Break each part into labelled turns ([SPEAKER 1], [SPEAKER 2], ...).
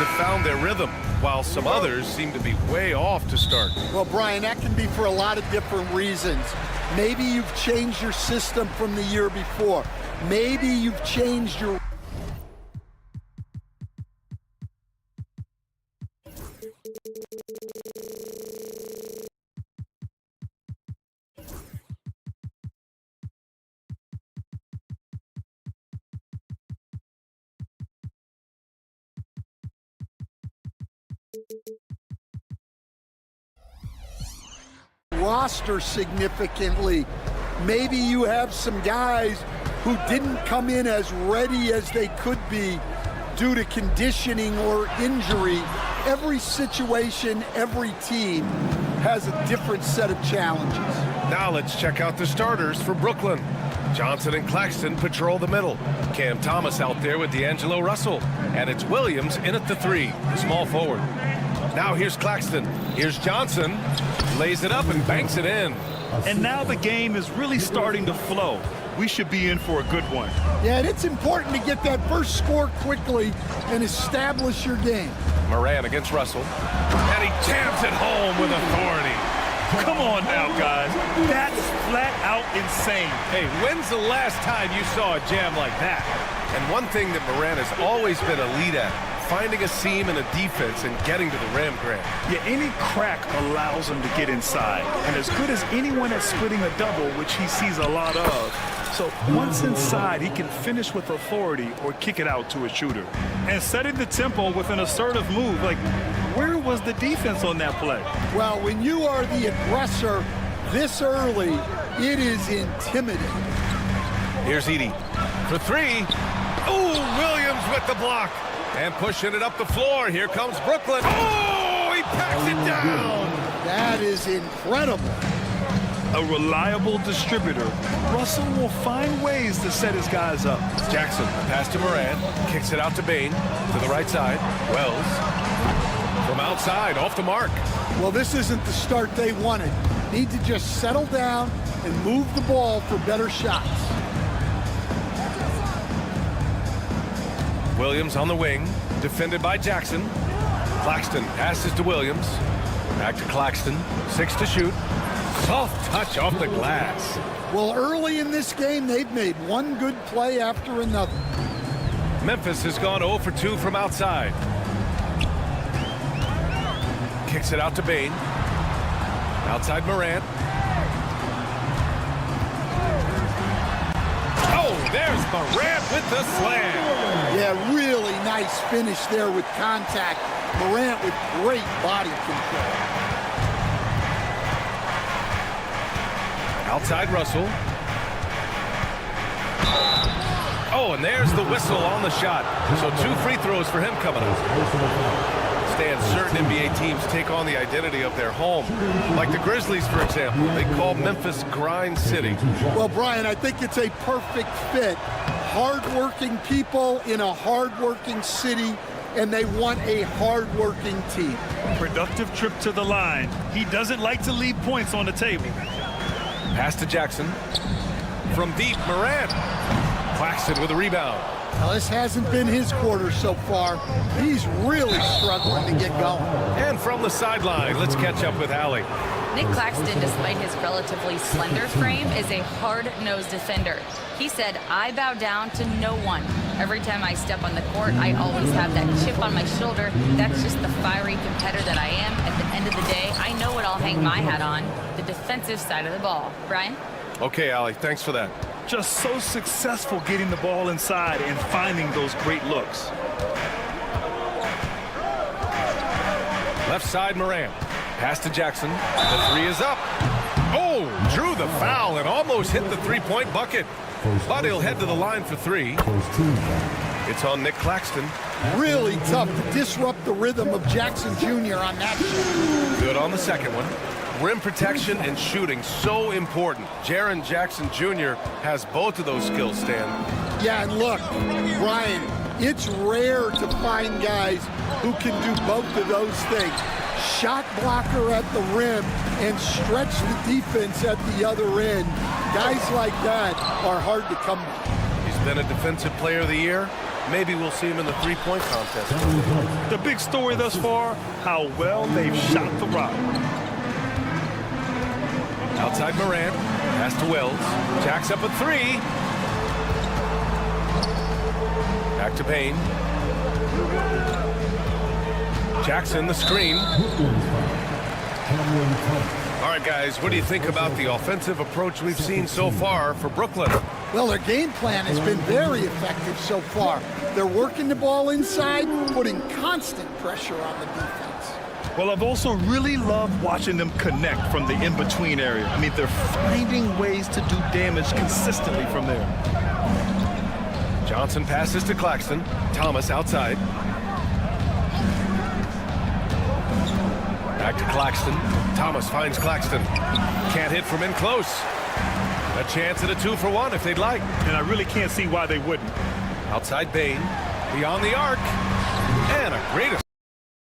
[SPEAKER 1] have found their rhythm, while some others seem to be way off to start.
[SPEAKER 2] Well, Brian, that can be for a lot of different reasons. Maybe you've changed your system from the year before. Maybe you've changed your... roster significantly. Maybe you have some guys who didn't come in as ready as they could be due to conditioning or injury. Every situation, every team has a different set of challenges.
[SPEAKER 1] Now let's check out the starters for Brooklyn. Johnson and Claxton patrol the middle. Cam Thomas out there with D'Angelo Russell. And it's Williams in at the 3, the small forward. Now here's Claxton. Here's Johnson. Lays it up and banks it in.
[SPEAKER 3] And now the game is really starting to flow. We should be in for a good one.
[SPEAKER 2] Yeah, and it's important to get that first score quickly and establish your game.
[SPEAKER 1] Moran against Russell. And he jams it home with authority.
[SPEAKER 3] Come on now, guys. That's flat out insane.
[SPEAKER 1] Hey, when's the last time you saw a jam like that? And one thing that Moran has always been elite at, finding a seam in a defense and getting to the rim, Grant.
[SPEAKER 3] Yeah, any crack allows him to get inside. And as good as anyone at splitting a double, which he sees a lot of. So once inside, he can finish with authority or kick it out to a shooter. And setting the tempo with an assertive move, like, where was the defense on that play?
[SPEAKER 2] Well, when you are the aggressor this early, it is intimidating.
[SPEAKER 1] Here's Edey for 3. Ooh, Williams with the block. And pushing it up the floor. Here comes Brooklyn. Oh, he packs it down.
[SPEAKER 2] That is incredible.
[SPEAKER 3] A reliable distributor, Russell will find ways to set his guys up.
[SPEAKER 1] Jackson, pass to Moran. Kicks it out to Bain. To the right side. Wells. From outside, off the mark.
[SPEAKER 2] Well, this isn't the start they wanted. Need to just settle down and move the ball for better shots.
[SPEAKER 1] Williams on the wing, defended by Jackson. Claxton passes to Williams. Back to Claxton, 6 to shoot. Soft touch off the glass.
[SPEAKER 2] Well, early in this game, they've made one good play after another.
[SPEAKER 1] Memphis has gone 0 for 2 from outside. Kicks it out to Bain. Outside Moran. Oh, there's Moran with the slam.
[SPEAKER 2] Yeah, really nice finish there with contact. Morant with great body control.
[SPEAKER 1] Outside Russell. Oh, and there's the whistle on the shot. So 2 free throws for him coming up. Stan, certain NBA teams take on the identity of their home. Like the Grizzlies, for example. They call Memphis Grind City.
[SPEAKER 2] Well, Brian, I think it's a perfect fit. Hard-working people in a hard-working city, and they want a hard-working team.
[SPEAKER 3] Productive trip to the line. He doesn't like to leave points on the table.
[SPEAKER 1] Pass to Jackson. From deep, Moran. Claxton with a rebound.
[SPEAKER 2] Now, this hasn't been his quarter so far. He's really struggling to get going.
[SPEAKER 1] And from the sideline, let's catch up with Allie.
[SPEAKER 4] Nick Claxton, despite his relatively slender frame, is a hard-nosed defender. He said, "I bow down to no one. Every time I step on the court, I always have that chip on my shoulder. That's just the fiery competitor that I am. At the end of the day, I know what I'll hang my hat on, the defensive side of the ball." Brian?
[SPEAKER 1] Okay, Allie, thanks for that.
[SPEAKER 3] Just so successful getting the ball inside and finding those great looks.
[SPEAKER 1] Left side, Moran. Pass to Jackson. The 3 is up. Oh, drew the foul and almost hit the three-point bucket. But he'll head to the line for 3. It's on Nick Claxton.
[SPEAKER 2] Really tough to disrupt the rhythm of Jackson Jr. on that shot.
[SPEAKER 1] Good on the second one. Rim protection and shooting, so important. Jaren Jackson Jr. has both of those skills, Stan.
[SPEAKER 2] Yeah, and look, Brian, it's rare to find guys who can do both of those things. Shot blocker at the rim and stretch the defense at the other end. Guys like that are hard to come by.
[SPEAKER 1] He's been a Defensive Player of the Year Maybe we'll see him in the three-point contest.
[SPEAKER 3] The big story thus far, how well they've shot the rock.
[SPEAKER 1] Outside Morant, pass to Wells. Jacks up a three. Back to Payne. Jackson, the screen. All right, guys, what do you think about the offensive approach we've seen so far for Brooklyn?
[SPEAKER 2] Well, their game plan has been very effective so far. They're working the ball inside, putting constant pressure on the defense.
[SPEAKER 3] Well, I've also really loved watching them connect from the in-between area. I mean, they're finding ways to do damage consistently from there.
[SPEAKER 1] Johnson passes to Claxton. Thomas outside. Back to Claxton. Thomas finds Claxton. Can't hit from in close. A chance at a 2-for-1 if they'd like.
[SPEAKER 3] And I really can't see why they wouldn't.
[SPEAKER 1] Outside Bain. Beyond the arc. And a great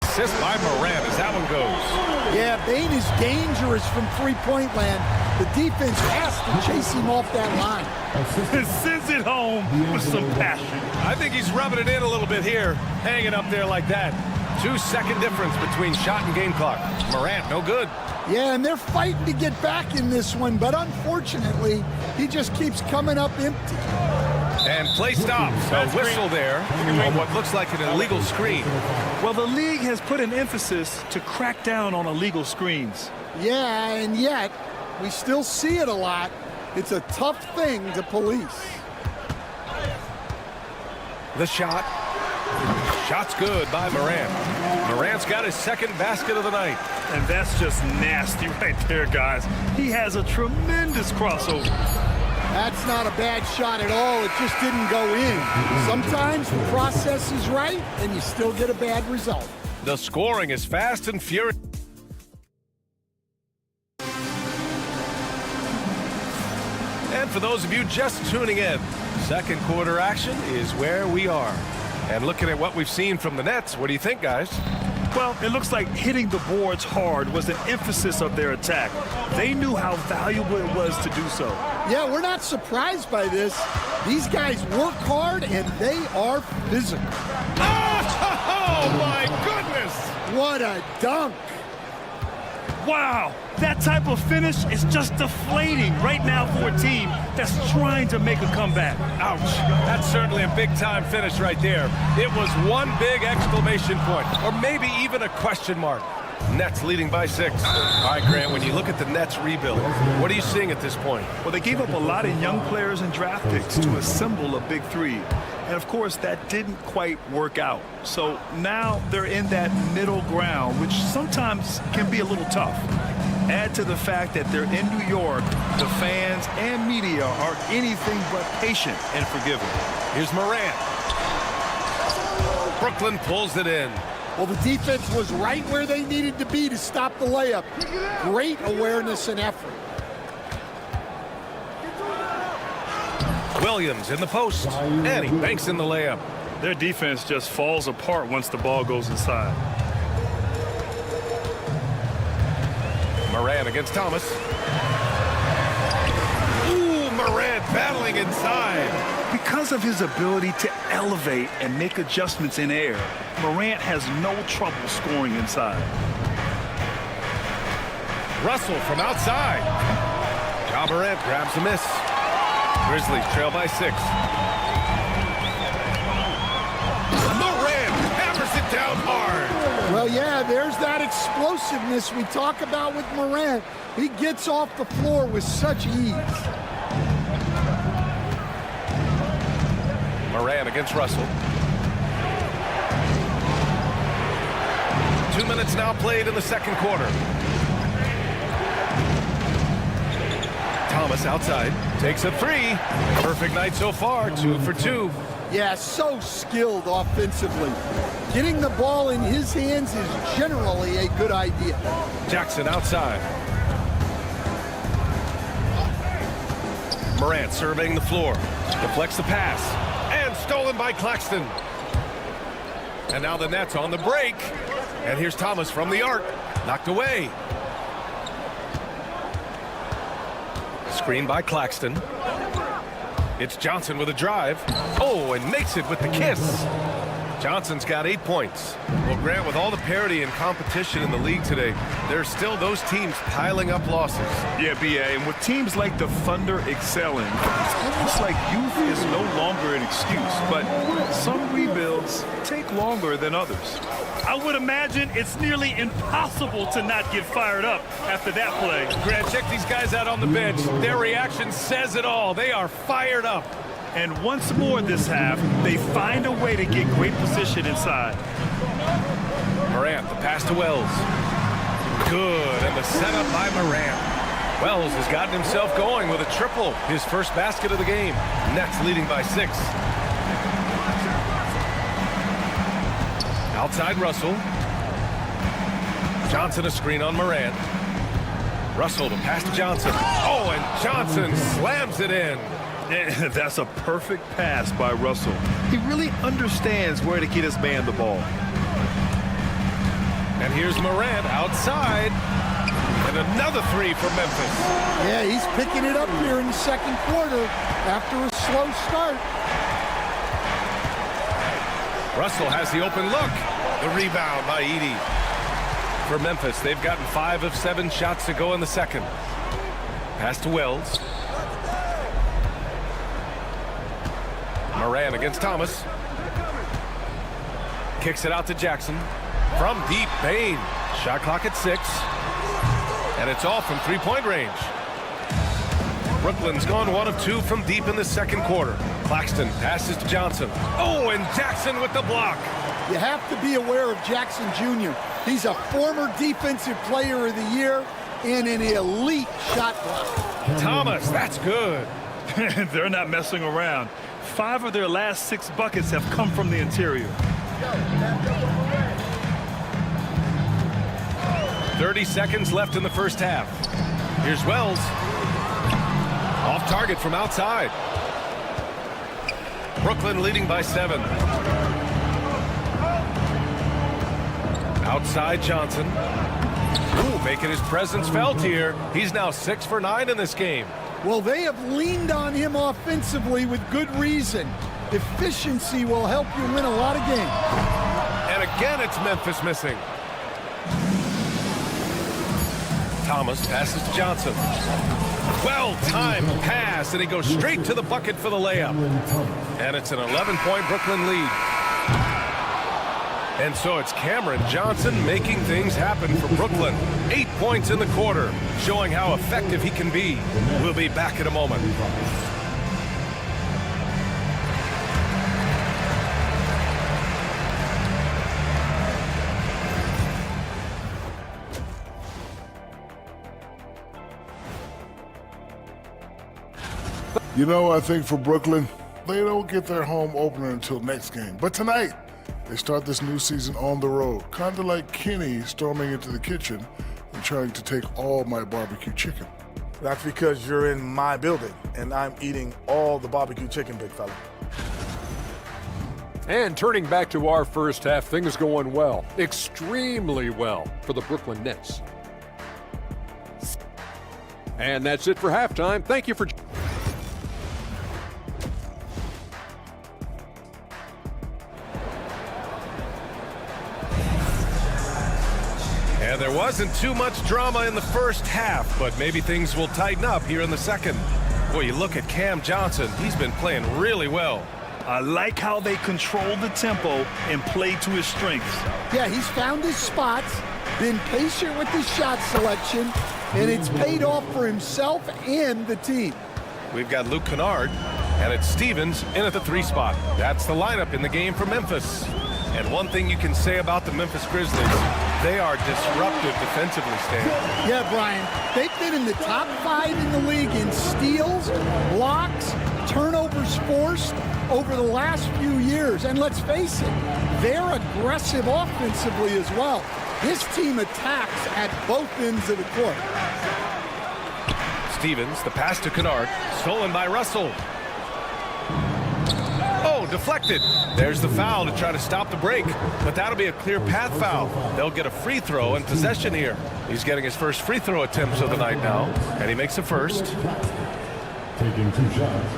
[SPEAKER 1] assist by Morant as that one goes.
[SPEAKER 2] Yeah, Bain is dangerous from three-point land. The defense has to chase him off that line.
[SPEAKER 3] Sends it home with some passion.
[SPEAKER 1] I think he's rubbing it in a little bit here. Hanging up there like that. 2-second difference between shot and game clock. Morant, no good.
[SPEAKER 2] Yeah, and they're fighting to get back in this one, but unfortunately, he just keeps coming up empty.
[SPEAKER 1] And play stops. A whistle there on what looks like an illegal screen.
[SPEAKER 3] Well, the league has put an emphasis to crack down on illegal screens.
[SPEAKER 2] Yeah, and yet, we still see it a lot. It's a tough thing to police.
[SPEAKER 1] The shot. Shot's good by Morant. Morant's got his second basket of the night.
[SPEAKER 3] And that's just nasty right there, guys. He has a tremendous crossover.
[SPEAKER 2] That's not a bad shot at all. It just didn't go in. Sometimes the process is right, and you still get a bad result.
[SPEAKER 1] The scoring is fast and furious. And for those of you just tuning in, second quarter action is where we are. And looking at what we've seen from the Nets, what do you think, guys?
[SPEAKER 3] Well, it looks like hitting the boards hard was an emphasis of their attack. They knew how valuable it was to do so.
[SPEAKER 2] Yeah, we're not surprised by this. These guys work hard, and they are physical.
[SPEAKER 1] Oh, my goodness!
[SPEAKER 2] What a dunk.
[SPEAKER 3] Wow, that type of finish is just deflating right now for a team that's trying to make a comeback.
[SPEAKER 1] Ouch. That's certainly a big-time finish right there. It was one big exclamation point, or maybe even a question mark. Nets leading by 6. All right, Grant, when you look at the Nets rebuild, what are you seeing at this point?
[SPEAKER 3] Well, they gave up a lot of young players and draft picks to assemble a big three. And, of course, that didn't quite work out. So now they're in that middle ground, which sometimes can be a little tough. Add to the fact that they're in New York, the fans and media are anything but patient and forgiving.
[SPEAKER 1] Here's Morant. Brooklyn pulls it in.
[SPEAKER 2] Well, the defense was right where they needed to be to stop the layup. Great awareness and effort.
[SPEAKER 1] Williams in the post, and he banks in the layup.
[SPEAKER 3] Their defense just falls apart once the ball goes inside.
[SPEAKER 1] Morant against Thomas. Ooh, Morant battling inside.
[SPEAKER 3] Because of his ability to elevate and make adjustments in air, Morant has no trouble scoring inside.
[SPEAKER 1] Russell from outside. Ja Morant grabs a miss. Grizzlies trail by 6. Morant hammers it down hard.
[SPEAKER 2] Well, yeah, there's that explosiveness we talk about with Morant. He gets off the floor with such ease.
[SPEAKER 1] Morant against Russell. 2 minutes now played in the second quarter. Thomas outside, takes a 3. Perfect night so far, 2 for 2.
[SPEAKER 2] Yeah, so skilled offensively. Getting the ball in his hands is generally a good idea.
[SPEAKER 1] Jackson outside. Morant surveying the floor. Deflects the pass. And stolen by Claxton. And now the Nets on the break. And here's Thomas from the arc. Knocked away. Screen by Claxton. It's Johnson with a drive. Oh, and makes it with the kiss. Johnson's got 8 points. Well, Grant, with all the parity and competition in the league today, there's still those teams piling up losses.
[SPEAKER 3] Yeah, B.A., and with teams like the Thunder excelling, it's almost like youth is no longer an excuse, but some rebuilds take longer than others.
[SPEAKER 5] I would imagine it's nearly impossible to not get fired up after that play.
[SPEAKER 1] Grant, check these guys out on the bench. Their reaction says it all. They are fired up.
[SPEAKER 5] And once more this half, they find a way to get great position inside.
[SPEAKER 1] Morant, the pass to Wells. Good, and the setup by Morant. Wells has gotten himself going with a triple, his first basket of the game. Nets leading by 6. Outside Russell. Johnson a screen on Morant. Russell, the pass to Johnson. Oh, and Johnson slams it in.
[SPEAKER 3] That's a perfect pass by Russell. He really understands where to get his man the ball.
[SPEAKER 1] And here's Morant outside. And another 3 for Memphis.
[SPEAKER 2] Yeah, he's picking it up here in the second quarter after a slow start.
[SPEAKER 1] Russell has the open look. The rebound by Edey. For Memphis, they've gotten 5 of 7 shots to go in the second. Pass to Wells. Morant against Thomas. Kicks it out to Jackson. From deep, Bain. Shot clock at 6. And it's off from 3-point range. Brooklyn's gone 1 of 2 from deep in the second quarter. Claxton passes to Johnson. Oh, and Jackson with the block.
[SPEAKER 2] You have to be aware of Jackson Jr. He's a former defensive player of the year and an elite shot blocker.
[SPEAKER 1] Thomas, that's good.
[SPEAKER 5] They're not messing around. 5 of their last 6 buckets have come from the interior.
[SPEAKER 1] 30 seconds left in the first half. Here's Wells. Off target from outside. Brooklyn leading by 7. Outside Johnson. Ooh, making his presence felt here. He's now 6 for 9 in this game.
[SPEAKER 2] Well, they have leaned on him offensively with good reason. Efficiency will help you win a lot of games.
[SPEAKER 1] And again, it's Memphis missing. Thomas passes to Johnson. Well-timed pass, and he goes straight to the bucket for the layup. And it's an 11-point Brooklyn lead. And so it's Cameron Johnson making things happen for Brooklyn. 8 points in the quarter, showing how effective he can be. We'll be back in a moment.
[SPEAKER 6] You know, I think for Brooklyn, they don't get their home opener until next game. But tonight, they start this new season on the road, kind of like Kenny storming into the kitchen and trying to take all my barbecue chicken.
[SPEAKER 7] That's because you're in my building, and I'm eating all the barbecue chicken, big fella.
[SPEAKER 8] And turning back to our first half, things going well, extremely well for the Brooklyn Nets. And that's it for halftime. Thank you for...
[SPEAKER 1] And there wasn't too much drama in the first half, but maybe things will tighten up here in the second. Boy, you look at Cam Johnson. He's been playing really well.
[SPEAKER 5] I like how they control the tempo and play to his strengths.
[SPEAKER 2] Yeah, he's found his spots, been patient with his shot selection, and it's paid off for himself and the team.
[SPEAKER 1] We've got Luke Kennard, and it's Stevens in at the 3 spot. That's the lineup in the game for Memphis. And one thing you can say about the Memphis Grizzlies, they are disruptive defensively, Stan.
[SPEAKER 2] Yeah, Brian, they've been in the top 5 in the league in steals, blocks, turnovers forced over the last few years. And let's face it, they're aggressive offensively as well. This team attacks at both ends of the court.
[SPEAKER 1] Stevens, the pass to Kennard, stolen by Russell. Oh, deflected. There's the foul to try to stop the break, but that'll be a clear path foul. They'll get a free throw and possession here. He's getting his first free throw attempts of the night now, and he makes the first.
[SPEAKER 9] Taking 2 shots.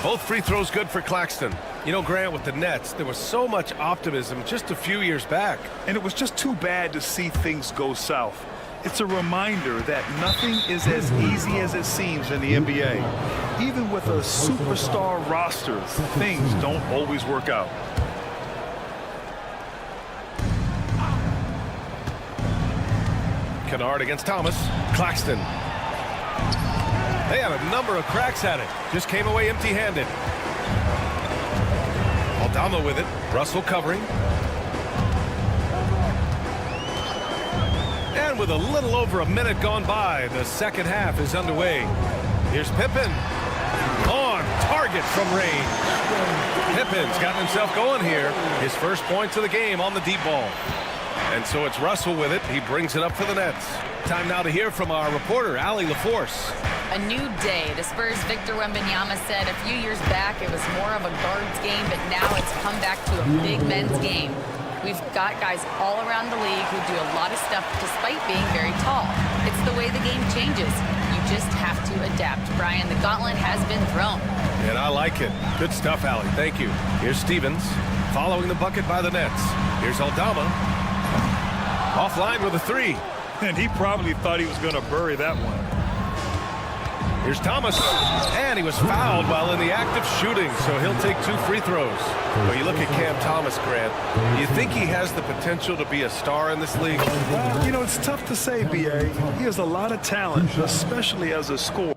[SPEAKER 1] Both free throws good for Claxton. You know, Grant, with the Nets, there was so much optimism just a few years back.
[SPEAKER 3] And it was just too bad to see things go south. It's a reminder that nothing is as easy as it seems in the NBA. Even with a superstar roster, things don't always work out.
[SPEAKER 1] Kennard against Thomas. Claxton. They had a number of cracks at it. Just came away empty-handed. Aldama with it. Russell covering. And with a little over a minute gone by, the second half is underway. Here's Pippen. On target from range. Pippen's gotten himself going here. His first points of the game on the deep ball. And so it's Russell with it. He brings it up for the Nets. Time now to hear from our reporter, Allie LaForce.
[SPEAKER 4] A new day. The Spurs' Victor Wembanyama said a few years back it was more of a guards game, but now it's come back to a big men's game. We've got guys all around the league who do a lot of stuff despite being very tall. It's the way the game changes. You just have to adapt. Brian, the gauntlet has been thrown.
[SPEAKER 1] And I like it. Good stuff, Allie. Thank you. Here's Stevens following the bucket by the Nets. Here's Aldama. Offline with a three.
[SPEAKER 5] And he probably thought he was going to bury that one.
[SPEAKER 1] Here's Thomas. And he was fouled while in the act of shooting, so he'll take 2 free throws. But you look at Cam Thomas, Grant. You think he has the potential to be a star in this league?
[SPEAKER 3] Well, you know, it's tough to say, B.A. He has a lot of talent, especially as a scorer.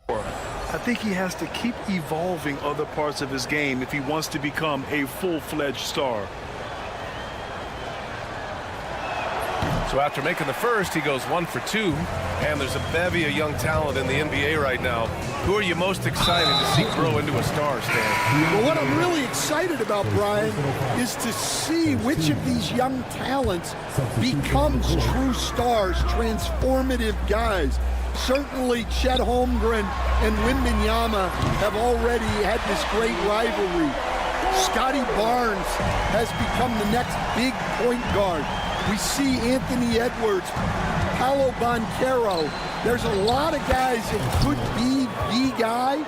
[SPEAKER 3] I think he has to keep evolving other parts of his game if he wants to become a full-fledged star.
[SPEAKER 1] So after making the first, he goes 1 for 2. And there's a bevy of young talent in the NBA right now. Who are you most excited to see grow into a star, Stan?
[SPEAKER 2] Well, what I'm really excited about, Brian, is to see which of these young talents becomes true stars, transformative guys. Certainly, Chet Holmgren and Wembanyama have already had this great rivalry. Scotty Barnes has become the next big point guard. We see Anthony Edwards, Paolo Banchero. There's a lot of guys that could be the guy,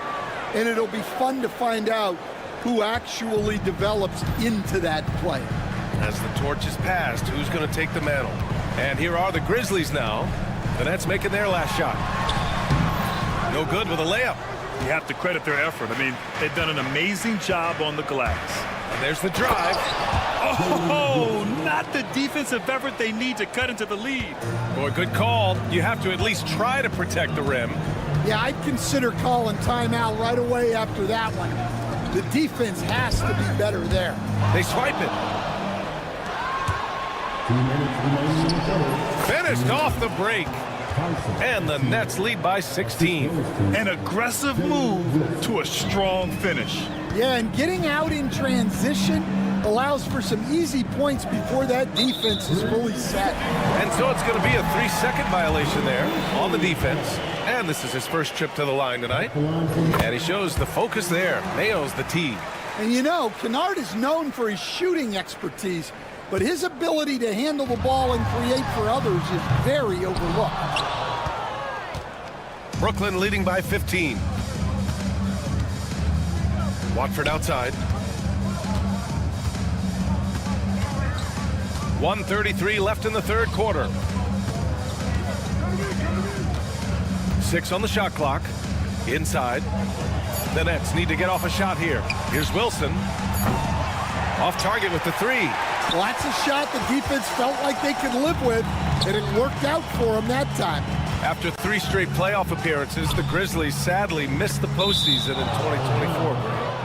[SPEAKER 2] and it'll be fun to find out who actually develops into that play.
[SPEAKER 1] As the torch is passed, who's going to take the mantle? And here are the Grizzlies now. The Nets making their last shot. No good with a layup.
[SPEAKER 5] You have to credit their effort. I mean, they've done an amazing job on the glass.
[SPEAKER 1] And there's the drive.
[SPEAKER 5] Oh, not the defensive effort they need to cut into the lead.
[SPEAKER 1] Boy, good call. You have to at least try to protect the rim.
[SPEAKER 2] Yeah, I'd consider calling timeout right away after that one. The defense has to be better there.
[SPEAKER 1] They swipe it. Finished off the break. And the Nets lead by 16.
[SPEAKER 3] An aggressive move to a strong finish.
[SPEAKER 2] Yeah, and getting out in transition allows for some easy points before that defense is fully set.
[SPEAKER 1] And so it's going to be a 3-second violation there on the defense. And this is his first trip to the line tonight. And he shows the focus there. Nails the tee.
[SPEAKER 2] And you know, Kennard is known for his shooting expertise, but his ability to handle the ball and create for others is very overlooked.
[SPEAKER 1] Brooklyn leading by 15. Watford outside. 1:33 left in the third quarter. 6 on the shot clock. Inside. The Nets need to get off a shot here. Here's Wilson. Off target with the 3.
[SPEAKER 2] Well, that's a shot the defense felt like they could live with, and it worked out for them that time.
[SPEAKER 1] After 3 straight playoff appearances, the Grizzlies sadly missed the postseason in 2024.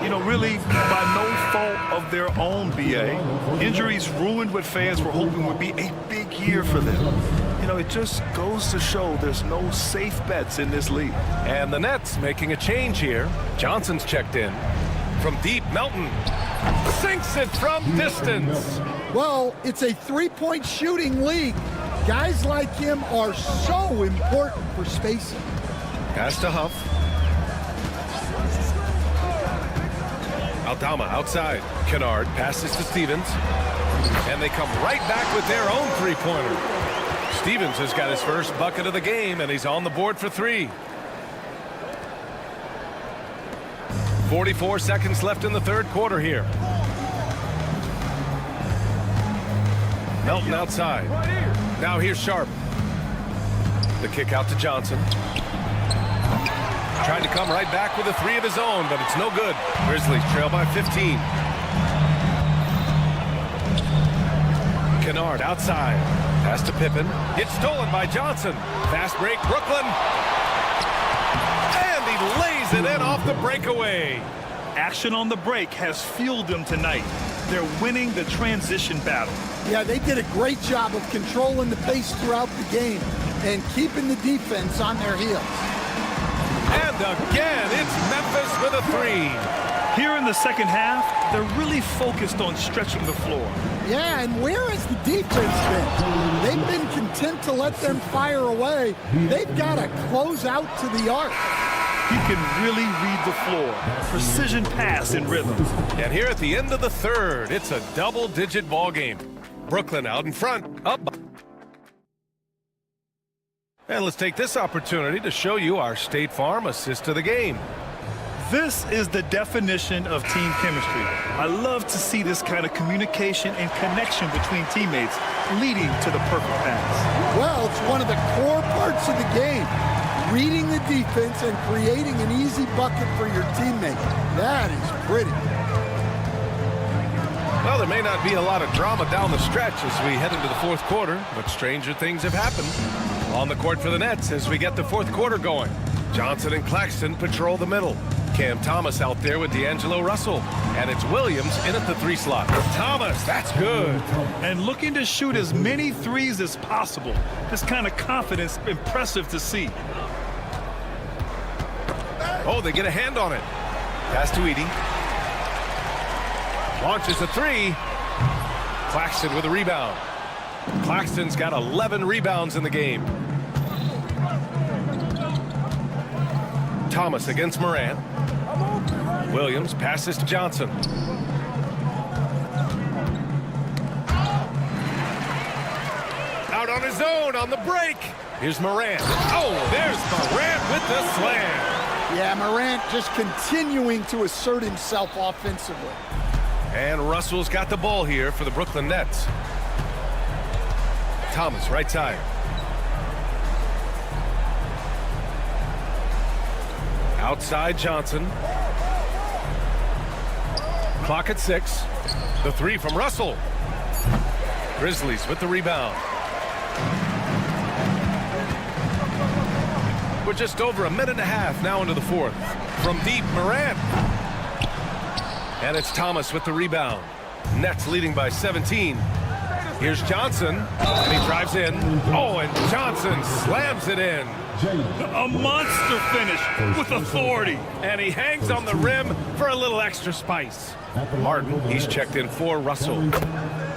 [SPEAKER 3] You know, really by no fault of their own, B.A. Injuries ruined what fans were hoping would be a big year for them. You know, it just goes to show there's no safe bets in this league.
[SPEAKER 1] And the Nets making a change here. Johnson's checked in. From deep, Melton sinks it from distance.
[SPEAKER 2] Well, it's a three-point shooting league. Guys like him are so important for spacing.
[SPEAKER 1] Pass to Huff. Aldama outside. Kennard passes to Stevens. And they come right back with their own three-pointer. Stevens has got his first bucket of the game, and he's on the board for 3. 44 seconds left in the third quarter here. Melton outside. Now here's Sharp. The kick out to Johnson. Trying to come right back with a three of his own, but it's no good. Grizzlies trail by 15. Kennard outside. Pass to Pippen. It's stolen by Johnson. Fast break, Brooklyn. And he lays it in off the breakaway.
[SPEAKER 3] Action on the break has fueled them tonight. They're winning the transition battle.
[SPEAKER 2] Yeah, they did a great job of controlling the pace throughout the game and keeping the defense on their heels.
[SPEAKER 1] And again, it's Memphis with a three.
[SPEAKER 3] Here in the second half, they're really focused on stretching the floor.
[SPEAKER 2] Yeah, and where has the defense been? They've been content to let them fire away. They've got to close out to the arc.
[SPEAKER 3] He can really read the floor. Precision pass in rhythm.
[SPEAKER 1] And here at the end of the third, it's a double-digit ball game. Brooklyn out in front, up. And let's take this opportunity to show you our State Farm assist of the game.
[SPEAKER 3] This is the definition of team chemistry. I love to see this kind of communication and connection between teammates leading to the perfect pass.
[SPEAKER 2] Well, it's one of the core parts of the game. Reading the defense and creating an easy bucket for your teammate. That is pretty.
[SPEAKER 1] Well, there may not be a lot of drama down the stretch as we head into the fourth quarter, but stranger things have happened. On the court for the Nets as we get the fourth quarter going. Johnson and Claxton patrol the middle. Cam Thomas out there with D'Angelo Russell. And it's Williams in at the three slot. Thomas, that's good.
[SPEAKER 3] And looking to shoot as many threes as possible. This kind of confidence, impressive to see.
[SPEAKER 1] Oh, they get a hand on it. Pass to Edey. Launches a three. Claxton with a rebound. Claxton's got 11 rebounds in the game. Thomas against Morant. Williams passes to Johnson. Out on his own on the break. Here's Morant. Oh, there's Morant with the slam.
[SPEAKER 2] Yeah, Morant just continuing to assert himself offensively.
[SPEAKER 1] And Russell's got the ball here for the Brooklyn Nets. Thomas, right side. Outside Johnson. Clock at 6. The three from Russell. Grizzlies with the rebound. We're just over a minute and a half now into the fourth. From deep, Morant. And it's Thomas with the rebound. Nets leading by 17. Here's Johnson, and he drives in. Oh, and Johnson slams it in.
[SPEAKER 3] A monster finish with authority.
[SPEAKER 1] And he hangs on the rim for a little extra spice. Martin, he's checked in for Russell.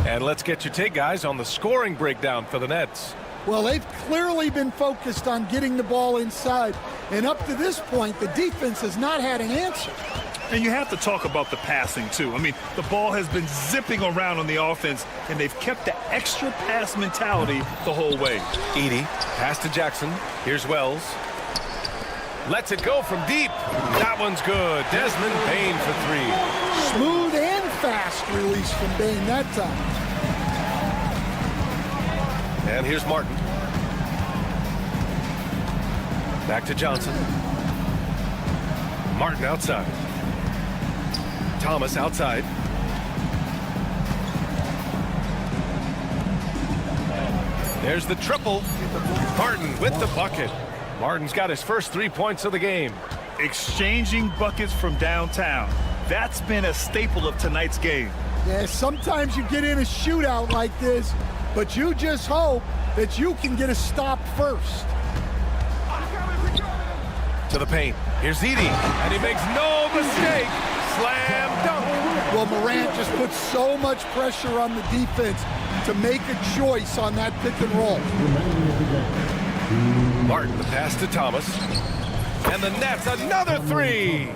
[SPEAKER 1] And let's get your take, guys, on the scoring breakdown for the Nets.
[SPEAKER 2] Well, they've clearly been focused on getting the ball inside. And up to this point, the defense has not had an answer.
[SPEAKER 3] And you have to talk about the passing, too. I mean, the ball has been zipping around on the offense, and they've kept the extra pass mentality the whole way.
[SPEAKER 1] Edey, pass to Jackson. Here's Wells. Lets it go from deep. That one's good. Desmond Bane for three.
[SPEAKER 2] Smooth and fast release from Bane that time.
[SPEAKER 1] And here's Martin. Back to Johnson. Martin outside. Thomas outside. There's the triple. Martin with the bucket. Martin's got his first 3 points of the game.
[SPEAKER 3] Exchanging buckets from downtown. That's been a staple of tonight's game.
[SPEAKER 2] Yeah, sometimes you get in a shootout like this, but you just hope that you can get a stop first.
[SPEAKER 1] To the paint. Here's Edey, and he makes no mistake. Slam dunk.
[SPEAKER 2] Well, Morant just puts so much pressure on the defense to make a choice on that pick and roll.
[SPEAKER 1] Martin, the pass to Thomas. And the Nets, another three.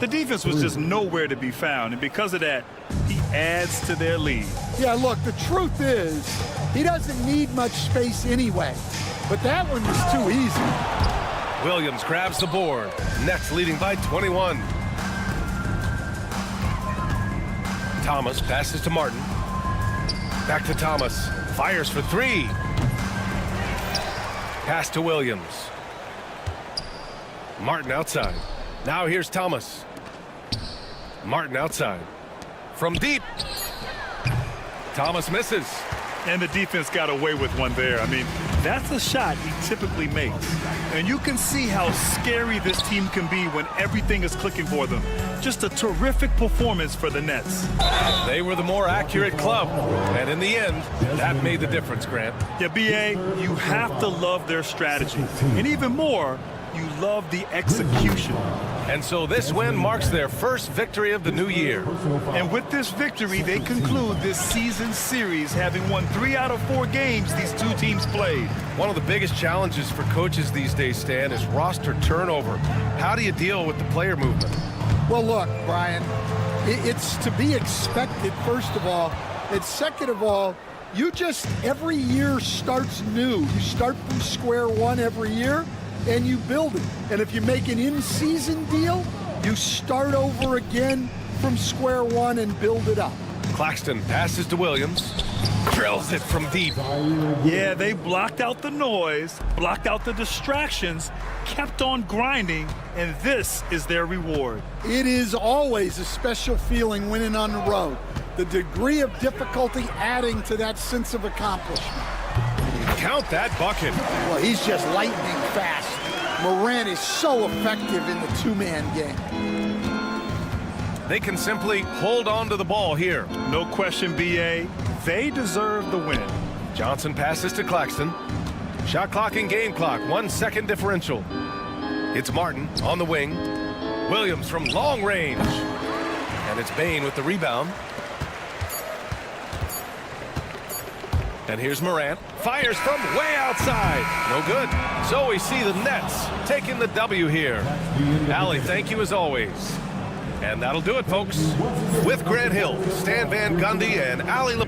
[SPEAKER 3] The defense was just nowhere to be found, and because of that, he adds to their lead.
[SPEAKER 2] Yeah, look, the truth is, he doesn't need much space anyway, but that one was too easy.
[SPEAKER 1] Williams grabs the board. Nets leading by 21. Thomas passes to Martin. Back to Thomas. Fires for three. Pass to Williams. Martin outside. Now here's Thomas. Martin outside. From deep. Thomas misses.
[SPEAKER 5] And the defense got away with one there. I mean, that's a shot he typically makes. And you can see how scary this team can be when everything is clicking for them. Just a terrific performance for the Nets.
[SPEAKER 1] They were the more accurate club. And in the end, that made the difference, Grant.
[SPEAKER 5] Yeah, B.A., you have to love their strategy. And even more, you love the execution.
[SPEAKER 1] And so this win marks their first victory of the new year.
[SPEAKER 5] And with this victory, they conclude this season series, having won 3 out of 4 games these two teams played.
[SPEAKER 1] One of the biggest challenges for coaches these days, Stan, is roster turnover. How do you deal with the player movement?
[SPEAKER 2] Well, look, Brian, it's to be expected, first of all. And second of all, you just, every year starts new. You start from square one every year, and you build it. And if you make an in-season deal, you start over again from square one and build it up.
[SPEAKER 1] Claxton passes to Williams. Drills it from deep.
[SPEAKER 5] Yeah, they blocked out the noise, blocked out the distractions, kept on grinding, and this is their reward.
[SPEAKER 2] It is always a special feeling winning on the road. The degree of difficulty adding to that sense of accomplishment.
[SPEAKER 1] Count that bucket.
[SPEAKER 2] Well, he's just lightning fast. Morant is so effective in the two-man game.
[SPEAKER 1] They can simply hold on to the ball here.
[SPEAKER 5] No question, B.A., they deserve the win.
[SPEAKER 1] Johnson passes to Claxton. Shot clock and game clock, 1 second differential. It's Martin on the wing. Williams from long range. And it's Bain with the rebound. And here's Morant. Fires from way outside. No good. So we see the Nets taking the W here. Allie, thank you as always. And that'll do it, folks. With Grant Hill, Stan Van Gundy, and Allie Le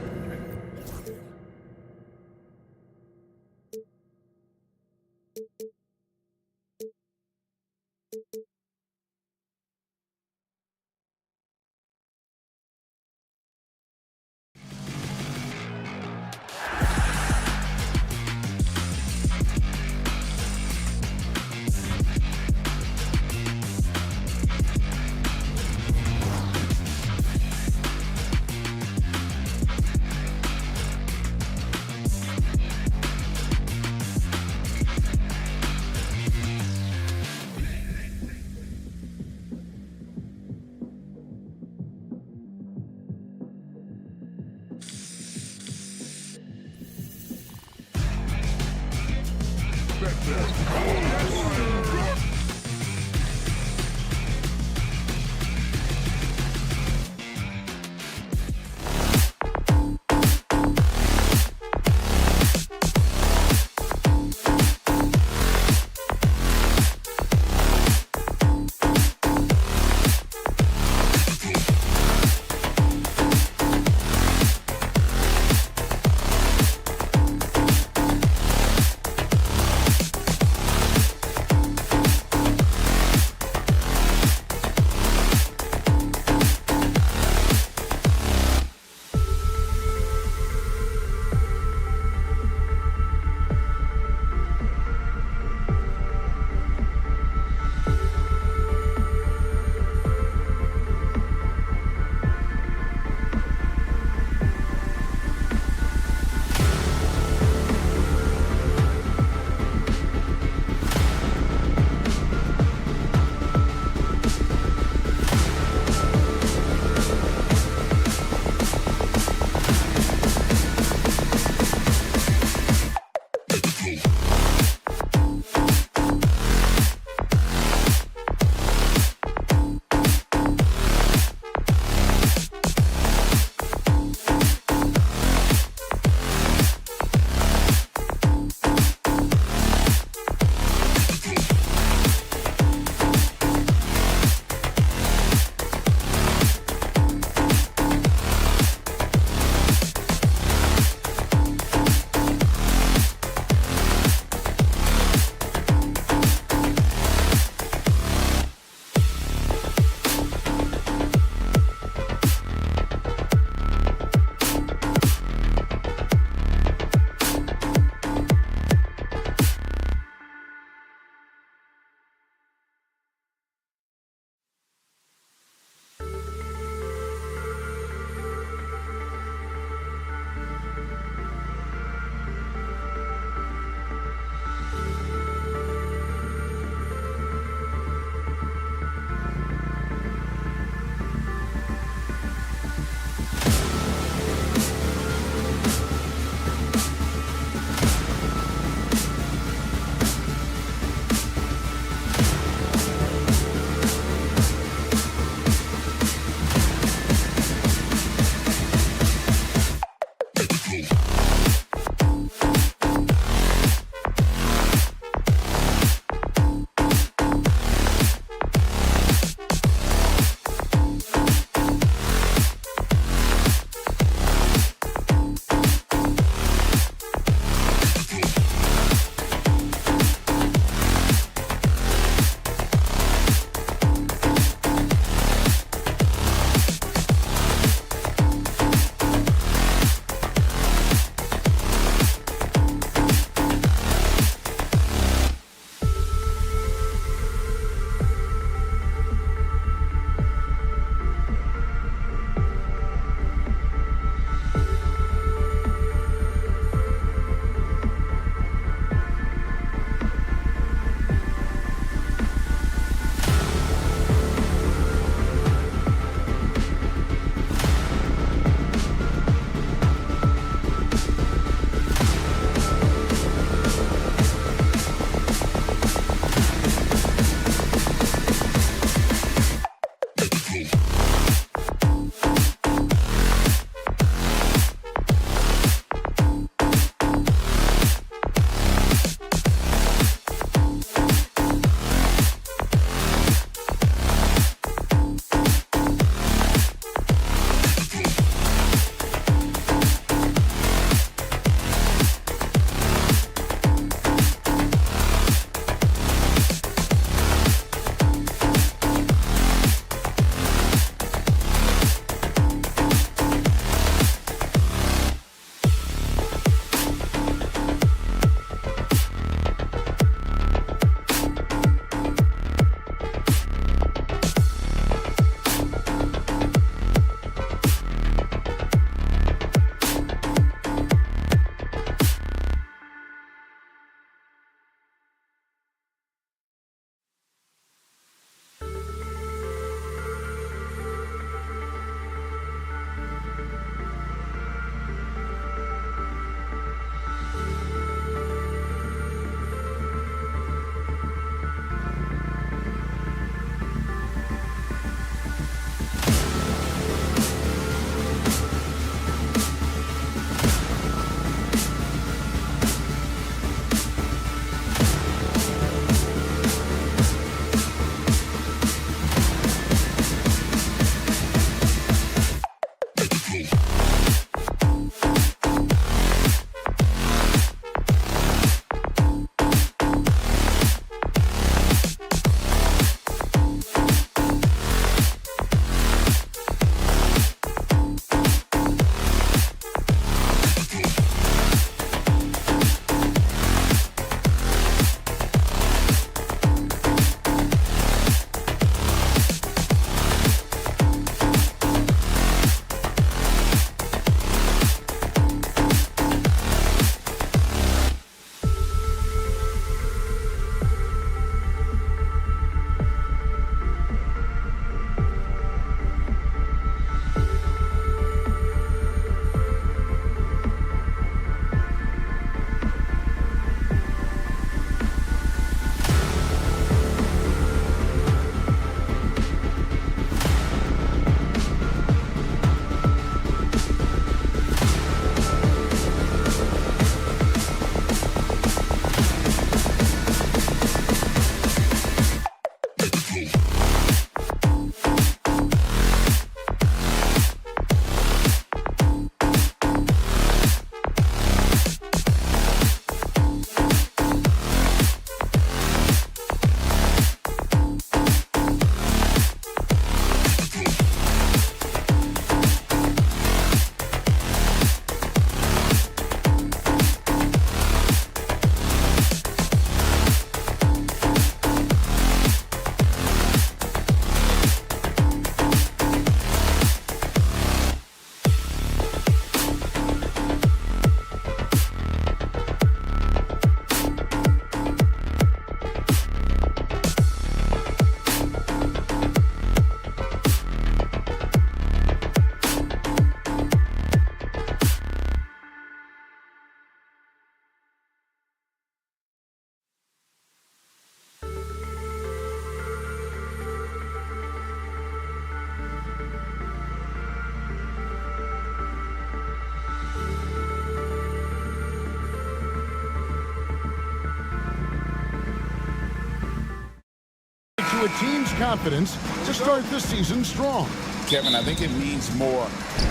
[SPEAKER 9] to a team's confidence to start the season strong?
[SPEAKER 10] Kevin, I think it means more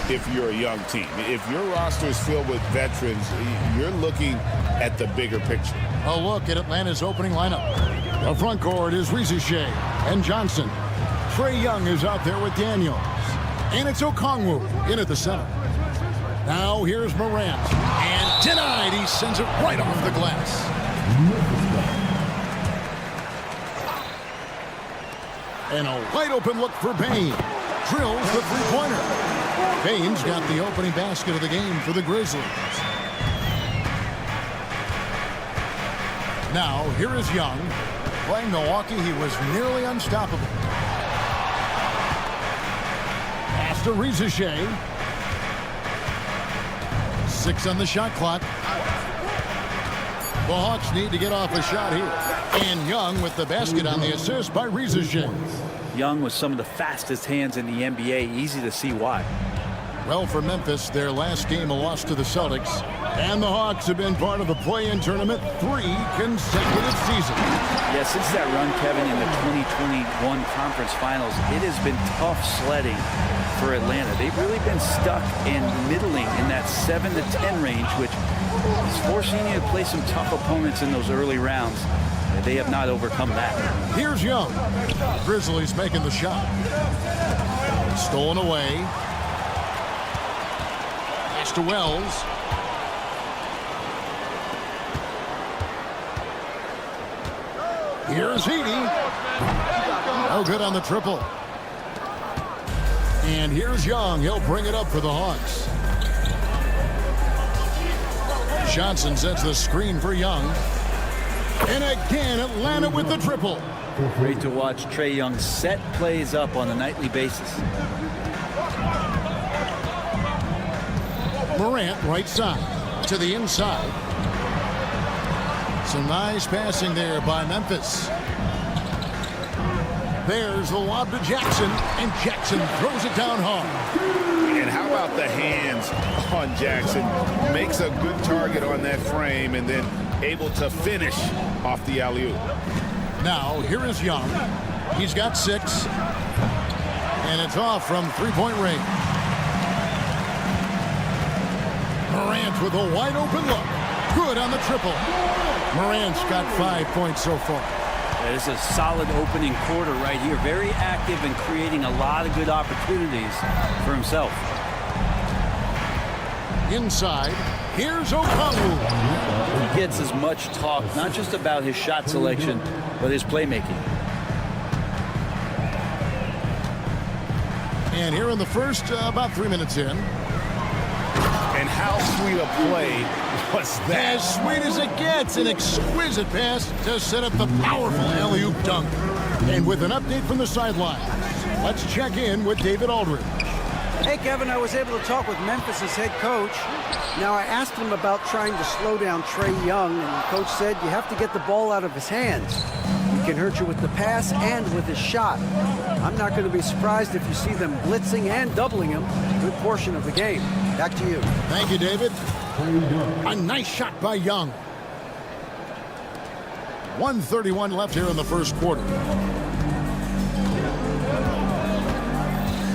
[SPEAKER 10] if you're a young team. If your roster is filled with veterans, you're looking at the bigger picture.
[SPEAKER 9] A look at Atlanta's opening lineup. The front court is Rizier and Johnson. Trae Young is out there with Daniels. And it's Okongwu in at the center. Now here's Morant. And denied. He sends it right off the glass. And a wide open look for Bain. Drills the three-pointer. Bain's got the opening basket of the game for the Grizzlies. Now, here is Young. Playing Milwaukee, he was nearly unstoppable. Pass to Rizier. 6 on the shot clock. The Hawks need to get off a shot here. And Young with the basket on the assist by Rizier.
[SPEAKER 11] Young with some of the fastest hands in the NBA. Easy to see why.
[SPEAKER 9] Well, for Memphis, their last game a loss to the Celtics. And the Hawks have been part of the play-in tournament 3 consecutive seasons.
[SPEAKER 11] Yeah, since that run, Kevin, in the 2021 conference finals, it has been tough sledding for Atlanta. They've really been stuck in middling in that 7 to 10 range, which is forcing you to play some tough opponents in those early rounds. They have not overcome that.
[SPEAKER 9] Here's Young. Grizzlies making the shot. Stolen away. Pass to Wells. Here's Heaney. No good on the triple. And here's Young. He'll bring it up for the Hawks. Johnson sets the screen for Young. And again, Atlanta with the triple.
[SPEAKER 11] Great to watch Trae Young set plays up on a nightly basis.
[SPEAKER 9] Morant right side to the inside. Some nice passing there by Memphis. There's the lob to Jackson, and Jackson throws it down hard.
[SPEAKER 10] And how about the hands on Jackson? Makes a good target on that frame and then able to finish off the alley-oop.
[SPEAKER 9] Now, here is Young. He's got 6. And it's off from three-point range. Morant with a wide-open look. Good on the triple. Morant's got 5 points so far.
[SPEAKER 11] It's a solid opening quarter right here. Very active and creating a lot of good opportunities for himself.
[SPEAKER 9] Inside, here's Okongwu.
[SPEAKER 11] He gets as much talk, not just about his shot selection, but his playmaking.
[SPEAKER 9] And here in the first, about 3 minutes in.
[SPEAKER 10] And how sweet a play was that?
[SPEAKER 9] As sweet as it gets, an exquisite pass to set up the powerful alley-oop dunk. And with an update from the sideline, let's check in with David Aldridge.
[SPEAKER 12] Hey, Kevin, I was able to talk with Memphis' head coach. Now, I asked him about trying to slow down Trae Young, and the coach said you have to get the ball out of his hands. He can hurt you with the pass and with his shot. I'm not going to be surprised if you see them blitzing and doubling him a good portion of the game. Back to you.
[SPEAKER 9] Thank you, David. A nice shot by Young. 1:31 left here in the first quarter.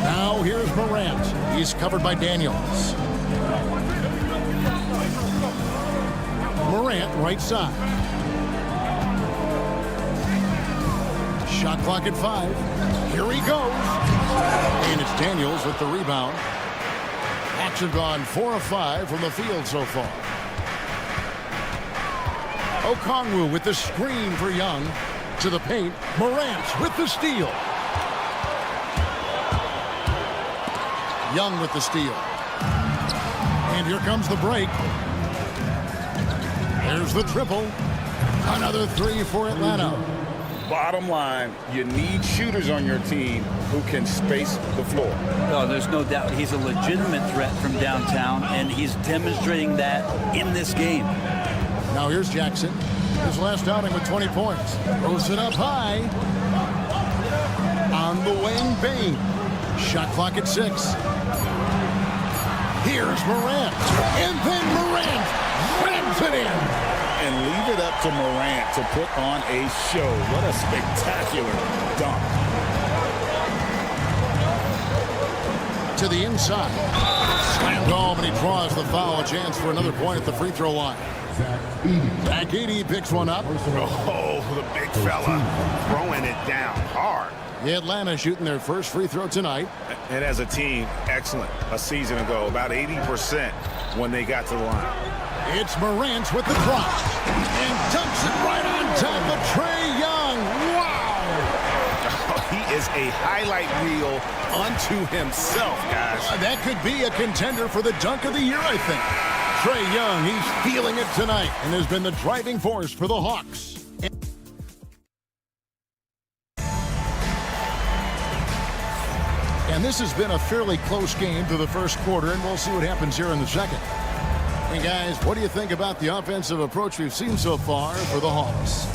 [SPEAKER 9] Now here's Morant. He's covered by Daniels. Morant right side. Shot clock at 5. Here he goes. And it's Daniels with the rebound. Hawks have gone 4 of 5 from the field so far. Okongwu with the screen for Young. To the paint. Morant with the steal. Young with the steal. And here comes the break. There's the triple. Another 3 for Atlanta.
[SPEAKER 10] Bottom line, you need shooters on your team who can space the floor.
[SPEAKER 11] No, there's no doubt he's a legitimate threat from downtown, and he's demonstrating that in this game.
[SPEAKER 9] Now here's Jackson. His last outing with 20 points. Throws it up high. On the wing, Bain. Shot clock at 6. Here's Morant. And then Morant grabs it in.
[SPEAKER 10] And leave it up to Morant to put on a show. What a spectacular dunk.
[SPEAKER 9] To the inside. Slammed home, and he draws the foul. A chance for another point at the free throw line. Zach Edey picks one up.
[SPEAKER 10] Oh, the big fella throwing it down hard.
[SPEAKER 9] Atlanta shooting their first free throw tonight.
[SPEAKER 10] And as a team, excellent. A season ago, about 80% when they got to the line.
[SPEAKER 9] It's Morant with the drop. And dunks it right on top of Trae Young. Wow!
[SPEAKER 10] He is a highlight reel unto himself, guys.
[SPEAKER 9] That could be a contender for the dunk of the year, I think. Trae Young, he's feeling it tonight and has been the driving force for the Hawks. And this has been a fairly close game through the first quarter, and we'll see what happens here in the second. Hey, guys, what do you think about the offensive approach we've seen so far for the Hawks?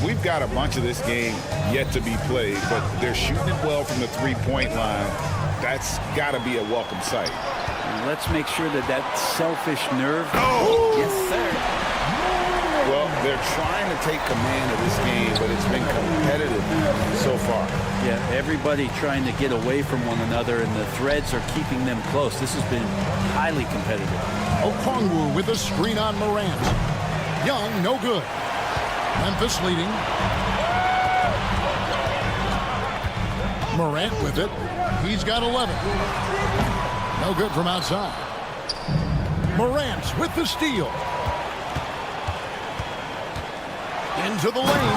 [SPEAKER 10] We've got a bunch of this game yet to be played, but they're shooting it well from the three-point line. That's got to be a welcome sight.
[SPEAKER 11] And let's make sure that selfish nerve. Oh! Yes, sir.
[SPEAKER 10] Well, they're trying to take command of this game, but it's been competitive so far.
[SPEAKER 11] Yeah, everybody trying to get away from one another, and the threads are keeping them close. This has been highly competitive.
[SPEAKER 9] Okongwu with a screen on Morant. Young, no good. Memphis leading. Morant with it. He's got 11. No good from outside. Morant with the steal. Into the lane.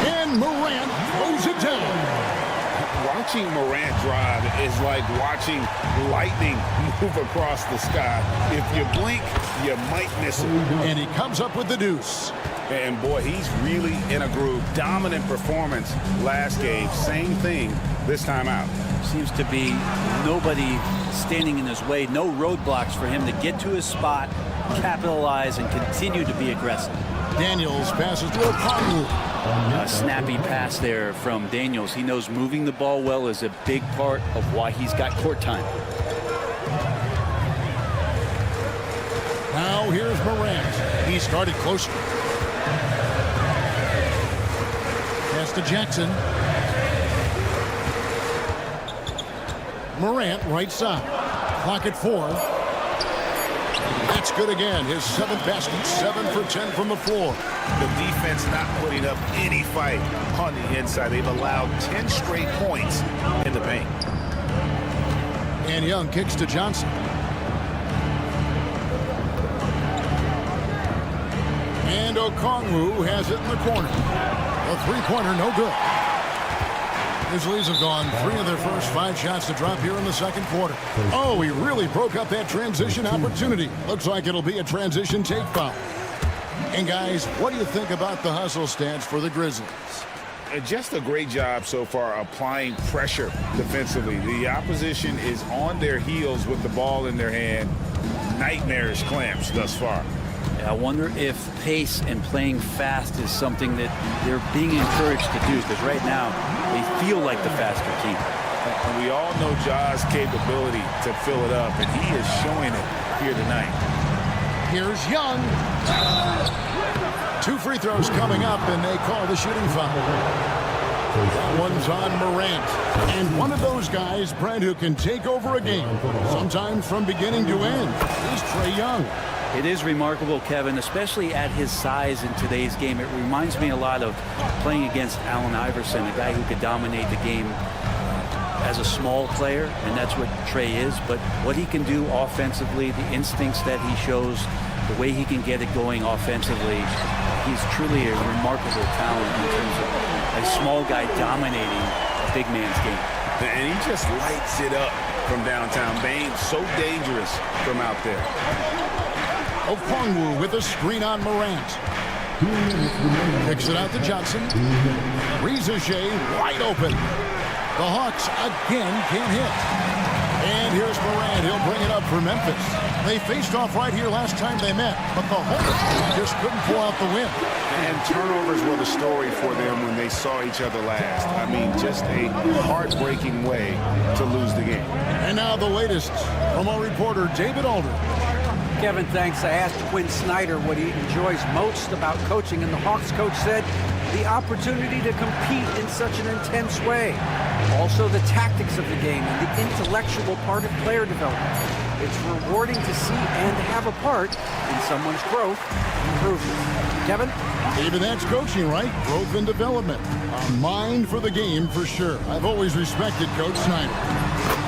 [SPEAKER 9] And Morant throws it down.
[SPEAKER 10] Watching Morant drive is like watching lightning move across the sky. If you blink, you might miss it.
[SPEAKER 9] And he comes up with the deuce.
[SPEAKER 10] And boy, he's really in a groove. Dominant performance last game. Same thing this time out.
[SPEAKER 11] Seems to be nobody standing in his way. No roadblocks for him to get to his spot, capitalize, and continue to be aggressive.
[SPEAKER 9] Daniels passes to Okongwu.
[SPEAKER 11] A snappy pass there from Daniels. He knows moving the ball well is a big part of why he's got court time.
[SPEAKER 9] Now here's Morant. He started closer. Pass to Jackson. Morant right side. Clock at 4. That's good again. His 7th basket, 7 for 10 from the floor.
[SPEAKER 10] The defense not putting up any fight on the inside. They've allowed 10 straight points in the paint.
[SPEAKER 9] And Young kicks to Johnson. And Okongwu has it in the corner. A three-pointer, no good. Grizzlies have gone 3 of their first 5 shots to drop here in the second quarter. Oh, he really broke up that transition opportunity. Looks like it'll be a transition take foul. And guys, what do you think about the hustle stats for the Grizzlies?
[SPEAKER 10] Just a great job so far applying pressure defensively. The opposition is on their heels with the ball in their hand. Nightmarish clamps thus far.
[SPEAKER 11] I wonder if pace and playing fast is something that they're being encouraged to do, because right now they feel like the faster team.
[SPEAKER 10] And we all know Ja's capability to fill it up, and he is showing it here tonight.
[SPEAKER 9] Here's Young. 2 free throws coming up, and they call the shooting foul. That one's on Morant. And one of those guys, Brent, who can take over a game, sometimes from beginning to end, is Trae Young.
[SPEAKER 11] It is remarkable, Kevin, especially at his size in today's game. It reminds me a lot of playing against Allen Iverson, a guy who could dominate the game as a small player, and that's what Trae is. But what he can do offensively, the instincts that he shows, the way he can get it going offensively, he's truly a remarkable talent in terms of a small guy dominating a big man's game.
[SPEAKER 10] And he just lights it up from downtown. Bane's so dangerous from out there.
[SPEAKER 9] Okongwu with a screen on Morant. Kicks it out to Johnson. Rizier wide open. The Hawks again can't hit. And here's Morant. He'll bring it up for Memphis. They faced off right here last time they met, but the Hawks just couldn't pull out the win.
[SPEAKER 10] And turnovers were the story for them when they saw each other last. I mean, just a heartbreaking way to lose the game.
[SPEAKER 9] And now the latest from our reporter, David Aldridge.
[SPEAKER 12] Kevin, thanks. I asked Quinn Snyder what he enjoys most about coaching, and the Hawks coach said the opportunity to compete in such an intense way. Also, the tactics of the game and the intellectual part of player development. It's rewarding to see and have a part in someone's growth and improvement. Kevin?
[SPEAKER 9] Even that's coaching, right? Growth and development. A mind for the game for sure. I've always respected Coach Snyder.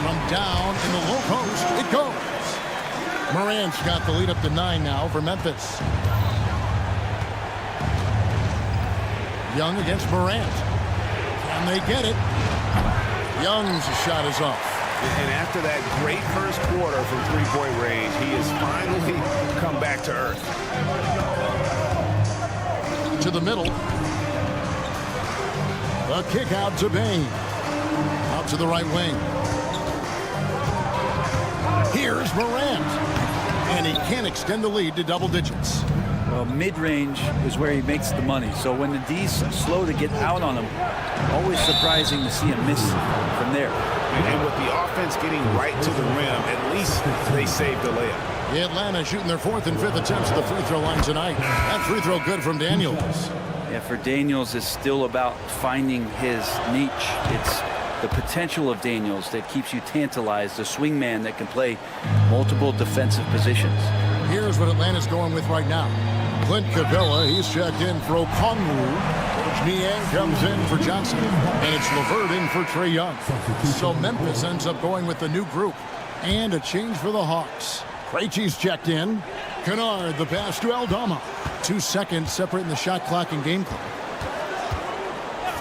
[SPEAKER 9] From down in the low post, it goes. Morant's got the lead up to 9 now for Memphis. Young against Morant. Can they get it? Young's shot is off.
[SPEAKER 10] And after that great first quarter from three-point range, he has finally come back to earth.
[SPEAKER 9] To the middle. A kick out to Bain. Out to the right wing. Here's Morant. And he can't extend the lead to double digits.
[SPEAKER 11] Well, mid-range is where he makes the money. So when the D's slow to get out on him, always surprising to see him miss from there.
[SPEAKER 10] And with the offense getting right to the rim, at least they saved the layup.
[SPEAKER 9] Atlanta shooting their 4th and 5th attempts at the free throw line tonight. That free throw good from Daniels.
[SPEAKER 11] Yeah, for Daniels, it's still about finding his niche. It's the potential of Daniels that keeps you tantalized, a swingman that can play multiple defensive positions.
[SPEAKER 9] Here's what Atlanta's going with right now. Clint Capella, he's checked in for Okongwu. Niang comes in for Johnson. And it's LeVert in for Trae Young. So Memphis ends up going with the new group. And a change for the Hawks. Krejci's checked in. Kennard, the pass to Aldama. 2 seconds separating the shot clock and game clock.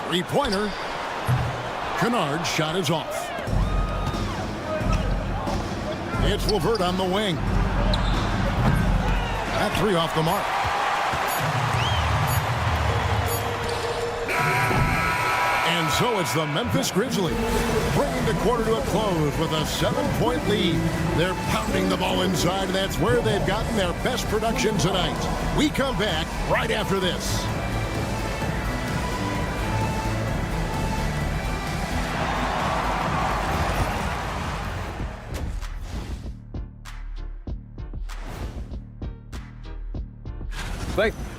[SPEAKER 9] Three-pointer. Kennard's shot is off. It's LeVert on the wing. That 3 off the mark. And so it's the Memphis Grizzlies bringing the quarter to a close with a 7-point lead. They're pounding the ball inside, and that's where they've gotten their best production tonight. We come back right after this.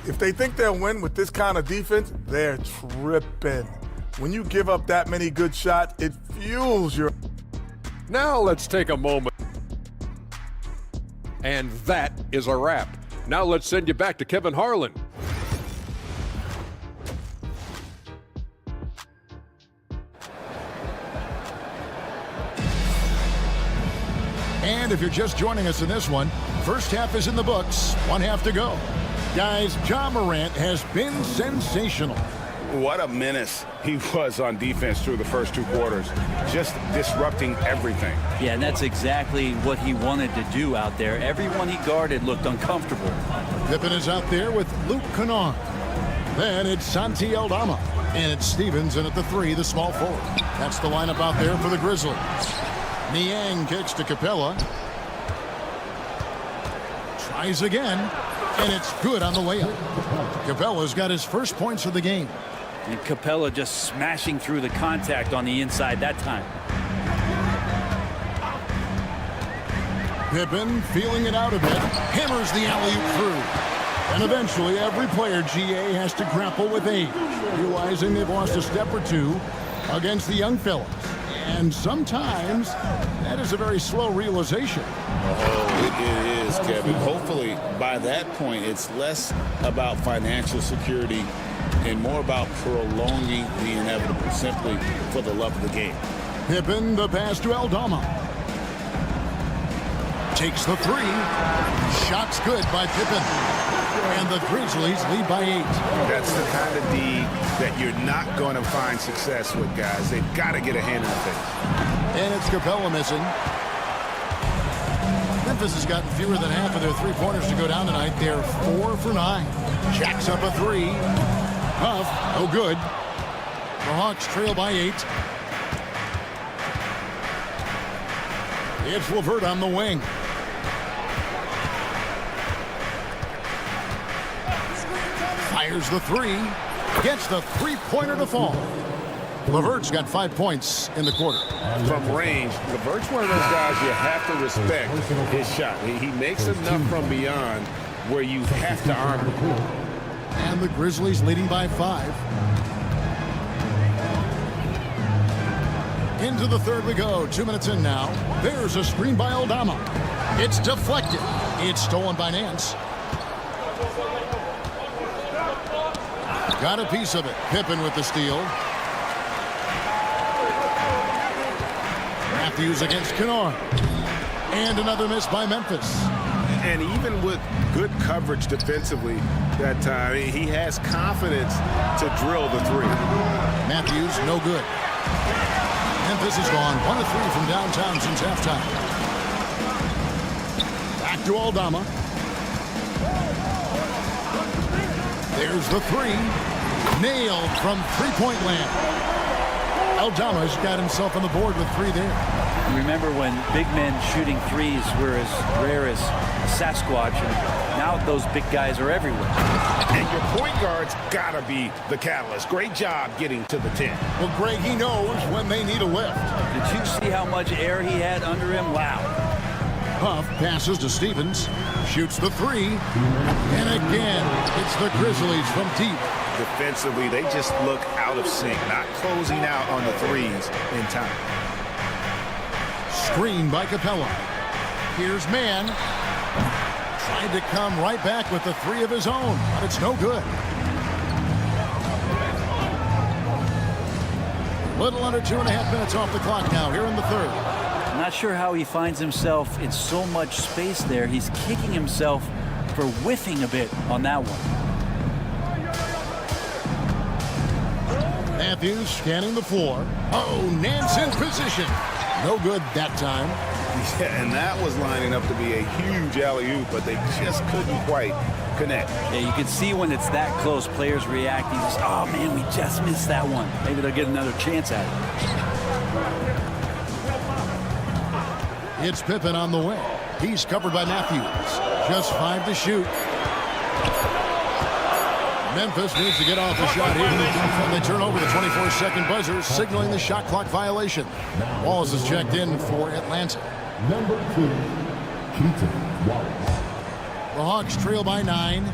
[SPEAKER 7] If they think they'll win with this kind of defense, they're tripping. When you give up that many good shots, it fuels your...
[SPEAKER 8] Now let's take a moment. And that is a wrap. Now let's send you back to Kevin Harlan.
[SPEAKER 9] And if you're just joining us in this one, first half is in the books, 1 half to go. Guys, Ja Morant has been sensational.
[SPEAKER 10] What a menace he was on defense through the first 2 quarters, just disrupting everything.
[SPEAKER 11] Yeah, and that's exactly what he wanted to do out there. Everyone he guarded looked uncomfortable.
[SPEAKER 9] Pippen is out there with Luke Kennard. Then it's Santi Aldama. And it's Stevens in at the 3, the small forward. That's the lineup out there for the Grizzlies. Niang kicks to Capella. Tries again. And it's good on the layup. Capella's got his first points of the game.
[SPEAKER 11] And Capella just smashing through the contact on the inside that time.
[SPEAKER 9] Pippen feeling it out a bit. Hammers the alley-oop through. And eventually every player GA has to grapple with age, realizing they've lost a step or 2 against the young fellas. And sometimes that is a very slow realization.
[SPEAKER 10] Oh, it is, Kevin. Hopefully, by that point, it's less about financial security and more about prolonging the inevitable, simply for the love of the game.
[SPEAKER 9] Pippen, the pass to Aldama. Takes the 3. Shot's good by Pippen. And the Grizzlies lead by 8.
[SPEAKER 10] That's the kind of D that you're not going to find success with, guys. They've got to get a hand in the face.
[SPEAKER 9] And it's Capella missing. Memphis has gotten fewer than half of their 3-pointers to go down tonight. They're 4 for 9. Jacks up a 3. Huff, no good. The Hawks trail by 8. It's LeVert on the wing. Fires the 3. Gets the 3-pointer to fall. LeVert's got 5 points in the quarter.
[SPEAKER 10] From range, LeVert's one of those guys you have to respect his shot. He makes enough from beyond where you have to honor him.
[SPEAKER 9] And the Grizzlies leading by 5. Into the third we go. 2 minutes in now. There's a screen by Aldama. It's deflected. It's stolen by Nance. Got a piece of it. Pippen with the steal. Matthews against Kennard. And another miss by Memphis.
[SPEAKER 10] And even with good coverage defensively that time, he has confidence to drill the three.
[SPEAKER 9] Matthews, no good. Memphis has gone 1 of 3 from downtown since halftime. Back to Aldama. There's the 3. Nailed from three-point land. Aldama's got himself on the board with 3 there.
[SPEAKER 11] Remember when big men shooting threes were as rare as a Sasquatch, and now those big guys are everywhere.
[SPEAKER 10] And your point guard's got to be the catalyst. Great job getting to the 10.
[SPEAKER 9] Well, Greg, he knows when they need a lift.
[SPEAKER 11] Did you see how much air he had under him? Wow.
[SPEAKER 9] Huff passes to Stevens. Shoots the 3. And again, it's the Grizzlies from deep.
[SPEAKER 10] Defensively, they just look out of sync, not closing out on the threes in time.
[SPEAKER 9] Screen by Capella. Here's Mann. Tried to come right back with the 3 of his own, but it's no good. Little under 2.5 minutes off the clock now here in the third.
[SPEAKER 11] I'm not sure how he finds himself in so much space there. He's kicking himself for whiffing a bit on that one.
[SPEAKER 9] Matthews scanning the floor. Oh, Nance in position. No good that time.
[SPEAKER 10] Yeah, and that was lining up to be a huge alley-oop, but they just couldn't quite connect.
[SPEAKER 11] Yeah, you can see when it's that close, players reacting. Just, oh, man, we just missed that one. Maybe they'll get another chance at
[SPEAKER 9] it. It's Pippen on the way. He's covered by Matthews. Just 5 to shoot. Memphis needs to get off the shot here. And they turn over the 24-second buzzer, signaling the shot clock violation. Wallace is checked in for Atlanta.
[SPEAKER 13] Number 2, Keaton Wallace.
[SPEAKER 9] The Hawks trail by 9.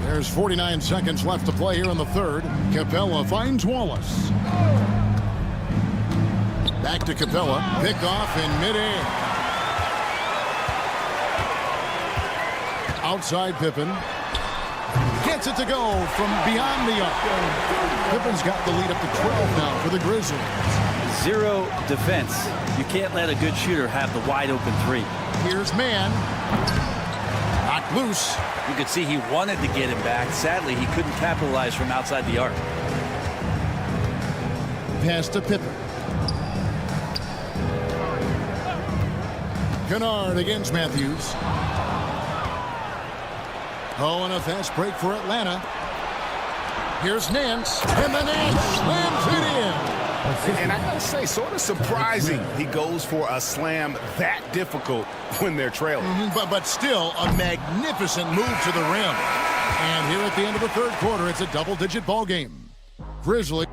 [SPEAKER 9] There's 49 seconds left to play here in the third. Capella finds Wallace. Back to Capella. Picked off in midair. Outside Pippen. Gets it to go from beyond the arc. Pippen's got the lead up to 12 now for the Grizzlies.
[SPEAKER 11] 0 defense. You can't let a good shooter have the wide open 3.
[SPEAKER 9] Here's Mann. Knocked loose.
[SPEAKER 11] You could see he wanted to get him back. Sadly, he couldn't capitalize from outside the arc.
[SPEAKER 9] Pass to Pippen. Kennard against Matthews. Oh, and a fast break for Atlanta. Here's Nance, and the Nance slams it in.
[SPEAKER 10] And I gotta say, sort of surprising he goes for a slam that difficult when they're trailing.
[SPEAKER 9] But still a magnificent move to the rim. And here at the end of the third quarter, it's a double-digit ball game. Grizzlies.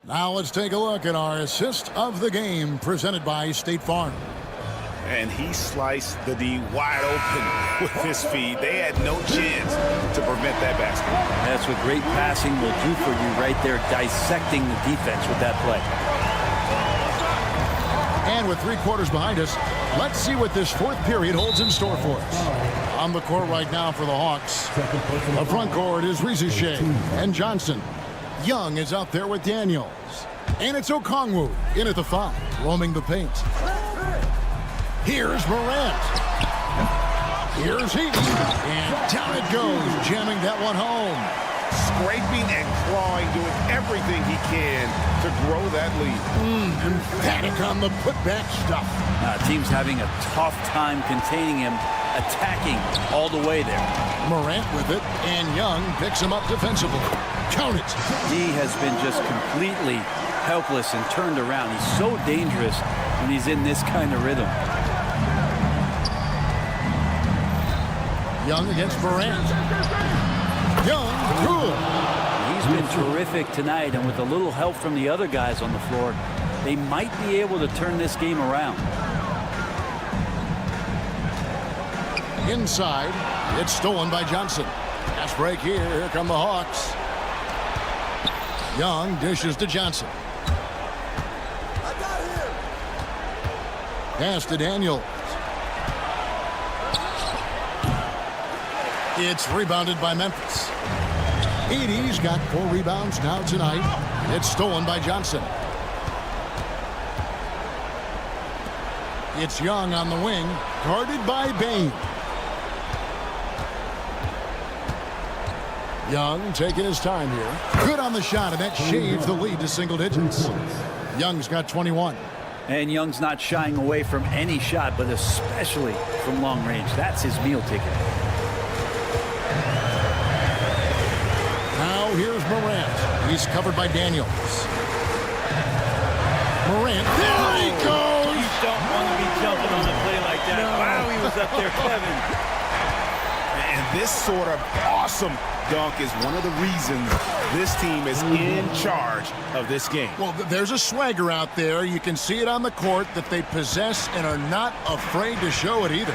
[SPEAKER 9] Now let's take a look at our assist of the game presented by State Farm.
[SPEAKER 10] And he sliced the D wide open with his feet. They had no chance to prevent that basket.
[SPEAKER 11] That's what great passing will do for you right there, dissecting the defense with that play.
[SPEAKER 9] And with 3 quarters behind us, let's see what this fourth period holds in store for us. On the court right now for the Hawks. The front court is Rizushea and Johnson. Young is out there with Daniels. And it's Okongwu in at the 5, roaming the paint. Here's Morant. Here's Heaton. And down it goes, jamming that one home.
[SPEAKER 10] Scraping and clawing, doing everything he can to grow that lead.
[SPEAKER 9] Emphatic on the putback stuff.
[SPEAKER 11] Team's having a tough time containing him, attacking all the way there.
[SPEAKER 9] Morant with it, and Young picks him up defensively. Count it.
[SPEAKER 11] He has been just completely helpless and turned around. He's so dangerous when he's in this kind of rhythm.
[SPEAKER 9] Young against Morant. Young, good.
[SPEAKER 11] He's been terrific tonight, and with a little help from the other guys on the floor, they might be able to turn this game around.
[SPEAKER 9] Inside, it's stolen by Johnson. Fast break here. Here come the Hawks. Young dishes to Johnson. Pass to Daniels. It's rebounded by Memphis. Edey's got 4 rebounds now tonight. It's stolen by Johnson. It's Young on the wing, guarded by Bain. Young taking his time here. Good on the shot, and that shaves the lead to single digits. Young's got 21.
[SPEAKER 11] And Young's not shying away from any shot, but especially from long range. That's his meal ticket.
[SPEAKER 9] Now here's Morant. He's covered by Daniels. Morant. There he goes!
[SPEAKER 11] You don't want to be jumping on a play like that. No. Wow, he was up there, Kevin.
[SPEAKER 14] And this sort of awesome dunk is one of the reasons this team is in charge of this game.
[SPEAKER 9] Well, there's a swagger out there. You can see it on the court that they possess and are not afraid to show it either.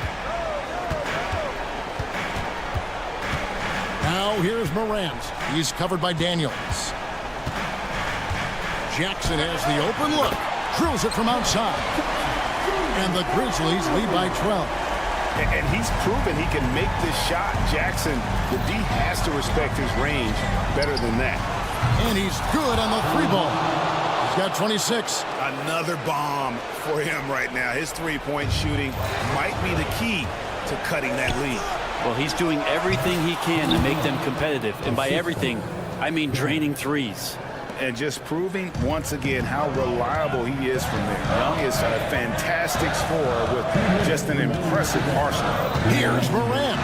[SPEAKER 9] Now here's Morant. He's covered by Daniels. Jackson has the open look. Drills it from outside. And the Grizzlies lead by 12.
[SPEAKER 14] And he's proven he can make this shot. Jackson, the D has to respect his range better than that.
[SPEAKER 9] And he's good on the 3-ball. He's got 26.
[SPEAKER 14] Another bomb for him right now. His three-point shooting might be the key to cutting that lead.
[SPEAKER 11] Well, he's doing everything he can to make them competitive. And by everything, I mean draining threes.
[SPEAKER 14] And just proving once again how reliable he is from there. Young is a fantastic scorer with just an impressive arsenal.
[SPEAKER 9] Here's Morant.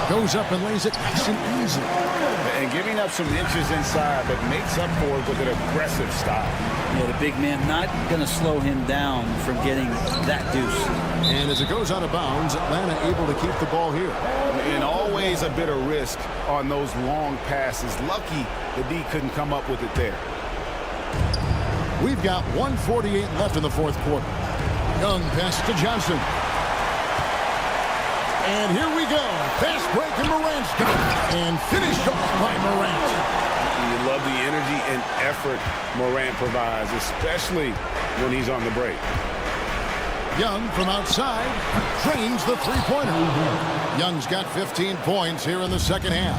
[SPEAKER 9] Goes up and lays it nice and easy.
[SPEAKER 14] And giving up some inches inside, but makes up for it with an aggressive style.
[SPEAKER 11] Yeah, the big man not going to slow him down from getting that deuce.
[SPEAKER 9] And as it goes out of bounds, Atlanta able to keep the ball here.
[SPEAKER 14] And always a bit of risk on those long passes. Lucky the D couldn't come up with it there.
[SPEAKER 9] We've got 1:48 left in the fourth quarter. Young pass to Johnson. And here we go. Fast break and Morant's got it. And finished off by Morant.
[SPEAKER 14] You love the energy and effort Morant provides, especially when he's on the break.
[SPEAKER 9] Young from outside trains the three-pointer. Young's got 15 points here in the second half.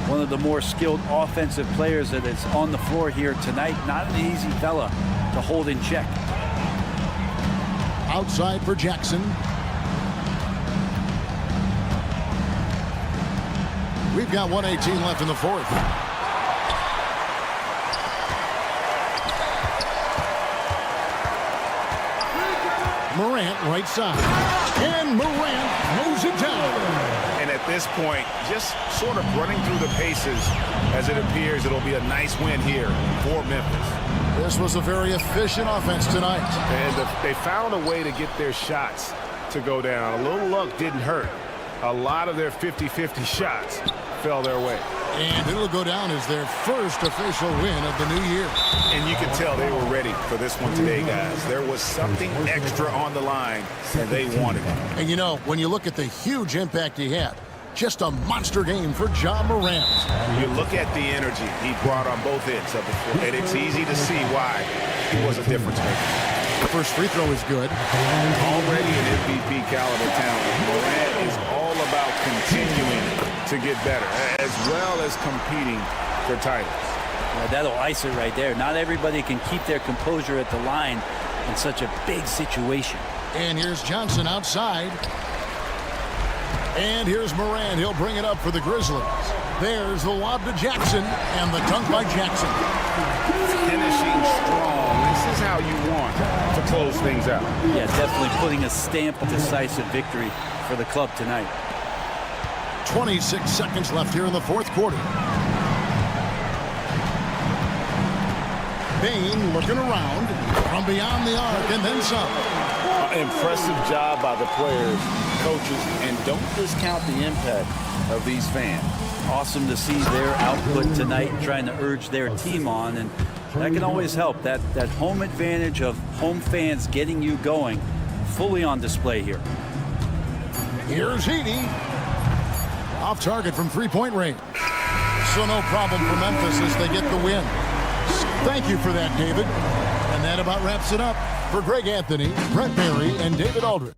[SPEAKER 11] One of the more skilled offensive players that is on the floor here tonight. Not an easy fella to hold in check.
[SPEAKER 9] Outside for Jackson. We've got 1:18 left in the fourth. Morant right side. And Morant mows it down.
[SPEAKER 14] And at this point, just sort of running through the paces as it appears it'll be a nice win here for Memphis.
[SPEAKER 9] This was a very efficient offense tonight.
[SPEAKER 14] And they found a way to get their shots to go down. A little luck didn't hurt. A lot of their 50-50 shots fell their way.
[SPEAKER 9] And it'll go down as their first official win of the new year.
[SPEAKER 14] And you can tell they were ready for this one today, guys. There was something extra on the line, and they wanted it.
[SPEAKER 9] And you know, when you look at the huge impact he had, just a monster game for Ja Morant.
[SPEAKER 14] You look at the energy he brought on both ends of the floor, and it's easy to see why he was a difference maker.
[SPEAKER 9] The first free throw is good.
[SPEAKER 14] Already an MVP caliber talent. Morant is all about continuing to get better, as well as competing for titles.
[SPEAKER 11] Yeah, that'll ice it right there. Not everybody can keep their composure at the line in such a big situation.
[SPEAKER 9] And here's Johnson outside. And here's Morant. He'll bring it up for the Grizzlies. There's the lob to Jackson, and the dunk by Jackson.
[SPEAKER 14] Finishing strong. This is how you want to close things out.
[SPEAKER 11] Yeah, definitely putting a stamp of decisive victory for the club tonight.
[SPEAKER 9] 26 seconds left here in the fourth quarter. Bain looking around from beyond the arc and then some.
[SPEAKER 14] Impressive job by the players
[SPEAKER 10] coaches, and don't discount the impact of these fans.
[SPEAKER 11] Awesome to see their output tonight, trying to urge their team on, and that can always help. That home advantage of home fans getting you going, fully on display here.
[SPEAKER 9] Here's Heaney. Off target from three-point range. So no problem for Memphis as they get the win. Thank you for that, David. And that about wraps it up. For Greg Anthony, Brett Barry, and David Aldridge.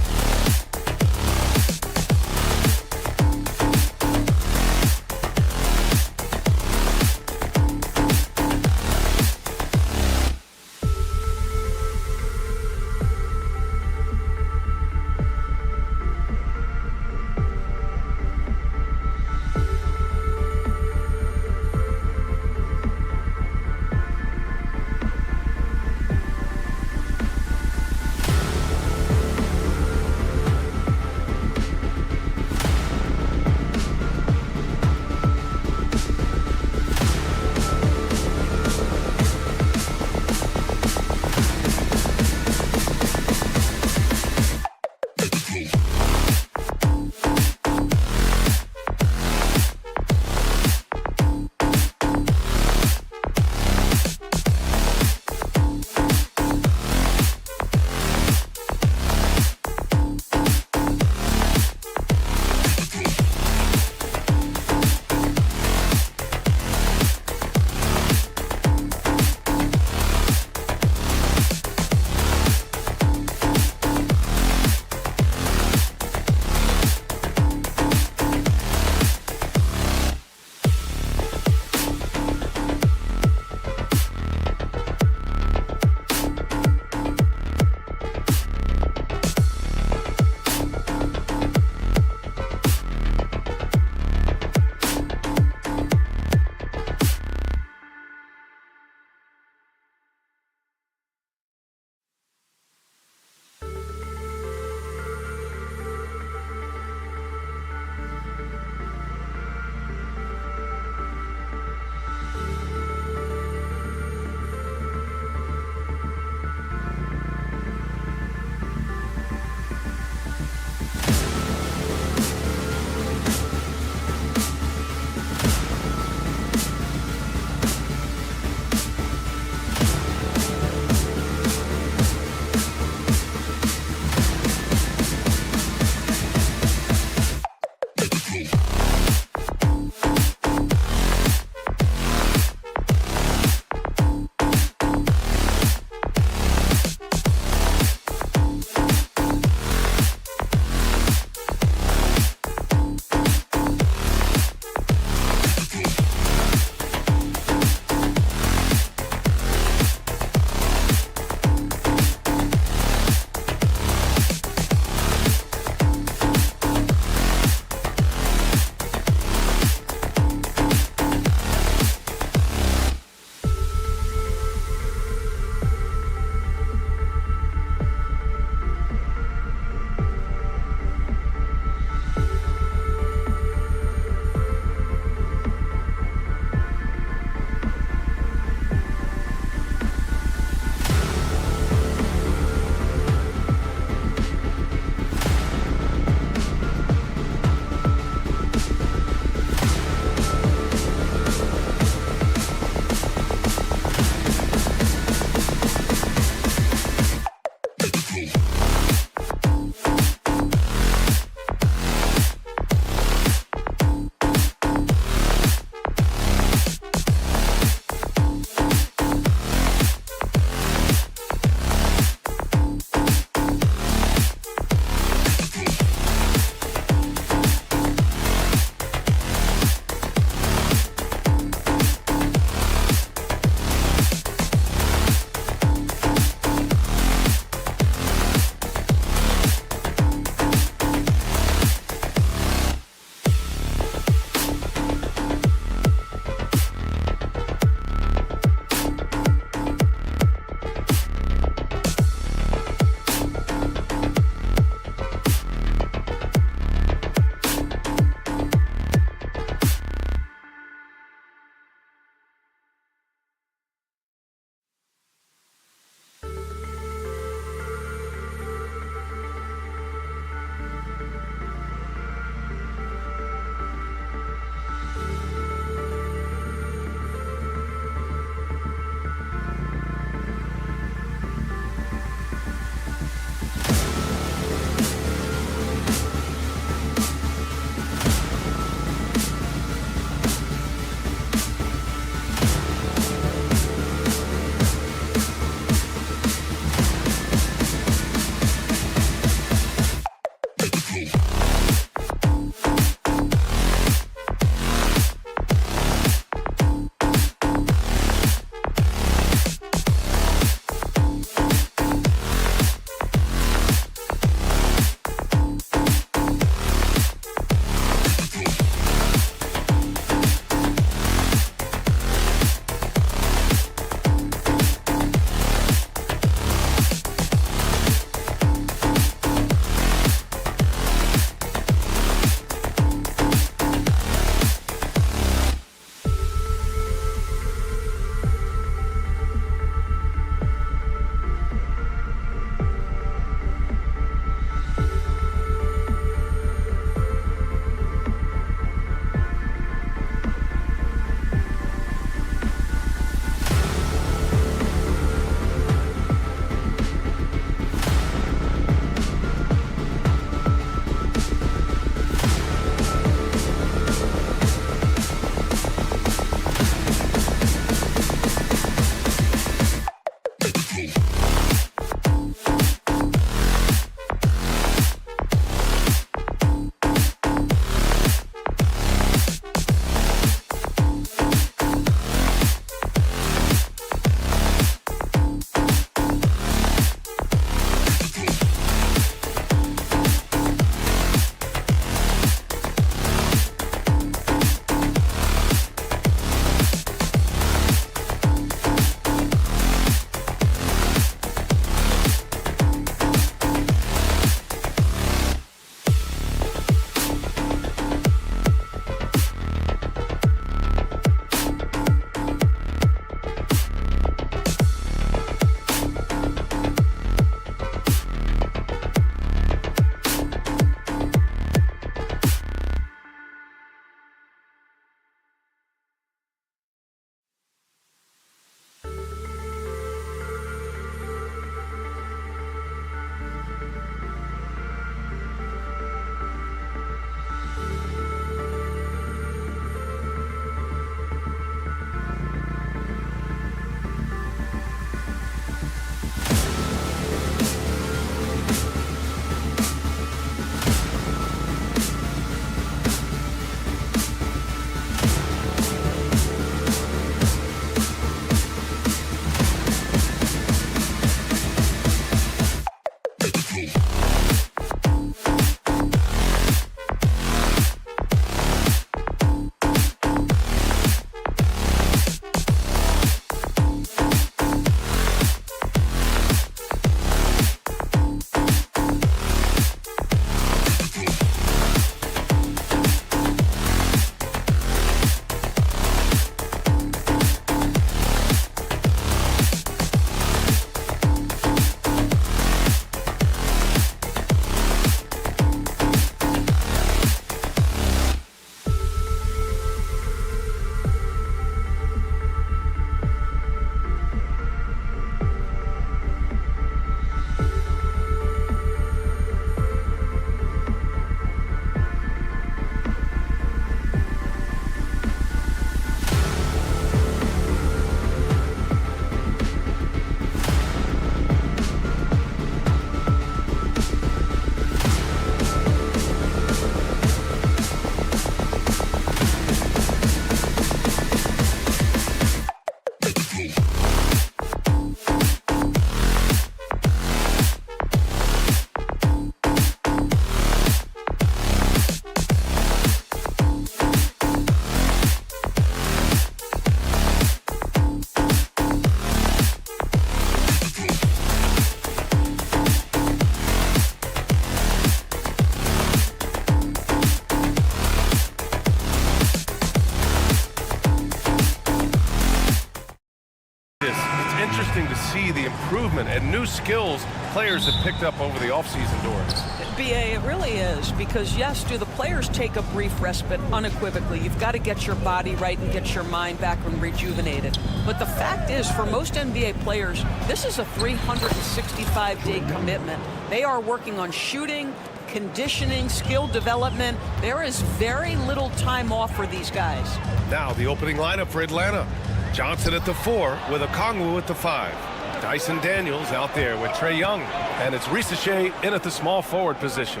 [SPEAKER 1] interesting to see the improvement and new skills players have picked up over the offseason, Doris.
[SPEAKER 15] BA, it really is, because yes, do the players take a brief respite? Unequivocally. You've got to get your body right and get your mind back and rejuvenated. But the fact is, for most NBA players, this is a 365-day commitment. They are working on shooting, conditioning, skill development. There is very little time off for these guys.
[SPEAKER 1] Now the opening lineup for Atlanta. Johnson at the 4 with Okongwu at the 5. Dyson Daniels out there with Trae Young. And it's Risache in at the small forward position.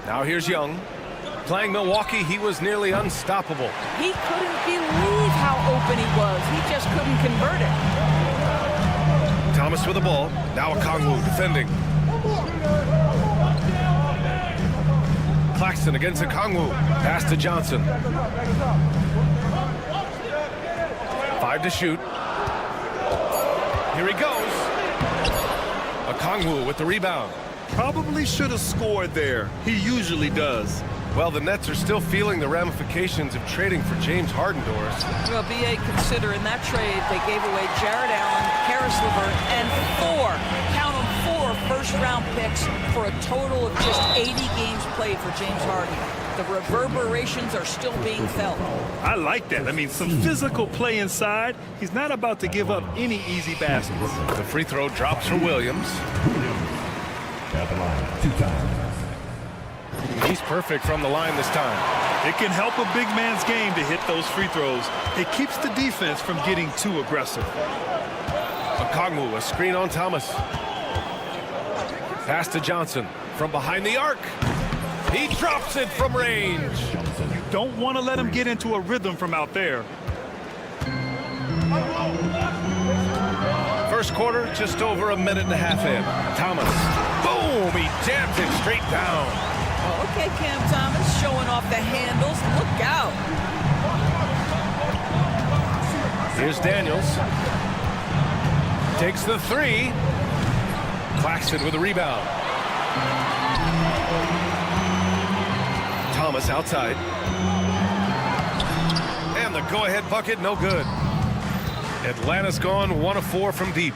[SPEAKER 1] Now here's Young. Playing Milwaukee, he was nearly unstoppable.
[SPEAKER 15] He couldn't believe how open he was. He just couldn't convert it.
[SPEAKER 1] Thomas with the ball. Now Okongwu defending. Claxton against Okongwu. Pass to Johnson. 5 to shoot. Here he goes. Okongwu with the rebound.
[SPEAKER 5] Probably should have scored there. He usually does.
[SPEAKER 1] Well, the Nets are still feeling the ramifications of trading for James Harden, Doris.
[SPEAKER 15] Well, BA, consider in that trade, they gave away Jared Allen, Karis LeVert, and 4 first-round picks for a total of just 80 games played for James Harden. The reverberations are still being felt.
[SPEAKER 5] I like that. I mean, some physical play inside. He's not about to give up any easy baskets.
[SPEAKER 1] The free throw drops for Williams.
[SPEAKER 13] At the line, 2 times.
[SPEAKER 1] He's perfect from the line this time.
[SPEAKER 5] It can help a big man's game to hit those free throws. It keeps the defense from getting too aggressive.
[SPEAKER 1] Okongwu, a screen on Thomas. Pass to Johnson from behind the arc. He drops it from range.
[SPEAKER 5] You don't want to let him get into a rhythm from out there.
[SPEAKER 1] First quarter, just over a minute and a half in. Thomas, boom, he jams it straight down.
[SPEAKER 15] Oh, okay, Cam Thomas showing off the handles. Look out.
[SPEAKER 1] Here's Daniels. Takes the 3. Claxton with a rebound. Thomas outside. And the go-ahead bucket, no good. Atlanta's gone 1 of 4 from deep.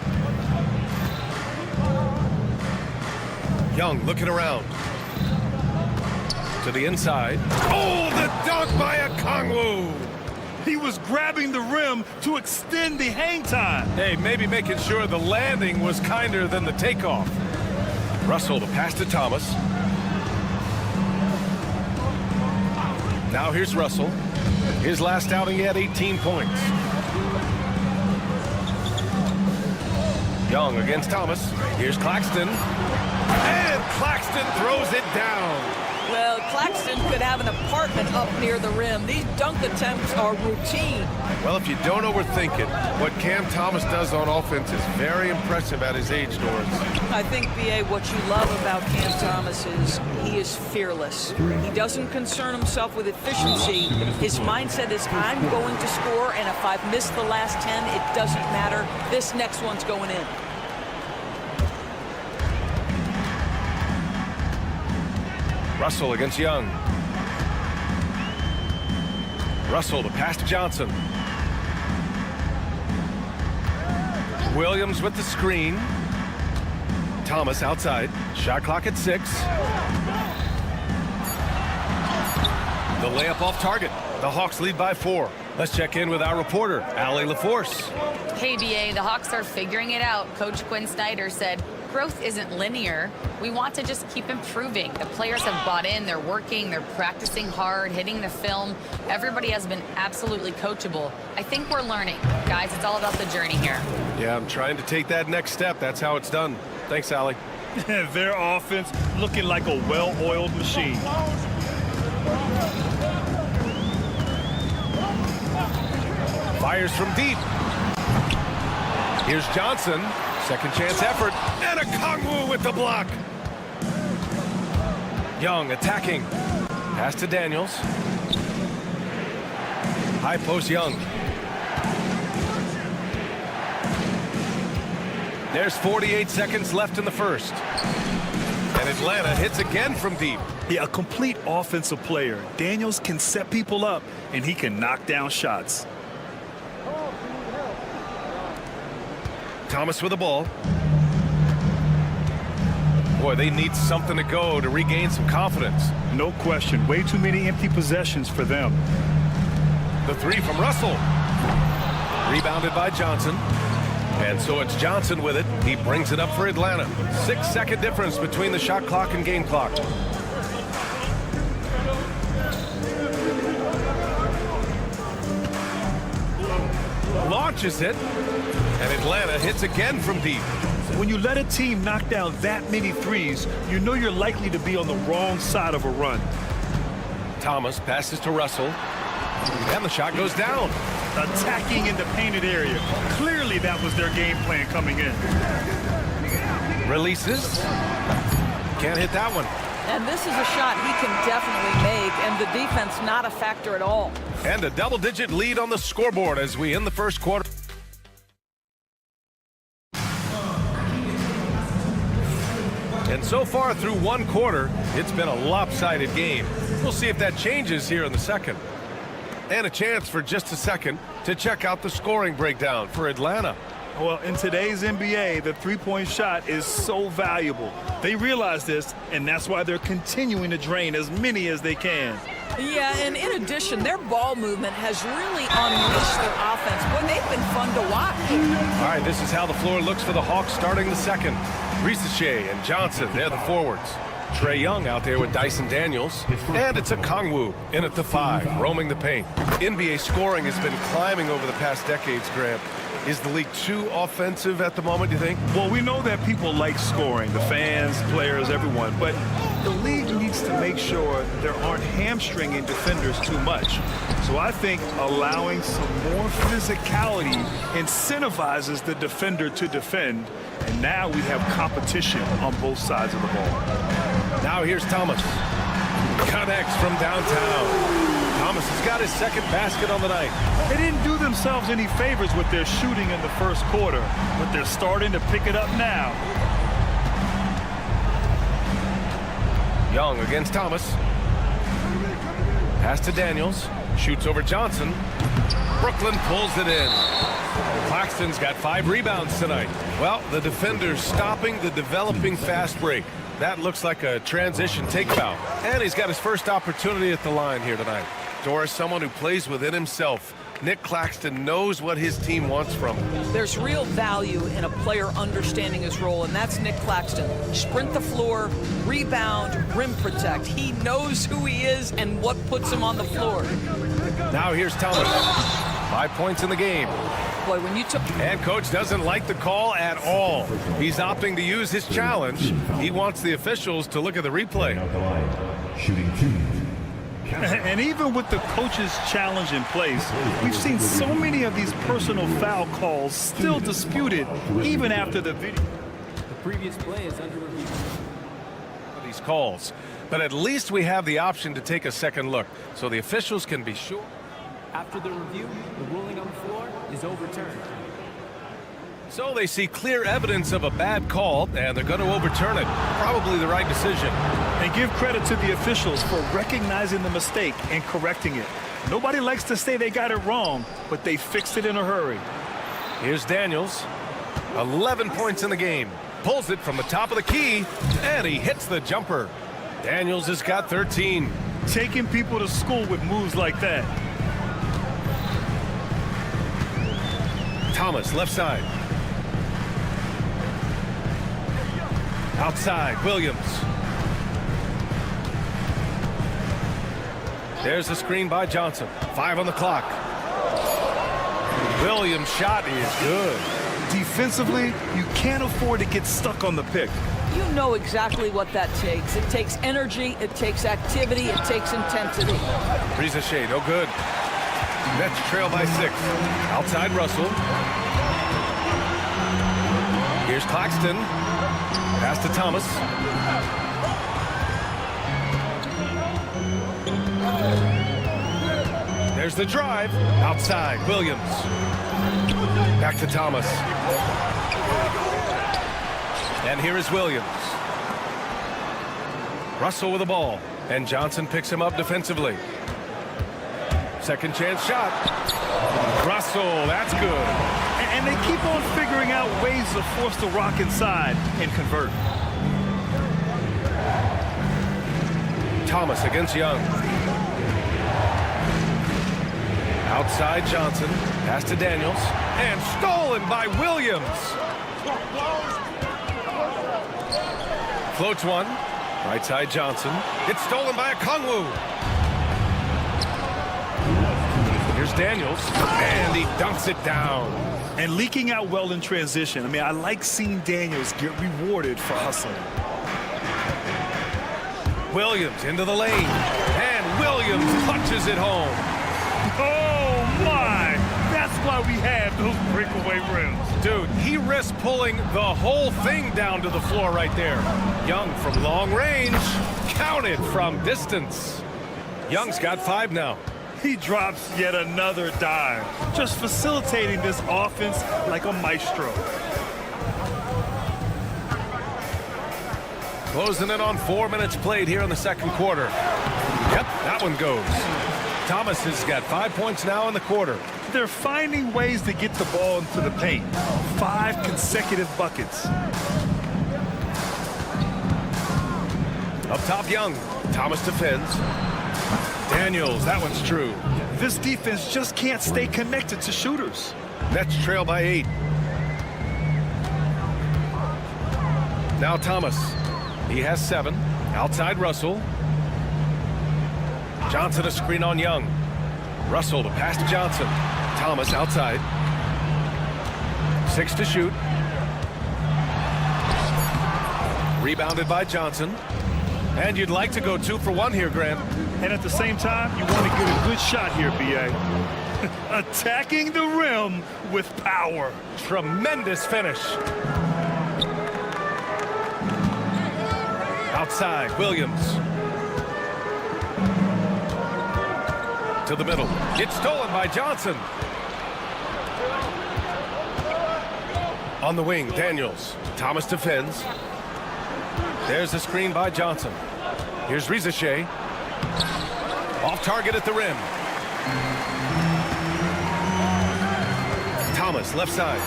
[SPEAKER 1] Young looking around. To the inside. Oh, the dunk by Okongwu.
[SPEAKER 5] He was grabbing the rim to extend the hang time.
[SPEAKER 1] Hey, maybe making sure the landing was kinder than the takeoff. Russell, the pass to Thomas. Now here's Russell. His last outing, he had 18 points. Young against Thomas. Here's Claxton. And Claxton throws it down.
[SPEAKER 15] Well, Claxton could have an apartment up near the rim. These dunk attempts are routine.
[SPEAKER 1] Well, if you don't overthink it, what Cam Thomas does on offense is very impressive at his age, Doris.
[SPEAKER 15] I think, B.A., what you love about Cam Thomas is he is fearless. He doesn't concern himself with efficiency. His mindset is, I'm going to score, and if I've missed the last 10, it doesn't matter. This next one's going in.
[SPEAKER 1] Russell against Young. Russell, the pass to Johnson. Williams with the screen. Thomas outside. Shot clock at 6. The layup off target. The Hawks lead by 4. Let's check in with our reporter, Allie LaForce.
[SPEAKER 4] Hey, BA, the Hawks are figuring it out. Coach Quinn Snyder said, growth isn't linear. We want to just keep improving. The players have bought in. They're working. They're practicing hard, hitting the film. Everybody has been absolutely coachable. I think we're learning. Guys, it's all about the journey here.
[SPEAKER 1] Yeah, I'm trying to take that next step. That's how it's done. Thanks, Allie.
[SPEAKER 5] Their offense looking like a well-oiled machine.
[SPEAKER 1] Fires from deep. Here's Johnson. Second chance effort. And Okongwu with the block. Young attacking. Pass to Daniels. High post Young. There's 48 seconds left in the first. And Atlanta hits again from deep.
[SPEAKER 5] Yeah, a complete offensive player. Daniels can set people up, and he can knock down shots.
[SPEAKER 1] Thomas with the ball. Boy, they need something to go to regain some confidence.
[SPEAKER 5] No question. Way too many empty possessions for them.
[SPEAKER 1] The three from Russell. Rebounded by Johnson. And so it's Johnson with it. He brings it up for Atlanta. 6-second difference between the shot clock and game clock. Launches it. And Atlanta hits again from deep.
[SPEAKER 5] When you let a team knock down that many threes, you know you're likely to be on the wrong side of a run.
[SPEAKER 1] Thomas passes to Russell. And the shot goes down.
[SPEAKER 5] Attacking in the painted area. Clearly that was their game plan coming in.
[SPEAKER 1] Releases. Can't hit that one.
[SPEAKER 15] And this is a shot he can definitely make, and the defense not a factor at all.
[SPEAKER 1] And a double-digit lead on the scoreboard as we end the first quarter. And so far through one quarter, it's been a lopsided game. We'll see if that changes here in the second. And a chance for just a second to check out the scoring breakdown for Atlanta.
[SPEAKER 5] Well, in today's NBA, the three-point shot is so valuable. They realize this, and that's why they're continuing to drain as many as they can.
[SPEAKER 15] Yeah, and in addition, their ball movement has really unleashed their offense. Boy, they've been fun to watch.
[SPEAKER 1] All right, this is how the floor looks for the Hawks starting the second. Risache and Johnson, they're the forwards. Trae Young out there with Dyson Daniels. And it's a Okongwu in at the 5, roaming the paint. NBA scoring has been climbing over the past decades, Graham. Is the league too offensive at the moment, do you think?
[SPEAKER 5] Well, we know that people like scoring, the fans, players, everyone, but the league needs to make sure there aren't hamstringing defenders too much. So I think allowing some more physicality incentivizes the defender to defend, and now we have competition on both sides of the ball.
[SPEAKER 1] Now here's Thomas. Connects from downtown. Thomas has got his second basket on the night.
[SPEAKER 5] They didn't do themselves any favors with their shooting in the first quarter, but they're starting to pick it up now.
[SPEAKER 1] Young against Thomas. Pass to Daniels. Shoots over Johnson. Brooklyn pulls it in. Claxton's got 5 rebounds tonight. Well, the defender's stopping the developing fast break. That looks like a transition take foul. And he's got his first opportunity at the line here tonight. Doris, someone who plays within himself. Nick Claxton knows what his team wants from him.
[SPEAKER 15] There's real value in a player understanding his role, and that's Nick Claxton. Sprint the floor, rebound, rim protect. He knows who he is and what puts him on the floor.
[SPEAKER 1] Now here's Thomas. 5 points in the game.
[SPEAKER 15] Boy, when you took...
[SPEAKER 1] And coach doesn't like the call at all. He's opting to use his challenge. He wants the officials to look at the replay.
[SPEAKER 13] Shooting 2.
[SPEAKER 5] And even with the coach's challenge in place, we've seen so many of these personal foul calls still disputed even after the video.
[SPEAKER 16] The previous play is under review.
[SPEAKER 1] These calls, but at least we have the option to take a second look so the officials can be sure.
[SPEAKER 16] After the review, the ruling on the floor is overturned.
[SPEAKER 1] So they see clear evidence of a bad call, and they're going to overturn it. Probably the right decision.
[SPEAKER 5] And give credit to the officials for recognizing the mistake and correcting it. Nobody likes to say they got it wrong, but they fixed it in a hurry.
[SPEAKER 1] Here's Daniels. 11 points in the game. Pulls it from the top of the key, and he hits the jumper. Daniels has got 13.
[SPEAKER 5] Taking people to school with moves like that.
[SPEAKER 1] Thomas, left side. Outside, Williams. There's a screen by Johnson. 5 on the clock. Williams' shot is good.
[SPEAKER 5] Defensively, you can't afford to get stuck on the pick.
[SPEAKER 15] You know exactly what that takes. It takes energy, it takes activity, it takes intensity.
[SPEAKER 1] Risache, no good. Nets trail by 6. Outside Russell. Here's Claxton. Pass to Thomas. There's the drive. Outside, Williams. Back to Thomas. And here is Williams. Russell with the ball. And Johnson picks him up defensively. Second chance shot. Russell, that's good.
[SPEAKER 5] And they keep on figuring out ways to force the rock inside and convert.
[SPEAKER 1] Thomas against Young. Outside Johnson. Pass to Daniels. And stolen by Williams. Floats one. Right side Johnson. It's stolen by Okongwu. Here's Daniels. And he dunks it down.
[SPEAKER 5] And leaking out well in transition. I mean, I like seeing Daniels get rewarded for hustling.
[SPEAKER 1] Williams into the lane. And Williams punches it home.
[SPEAKER 5] Oh, my! That's why we have those breakaway rims.
[SPEAKER 1] Dude, he risked pulling the whole thing down to the floor right there. Young from long range. Counted from distance. Young's got 5 now.
[SPEAKER 5] He drops yet another dime. Just facilitating this offense like a maestro.
[SPEAKER 1] Closing in on 4 minutes played here in the second quarter. Yep, that one goes. Thomas has got 5 points now in the quarter.
[SPEAKER 5] They're finding ways to get the ball into the paint. 5 consecutive buckets.
[SPEAKER 1] Up top, Young. Thomas defends. Daniels, that one's true.
[SPEAKER 5] This defense just can't stay connected to shooters.
[SPEAKER 1] Nets trail by 8. Now Thomas. He has 7. Outside Russell. Johnson a screen on Young. Russell to pass to Johnson. Thomas outside. 6 to shoot. Rebounded by Johnson. And you'd like to go 2 for 1 here, Grant.
[SPEAKER 5] And at the same time, you want to get a good shot here, B.A. Attacking the rim with power.
[SPEAKER 1] Tremendous finish. Outside, Williams. To the middle. It's stolen by Johnson. On the wing, Daniels. Thomas defends. There's the screen by Johnson. Here's Rizichet. Off target at the rim. Thomas, left side.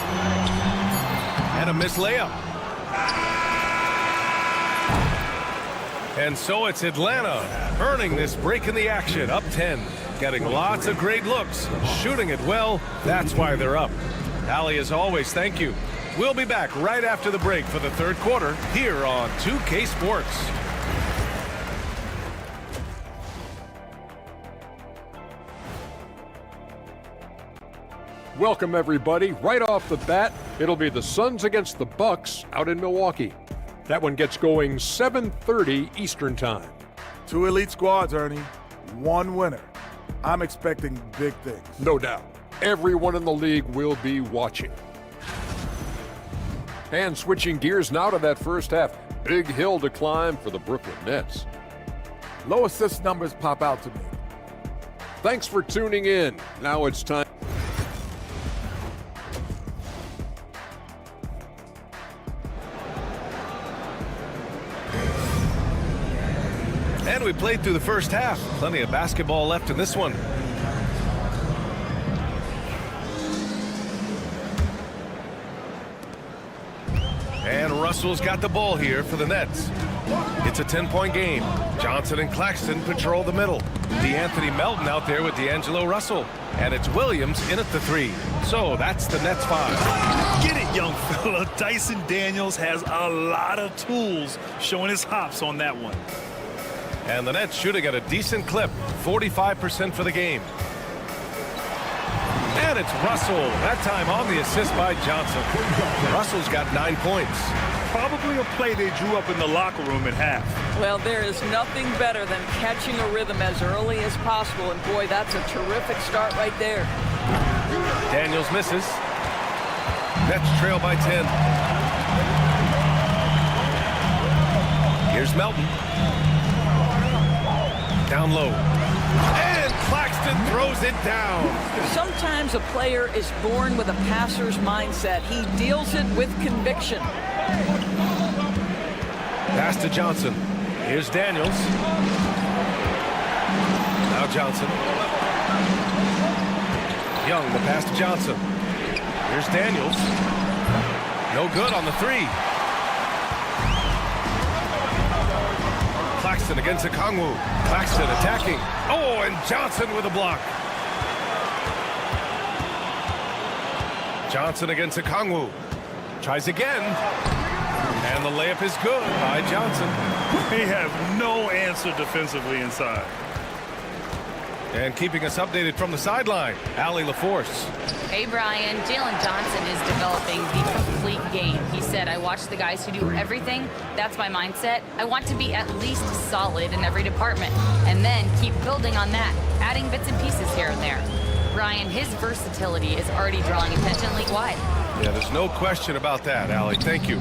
[SPEAKER 1] And a missed layup. And so it's Atlanta earning this break in the action, up 10. Getting lots of great looks, shooting it well. That's why they're up. Allie, as always, thank you. We'll be back right after the break for the third quarter here on 2K Sports.
[SPEAKER 8] Welcome, everybody. Right off the bat, it'll be the Suns against the Bucks out in Milwaukee. That one gets going 7:30 Eastern Time.
[SPEAKER 7] 2 elite squads, Ernie. 1 winner. I'm expecting big things.
[SPEAKER 8] No doubt. Everyone in the league will be watching. And switching gears now to that first half. Big hill to climb for the Brooklyn Nets.
[SPEAKER 7] Low assist numbers pop out to me.
[SPEAKER 8] Thanks for tuning in. Now it's time.
[SPEAKER 1] And we played through the first half. Plenty of basketball left in this one. And Russell's got the ball here for the Nets. It's a 10-point game. Johnson and Claxton patrol the middle. DeAnthony Melton out there with D'Angelo Russell. And it's Williams in at the 3. So that's the Nets 5.
[SPEAKER 5] Get it, young fella. Dyson Daniels has a lot of tools, showing his hops on that one.
[SPEAKER 1] And the Nets shooting at a decent clip, 45% for the game. And it's Russell, that time on the assist by Johnson. Russell's got 9 points.
[SPEAKER 5] Probably a play they drew up in the locker room at half.
[SPEAKER 15] Well, there is nothing better than catching a rhythm as early as possible, and boy, that's a terrific start right there.
[SPEAKER 1] Daniels misses. Nets trail by 10. Here's Melton. Down low. And Claxton throws it down.
[SPEAKER 15] Sometimes a player is born with a passer's mindset. He deals it with conviction.
[SPEAKER 1] Pass to Johnson. Here's Daniels. Now Johnson. Young, the pass to Johnson. Here's Daniels. No good on the three. Claxton against Okongwu. Claxton attacking. Oh, and Johnson with a block. Johnson against Okongwu. Tries again. And the layup is good by Johnson.
[SPEAKER 5] They have no answer defensively inside.
[SPEAKER 1] And keeping us updated from the sideline, Allie LaForce.
[SPEAKER 4] Hey, Brian. Jalen Johnson is developing the complete game. He said, I watch the guys who do everything. That's my mindset. I want to be at least solid in every department and then keep building on that, adding bits and pieces here and there. Brian, his versatility is already drawing attention league-wide.
[SPEAKER 1] Yeah, there's no question about that, Allie. Thank you.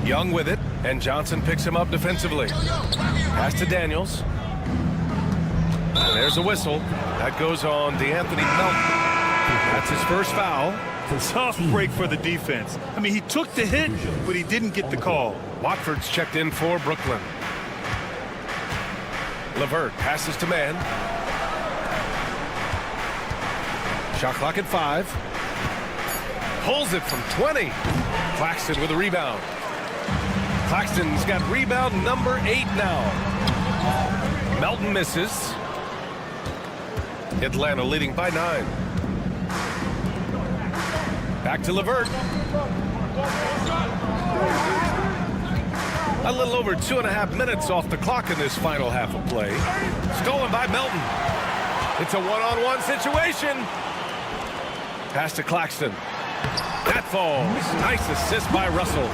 [SPEAKER 1] Young with it, and Johnson picks him up defensively. Pass to Daniels. And there's a whistle. That goes on DeAnthony Melton. That's his first foul.
[SPEAKER 5] Tough break for the defense. I mean, he took the hit, but he didn't get the call.
[SPEAKER 1] Watford's checked in for Brooklyn. LeVert passes to Mann. Shot clock at 5. Pulls it from 20. Claxton with a rebound. Claxton's got rebound number 8 now. Melton misses. Atlanta leading by 9. Back to LeVert. A little over 2.5 minutes off the clock in this final half of play. Stolen by Melton. It's a one-on-one situation. Pass to Claxton. That falls. Nice assist by Russell.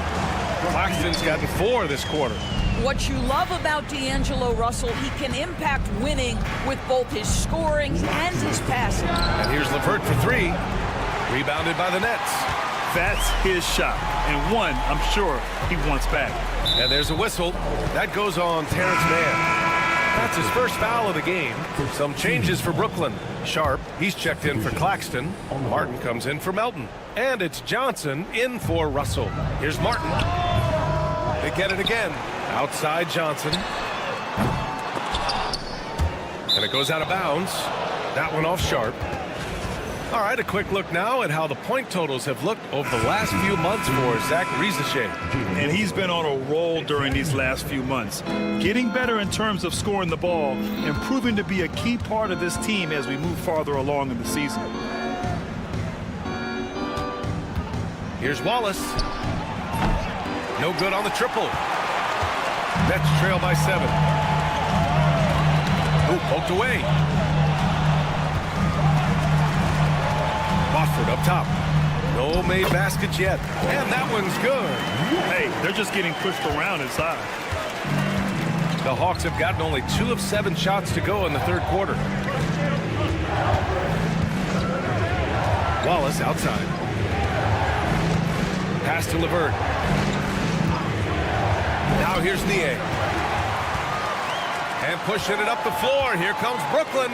[SPEAKER 1] Claxton's gotten 4 this quarter.
[SPEAKER 15] What you love about D'Angelo Russell, he can impact winning with both his scoring and his passing.
[SPEAKER 1] And here's LeVert for 3. Rebounded by the Nets.
[SPEAKER 5] That's his shot, and one I'm sure he wants back.
[SPEAKER 1] And there's a whistle. That goes on Terrence Mann. That's his first foul of the game. Some changes for Brooklyn. Sharp, he's checked in for Claxton. Martin comes in for Melton. And it's Johnson in for Russell. Here's Martin. They get it again. Outside Johnson. And it goes out of bounds. That one off Sharp. All right, a quick look now at how the point totals have looked over the last few months for Zach Rieseshay.
[SPEAKER 5] And he's been on a roll during these last few months. Getting better in terms of scoring the ball and proving to be a key part of this team as we move farther along in the season.
[SPEAKER 1] Here's Wallace. No good on the triple. Nets trail by 7. Ooh, poked away. Watford up top. No made baskets yet. And that one's good.
[SPEAKER 5] Hey, they're just getting pushed around inside.
[SPEAKER 1] The Hawks have gotten only 2 of 7 shots to go in the third quarter. Wallace outside. Pass to LeVert. Now here's Niang. And pushing it up the floor. Here comes Brooklyn.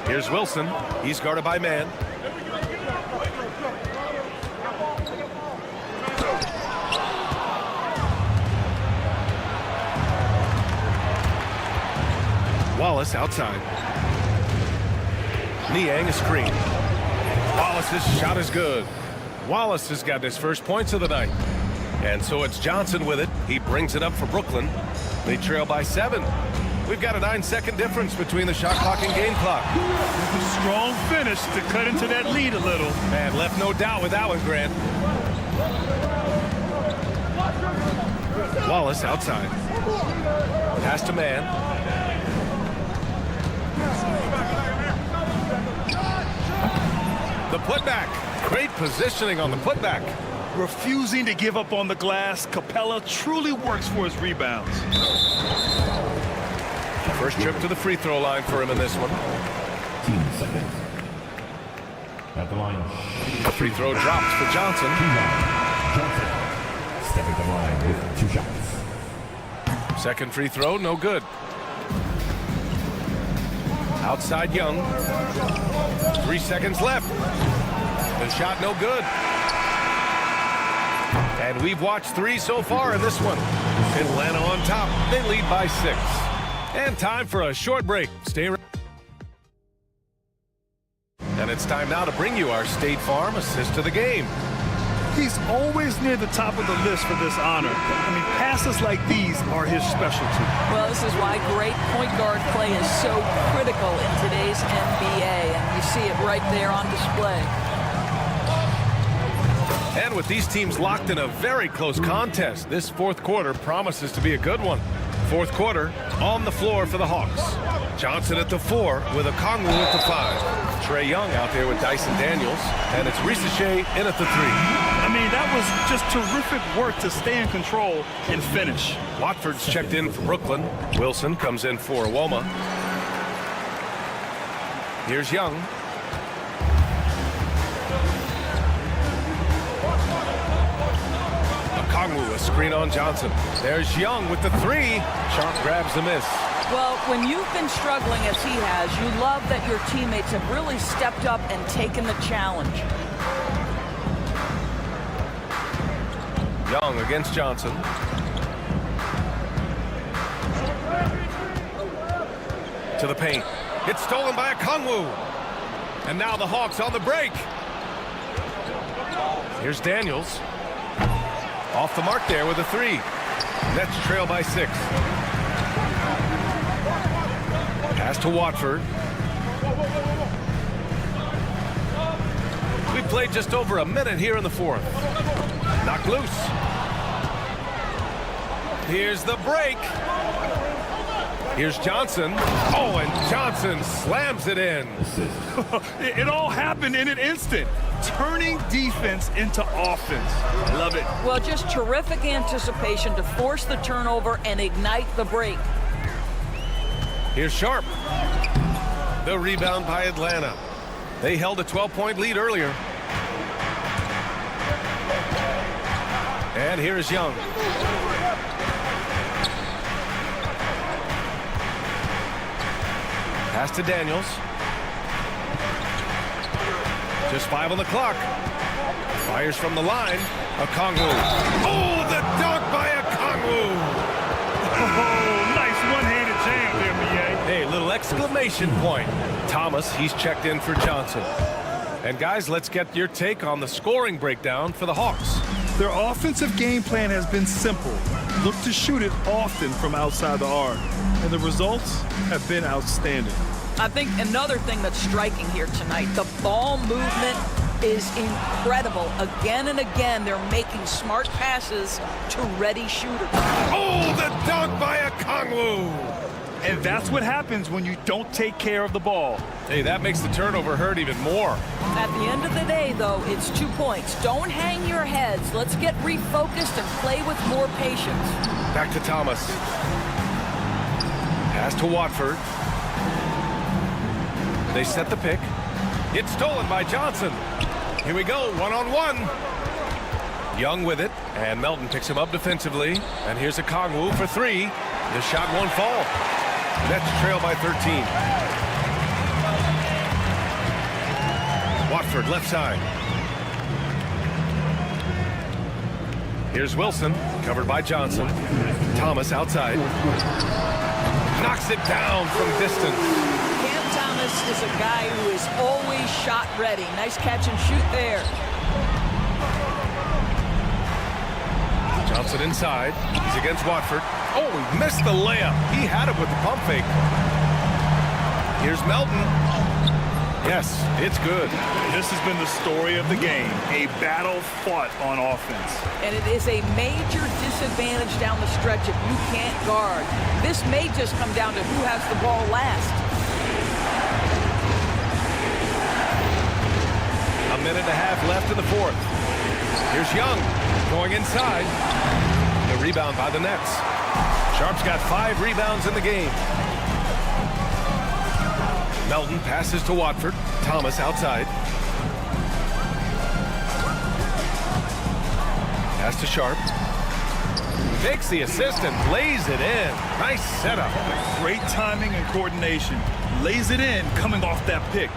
[SPEAKER 1] Here's Wilson. He's guarded by Mann. Wallace outside. Niang a screen. Wallace's shot is good. Wallace has got his first points of the night. And so it's Johnson with it. He brings it up for Brooklyn. They trail by 7. We've got a 9-second difference between the shot clock and game clock.
[SPEAKER 5] Strong finish to cut into that lead a little.
[SPEAKER 1] Man, left no doubt with that one, Grant. Wallace outside. Pass to Mann. The putback. Great positioning on the putback.
[SPEAKER 5] Refusing to give up on the glass, Capella truly works for his rebounds.
[SPEAKER 1] First trip to the free throw line for him in this one.
[SPEAKER 13] 15 seconds. At the line.
[SPEAKER 1] The free throw drops for Johnson.
[SPEAKER 13] Johnson stepping the line with 2 shots.
[SPEAKER 1] Second free throw, no good. Outside Young. 3 seconds left. The shot no good. And we've watched 3 so far in this one. Atlanta on top. They lead by 6. And time for a short break. Stay around. And it's time now to bring you our State Farm assist to the game.
[SPEAKER 5] He's always near the top of the list for this honor. I mean, passes like these are his specialty.
[SPEAKER 15] Well, this is why great point guard play is so critical in today's NBA, and you see it right there on display.
[SPEAKER 1] And with these teams locked in a very close contest, this fourth quarter promises to be a good one. Fourth quarter on the floor for the Hawks. Johnson at the 4 with Okongwu at the 5. Trae Young out there with Dyson Daniels, and it's Risache in at the 3.
[SPEAKER 5] I mean, that was just terrific work to stay in control and finish.
[SPEAKER 1] Watford's checked in for Brooklyn. Wilson comes in for Iwoma. Here's Young. Okongwu, a screen on Johnson. There's Young with the 3. Sharp grabs the miss.
[SPEAKER 15] Well, when you've been struggling as he has, you love that your teammates have really stepped up and taken the challenge.
[SPEAKER 1] Young against Johnson. To the paint. It's stolen by Okongwu. And now the Hawks on the break. Here's Daniels. Off the mark there with a 3. Nets trail by 6. Pass to Watford. We've played just over a minute here in the fourth. Knocked loose. Here's the break. Here's Johnson. Oh, and Johnson slams it in.
[SPEAKER 5] It all happened in an instant. Turning defense into offense. I love it.
[SPEAKER 15] Well, just terrific anticipation to force the turnover and ignite the break.
[SPEAKER 1] Here's Sharp. The rebound by Atlanta. They held a 12-point lead earlier. And here is Young. Pass to Daniels. Just 5 on the clock. Fires from the line. Okongwu. Oh, the dunk by Okongwu.
[SPEAKER 5] Oh, nice one-handed jam there, Miye.
[SPEAKER 1] Hey, little exclamation point. Thomas, he's checked in for Johnson. And guys, let's get your take on the scoring breakdown for the Hawks.
[SPEAKER 5] Their offensive game plan has been simple. Look to shoot it often from outside the arc. And the results have been outstanding.
[SPEAKER 15] I think another thing that's striking here tonight, the ball movement is incredible. Again and again, they're making smart passes to ready shooters.
[SPEAKER 1] Oh, the dunk by Okongwu.
[SPEAKER 5] And that's what happens when you don't take care of the ball.
[SPEAKER 1] Hey, that makes the turnover hurt even more.
[SPEAKER 15] At the end of the day, though, it's 2 points. Don't hang your heads. Let's get refocused and play with more patience.
[SPEAKER 1] Back to Thomas. Pass to Watford. They set the pick. It's stolen by Johnson. Here we go, one-on-one. Young with it, and Melton picks him up defensively. And here's Okongwu for 3. The shot won't fall. Nets trail by 13. Watford left side. Here's Wilson, covered by Johnson. Thomas outside. Knocks it down from distance.
[SPEAKER 15] Thomas is a guy who is always shot ready. Nice catch and shoot there.
[SPEAKER 1] Johnson inside. He's against Watford. Oh, he missed the layup. He had it with the pump fake. Here's Melton. Yes, it's good.
[SPEAKER 5] This has been the story of the game. A battle fought on offense.
[SPEAKER 15] And it is a major disadvantage down the stretch if you can't guard. This may just come down to who has the ball last.
[SPEAKER 1] A minute and a half left in the fourth. Here's Young going inside. The rebound by the Nets. Sharp's got 5 rebounds in the game. Melton passes to Watford. Thomas outside. Pass to Sharp. Takes the assist and lays it in. Nice setup.
[SPEAKER 5] Great timing and coordination. Lays it in coming off that pick.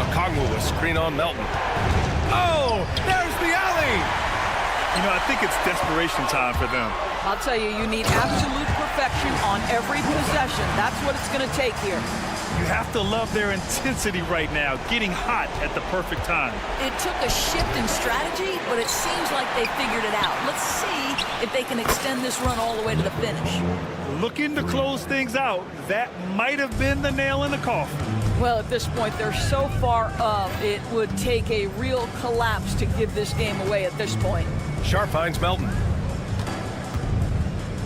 [SPEAKER 1] Okongwu, a screen on Melton. Oh, there's the alley.
[SPEAKER 5] You know, I think it's desperation time for them.
[SPEAKER 15] I'll tell you, you need absolute perfection on every possession. That's what it's going to take here.
[SPEAKER 5] You have to love their intensity right now, getting hot at the perfect time.
[SPEAKER 17] It took a shift in strategy, but it seems like they figured it out. Let's see if they can extend this run all the way to the finish.
[SPEAKER 5] Looking to close things out, that might have been the nail in the coffin.
[SPEAKER 15] Well, at this point, they're so far up, it would take a real collapse to give this game away at this point.
[SPEAKER 1] Sharp finds Melton.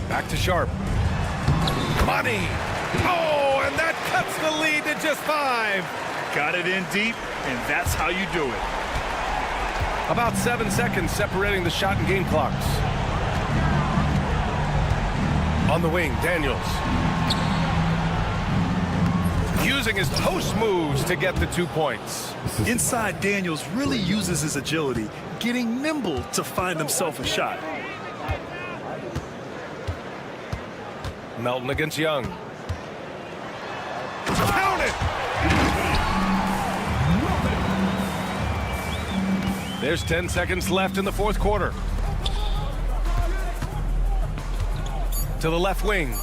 [SPEAKER 1] Back to Sharp. Money! Oh, and that cuts the lead to just 5.
[SPEAKER 5] Got it in deep, and that's how you do it.
[SPEAKER 1] About 7 seconds separating the shot and game clocks. On the wing, Daniels. Using his post moves to get the 2 points.
[SPEAKER 3] Inside, Daniels really uses his agility, getting nimble to find himself a shot.
[SPEAKER 1] Melton against Young. Count it! There's 10 seconds left in the 4th quarter. To the left wing.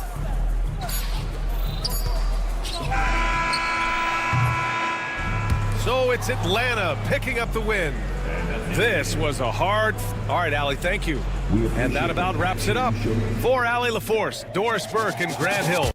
[SPEAKER 1] So it's Atlanta picking up the win. This was a hard... All right, Allie, thank you. And that about wraps it up. For Allie LaForce, Doris Burke, and Grant Hill.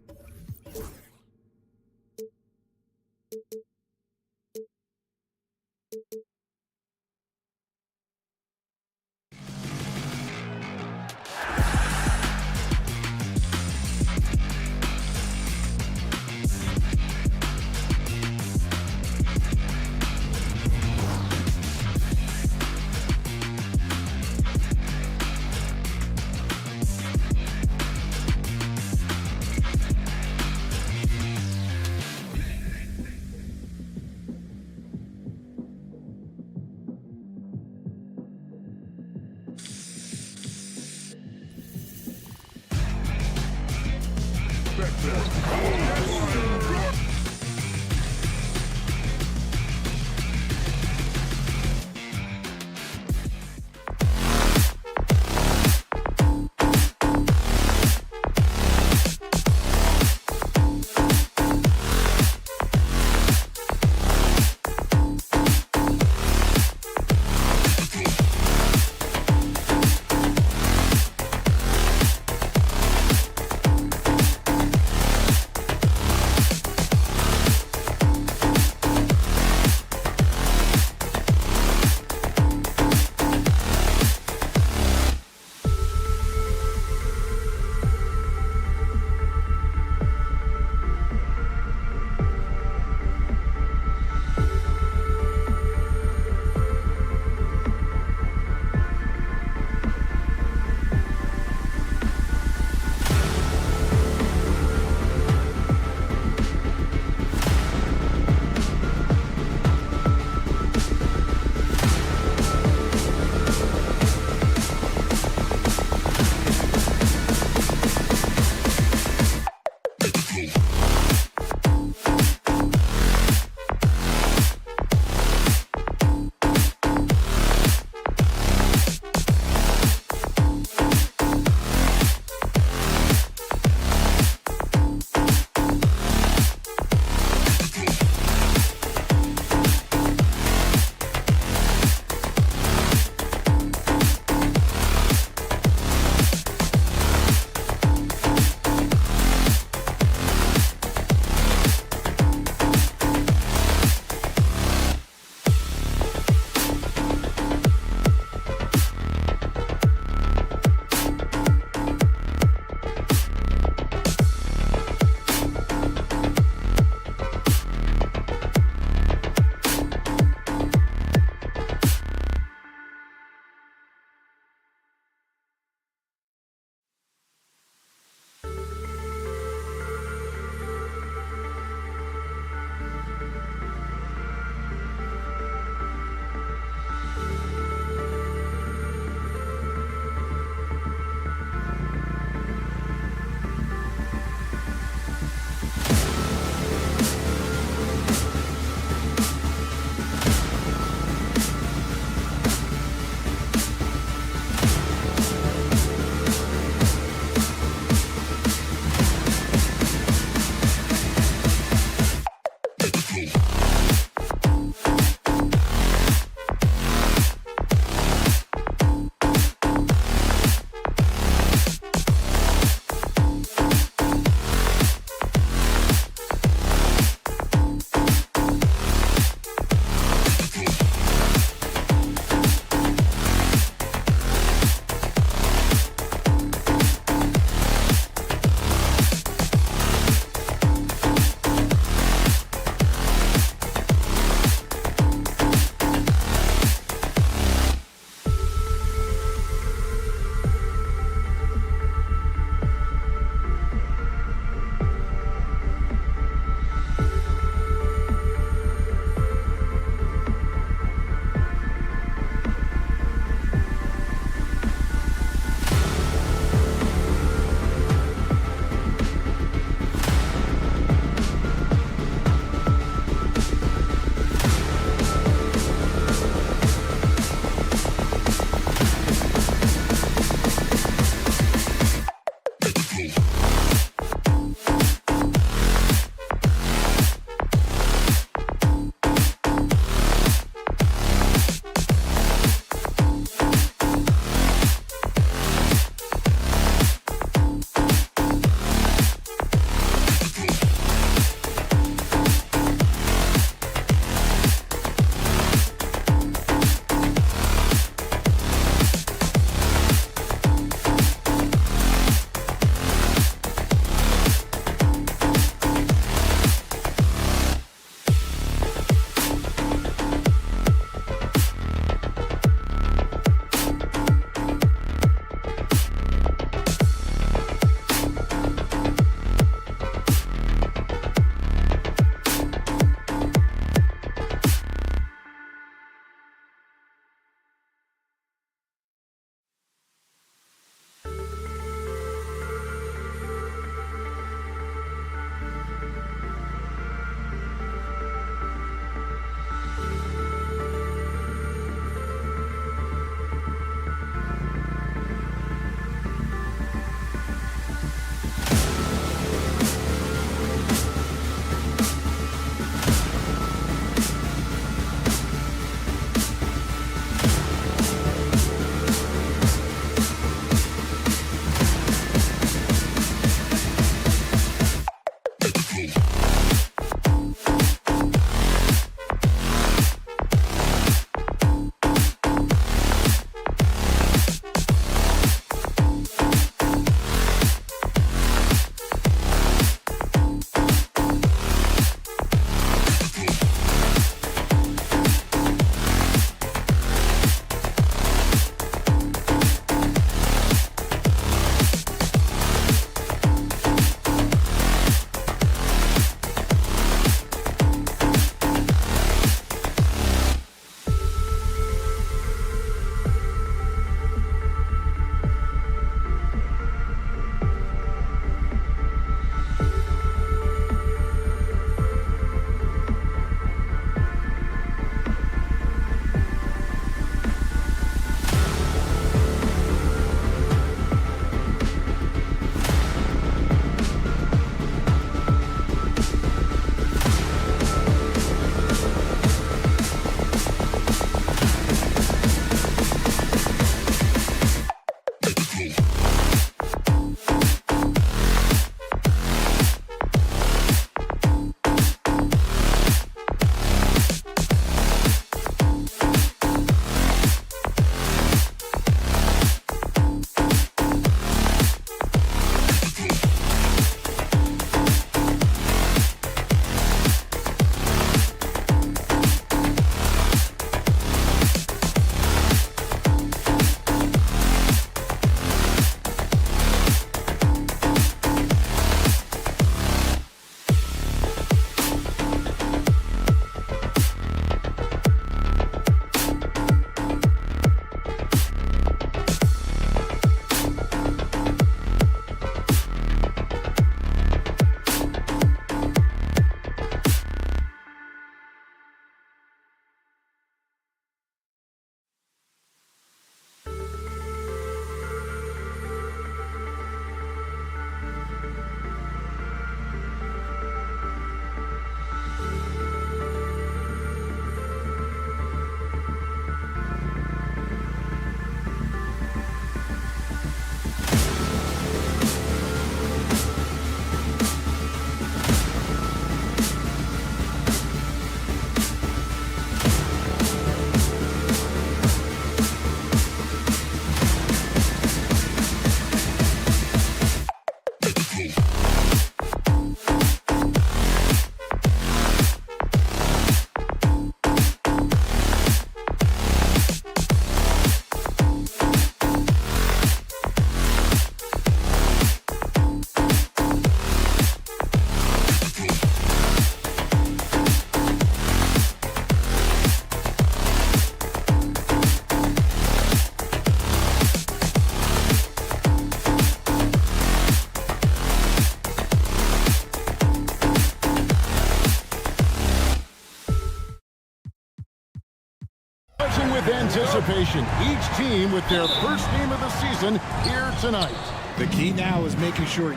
[SPEAKER 9] with anticipation. Each team with their first game of the season here tonight.
[SPEAKER 18] The key now is making sure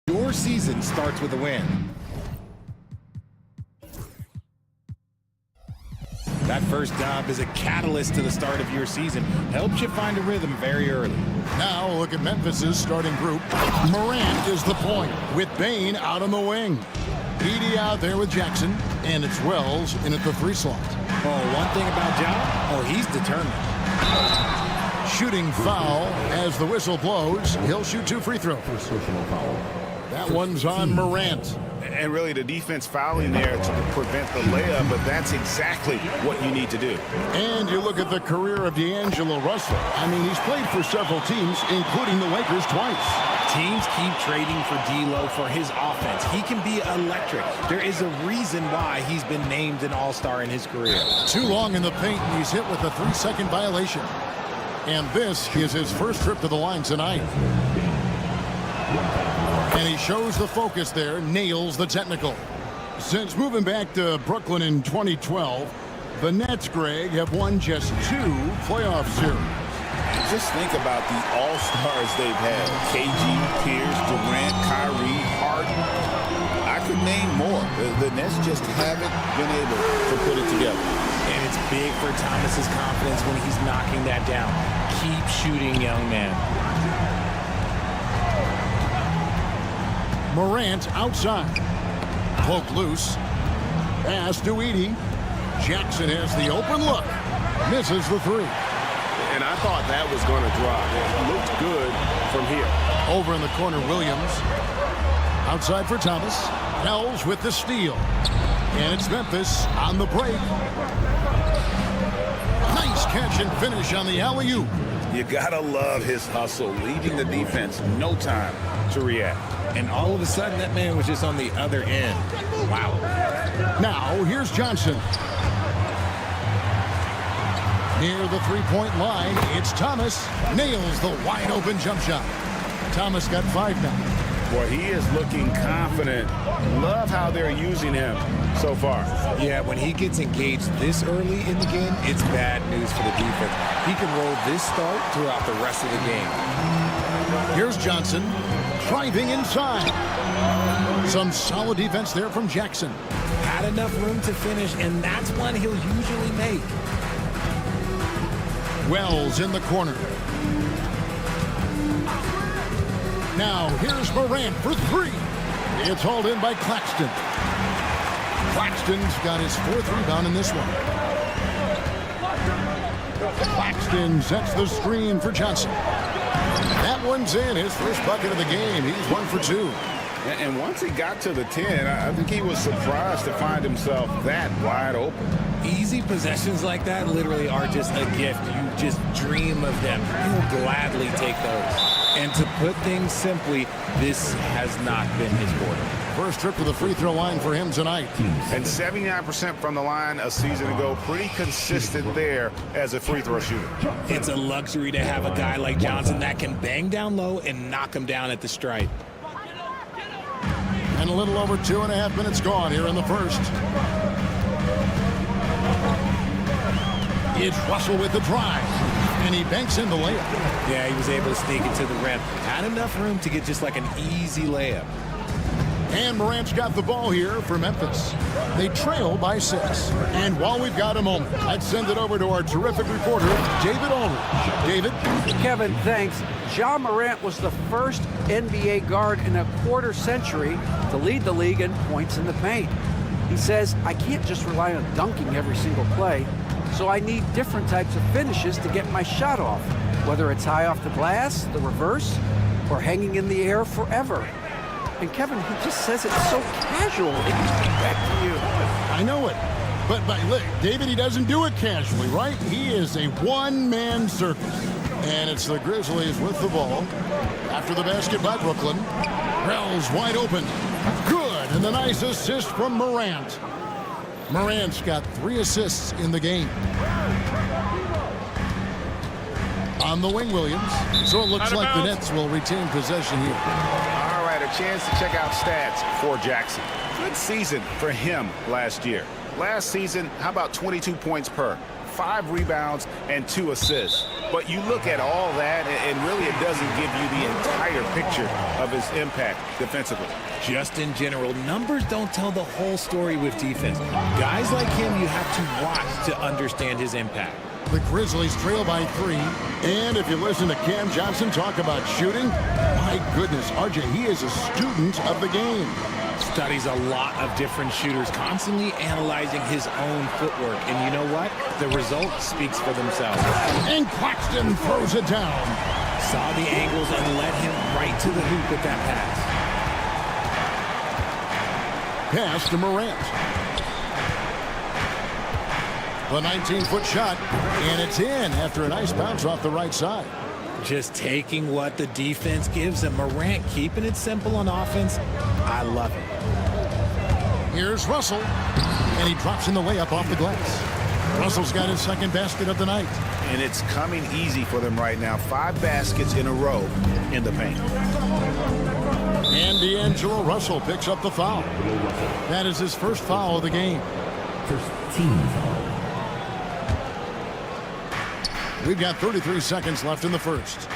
[SPEAKER 18] your season starts with a win. That first dub is a catalyst to the start of your season. Helps you find a rhythm very early.
[SPEAKER 9] Now look at Memphis's starting group. Morant is the point with Bain out on the wing. Edey out there with Jackson, and it's Wells in at the 3 slot.
[SPEAKER 18] Oh, one thing about Ja, he's determined.
[SPEAKER 9] Shooting foul as the whistle blows. He'll shoot 2 free throws. That one's on Morant.
[SPEAKER 14] And really the defense fouling there to prevent the layup, but that's exactly what you need to do.
[SPEAKER 9] And you look at the career of D'Angelo Russell. I mean, he's played for several teams, including the Lakers twice.
[SPEAKER 18] Teams keep trading for D'Lo for his offense. He can be electric. There is a reason why he's been named an all-star in his career.
[SPEAKER 9] Too long in the paint, and he's hit with a 3-second violation. And this is his first trip to the line tonight. And he shows the focus there, nails the technical. Since moving back to Brooklyn in 2012, the Nets, Greg, have won just 2 playoff series.
[SPEAKER 10] Just think about the all-stars they've had. KG, Pierce, Durant, Kyrie, Harden. I could name more. The Nets just haven't been able to put it together.
[SPEAKER 18] And it's big for Thomas's confidence when he's knocking that down. Keep shooting, young man.
[SPEAKER 9] Morant outside. Poke loose. Pass to Edey. Jackson has the open look. Misses the 3.
[SPEAKER 14] And I thought that was going to drop. It looked good from here.
[SPEAKER 9] Over in the corner, Williams. Outside for Thomas. Wells with the steal. And it's Memphis on the break. Nice catch and finish on the alley-oop.
[SPEAKER 10] You gotta love his hustle, leaving the defense no time to react.
[SPEAKER 18] And all of a sudden, that man was just on the other end. Wow.
[SPEAKER 9] Now, here's Johnson. Near the 3-point line, it's Thomas. Nails the wide-open jump shot. Thomas got 5 now.
[SPEAKER 14] Boy, he is looking confident. Love how they're using him so far.
[SPEAKER 18] Yeah, when he gets engaged this early in the game, it's bad news for the defense. He can roll this start throughout the rest of the game.
[SPEAKER 9] Here's Johnson, driving inside. Some solid defense there from Jackson.
[SPEAKER 18] Had enough room to finish, and that's one he'll usually make.
[SPEAKER 9] Wells in the corner. Now, here's Morant for 3. It's hauled in by Claxton. Claxton's got his 4th rebound in this one. Claxton sets the screen for Johnson. That one's in, his first bucket of the game. He's 1 for 2.
[SPEAKER 14] And once he got to the 10, I think he was surprised to find himself that wide open.
[SPEAKER 18] Easy possessions like that literally are just a gift. You just dream of them. You'll gladly take those. And to put things simply, this has not been his quarter.
[SPEAKER 9] First trip to the free throw line for him tonight.
[SPEAKER 14] And 79% from the line a season ago. Pretty consistent there as a free throw shooter.
[SPEAKER 18] It's a luxury to have a guy like Johnson that can bang down low and knock him down at the stripe.
[SPEAKER 9] And a little over 2.5 minutes gone here in the first. It's Russell with the drive. And he banks in the layup.
[SPEAKER 18] Yeah, he was able to sneak it to the rim. Had enough room to get just like an easy layup.
[SPEAKER 9] And Morant's got the ball here for Memphis. They trail by 6. And while we've got a moment, let's send it over to our terrific reporter, David Aldridge. David?
[SPEAKER 12] Kevin, thanks. Ja Morant was the first NBA guard in a quarter century to lead the league in points in the paint. He says, I can't just rely on dunking every single play, so I need different types of finishes to get my shot off, whether it's high off the glass, the reverse, or hanging in the air forever. And Kevin, he just says it so casually.
[SPEAKER 9] Back to you. I know it. But look, David, he doesn't do it casually, right? He is a one-man circus. And it's the Grizzlies with the ball. After the basket by Brooklyn. Wells wide open. Good. And the nice assist from Morant. Morant's got 3 assists in the game. On the wing, Williams. So it looks like the Nets will retain possession here.
[SPEAKER 14] All right, a chance to check out stats for Jackson. Good season for him last year. Last season, how about 22 points per, 5 rebounds, and 2 assists. But you look at all that, and really it doesn't give you the entire picture of his impact defensively.
[SPEAKER 18] Just in general, numbers don't tell the whole story with defense. Guys like him, you have to watch to understand his impact.
[SPEAKER 9] The Grizzlies trail by 3. And if you listen to Cam Johnson talk about shooting, my goodness, RJ, he is a student of the game.
[SPEAKER 18] Studies a lot of different shooters, constantly analyzing his own footwork. And you know what? The result speaks for themselves.
[SPEAKER 9] And Claxton throws it down.
[SPEAKER 18] Saw the angles and led him right to the hoop with that pass.
[SPEAKER 9] Pass to Morant. The 19-foot shot, and it's in after a nice bounce off the right side.
[SPEAKER 18] Just taking what the defense gives him. Morant keeping it simple on offense. I love it.
[SPEAKER 9] Here's Russell, and he drops in the layup off the glass. Russell's got his second basket of the night.
[SPEAKER 14] And it's coming easy for them right now. 5 baskets in a row in the paint.
[SPEAKER 9] And D'Angelo Russell picks up the foul. That is his first foul of the game.
[SPEAKER 13] First team foul.
[SPEAKER 9] We've got 33 seconds left in the first.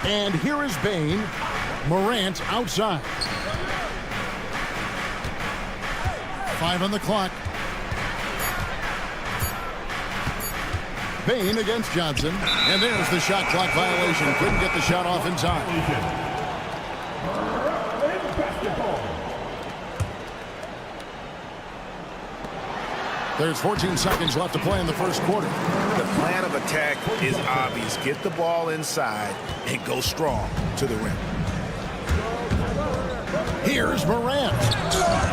[SPEAKER 9] And here is Bain. Morant outside. 5 on the clock. Bain against Johnson. And there's the shot clock violation. Couldn't get the shot off in time. There's 14 seconds left to play in the first quarter.
[SPEAKER 14] The plan of attack is obvious. Get the ball inside and go strong to the rim.
[SPEAKER 9] Here's Morant.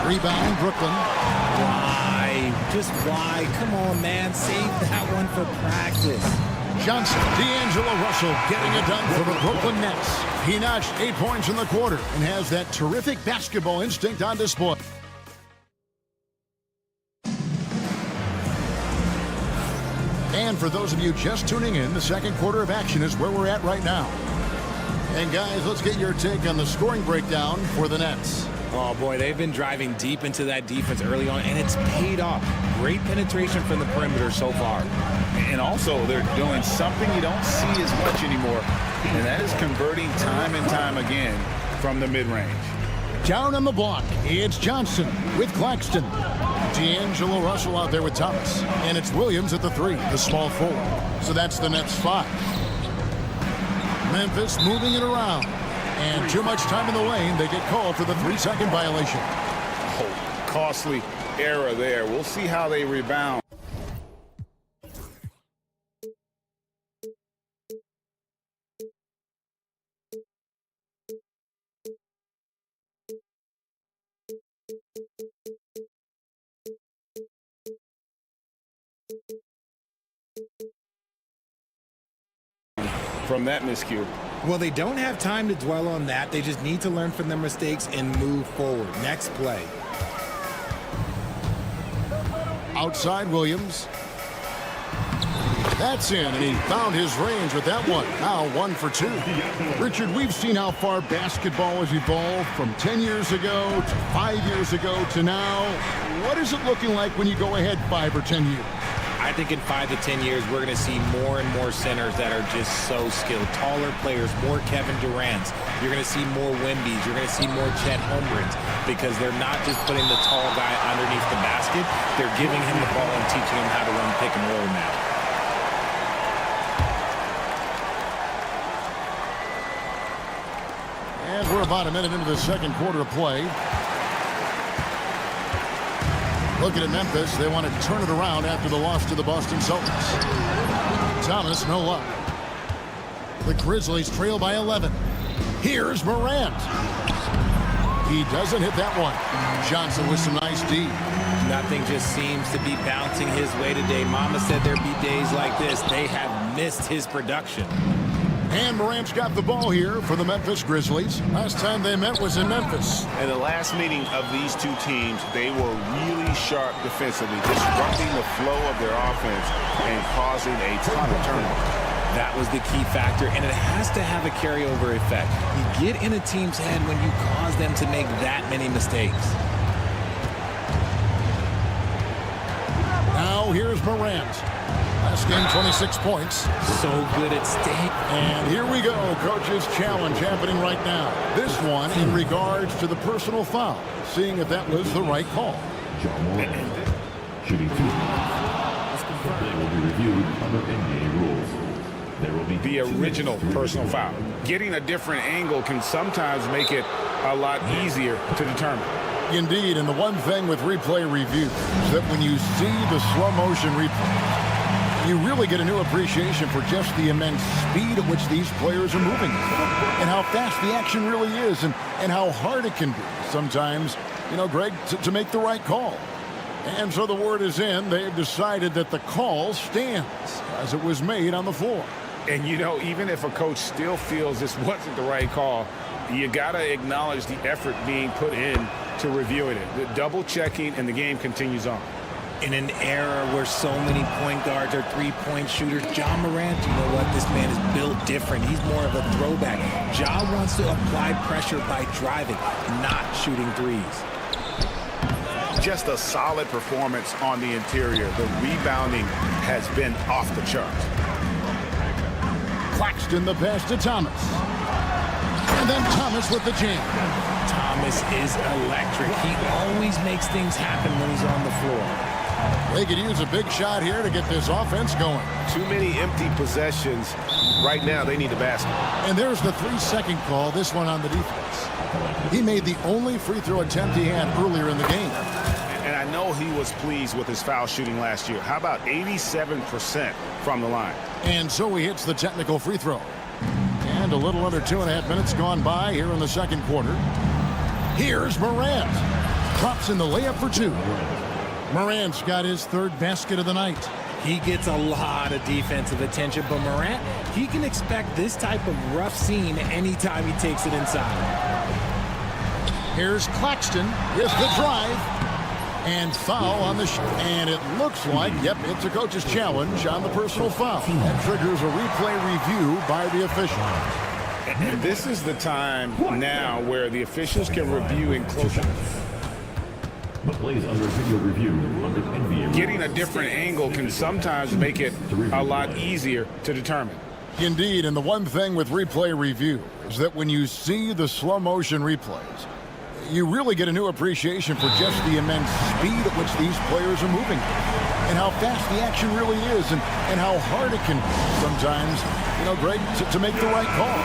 [SPEAKER 9] Rebound, Brooklyn.
[SPEAKER 18] Why? Just why? Come on, man. Save that one for practice.
[SPEAKER 9] Johnson, D'Angelo Russell getting it done for the Brooklyn Nets. He notched 8 points in the quarter and has that terrific basketball instinct on display. And for those of you just tuning in, the second quarter of action is where we're at right now. And guys, let's get your take on the scoring breakdown for the Nets.
[SPEAKER 18] Oh boy, they've been driving deep into that defense early on, and it's paid off. Great penetration from the perimeter so far.
[SPEAKER 14] And also, they're doing something you don't see as much anymore, and that is converting time and time again from the mid-range.
[SPEAKER 9] Down on the block, it's Johnson with Claxton. D'Angelo Russell out there with Thomas. And it's Williams at the 3, the small forward. So that's the Nets 5. Memphis moving it around. And too much time in the lane. They get called for the 3-second violation.
[SPEAKER 14] Oh, costly error there. We'll see how they rebound. From that miscue.
[SPEAKER 18] Well, they don't have time to dwell on that. They just need to learn from their mistakes and move forward. Next play.
[SPEAKER 9] Outside Williams. That's in, and he found his range with that one. Now 1 for 2. Richard, we've seen how far basketball has evolved from 10 years ago to 5 years ago to now. What is it looking like when you go ahead 5 or 10 years?
[SPEAKER 18] I think in 5 to 10 years, we're going to see more and more centers that are just so skilled. Taller players, more Kevin Durant's. You're going to see more Wemby's. You're going to see more Chet Holmgrens because they're not just putting the tall guy underneath the basket. They're giving him the ball and teaching him how to run pick and roll now.
[SPEAKER 9] And we're about a minute into the second quarter of play. Looking at Memphis, they want to turn it around after the loss to the Boston Celtics. Thomas, no luck. The Grizzlies trail by 11. Here's Morant. He doesn't hit that one. Johnson with some nice D.
[SPEAKER 18] Nothing just seems to be bouncing his way today. Mama said there'd be days like this. They have missed his production.
[SPEAKER 9] And Morant's got the ball here for the Memphis Grizzlies. Last time they met was in Memphis.
[SPEAKER 14] In the last meeting of these two teams, they were really sharp defensively, disrupting the flow of their offense and causing a ton of turnovers.
[SPEAKER 18] That was the key factor, and it has to have a carryover effect. You get in a team's head when you cause them to make that many mistakes.
[SPEAKER 9] Now here's Morant. Last game, 26 points.
[SPEAKER 18] So good at staying.
[SPEAKER 9] And here we go. Coach's challenge happening right now. This one in regards to the personal foul. Seeing if that was the right call.
[SPEAKER 13] John Morant, shooting 2. The play will be reviewed under NBA rules. There will be
[SPEAKER 14] the original personal foul. Getting a different angle can sometimes make it a lot easier to determine.
[SPEAKER 9] Indeed, and the one thing with replay review is that when you see the slow motion replay, you really get a new appreciation for just the immense speed at which these players are moving and how fast the action really is and how hard it can be sometimes, Greg, to make the right call. And so the word is in. They've decided that the call stands as it was made on the floor.
[SPEAKER 14] And, even if a coach still feels this wasn't the right call, you got to acknowledge the effort being put in to reviewing it. The double checking, and the game continues on.
[SPEAKER 18] In an era where so many point guards are three-point shooters, Ja Morant, you know what? This man is built different. He's more of a throwback. Ja wants to apply pressure by driving, not shooting threes.
[SPEAKER 14] Just a solid performance on the interior. The rebounding has been off the charts.
[SPEAKER 9] Claxton the pass to Thomas. And then Thomas with the jam.
[SPEAKER 18] Thomas is electric. He always makes things happen when he's on the floor.
[SPEAKER 9] They could use a big shot here to get this offense going.
[SPEAKER 1] Too many empty possessions. Right now, they need a basket.
[SPEAKER 9] And there's the 3-second call, this one on the defense. He made the only free throw attempt he had earlier in the game.
[SPEAKER 14] And I know he was pleased with his foul shooting last year. How about 87% from the line?
[SPEAKER 9] And so he hits the technical free throw. And a little under 2.5 minutes gone by here in the second quarter. Here's Morant. Drops in the layup for 2. Morant's got his 3rd basket of the night.
[SPEAKER 18] He gets a lot of defensive attention, but Morant, he can expect this type of rough scene anytime he takes it inside.
[SPEAKER 9] Here's Claxton with the drive. And foul on the and it looks like, it's a coach's challenge on the personal foul. That triggers a replay review by the official.
[SPEAKER 14] And this is the time now where the officials can review in closer.
[SPEAKER 13] The plays under video review under NBA.
[SPEAKER 14] Getting a different angle can sometimes make it a lot easier to determine.
[SPEAKER 9] Indeed, and the one thing with replay review is that when you see the slow motion replays, you really get a new appreciation for just the immense speed at which these players are moving and how fast the action really is and how hard it can be sometimes, Greg, to make the right call.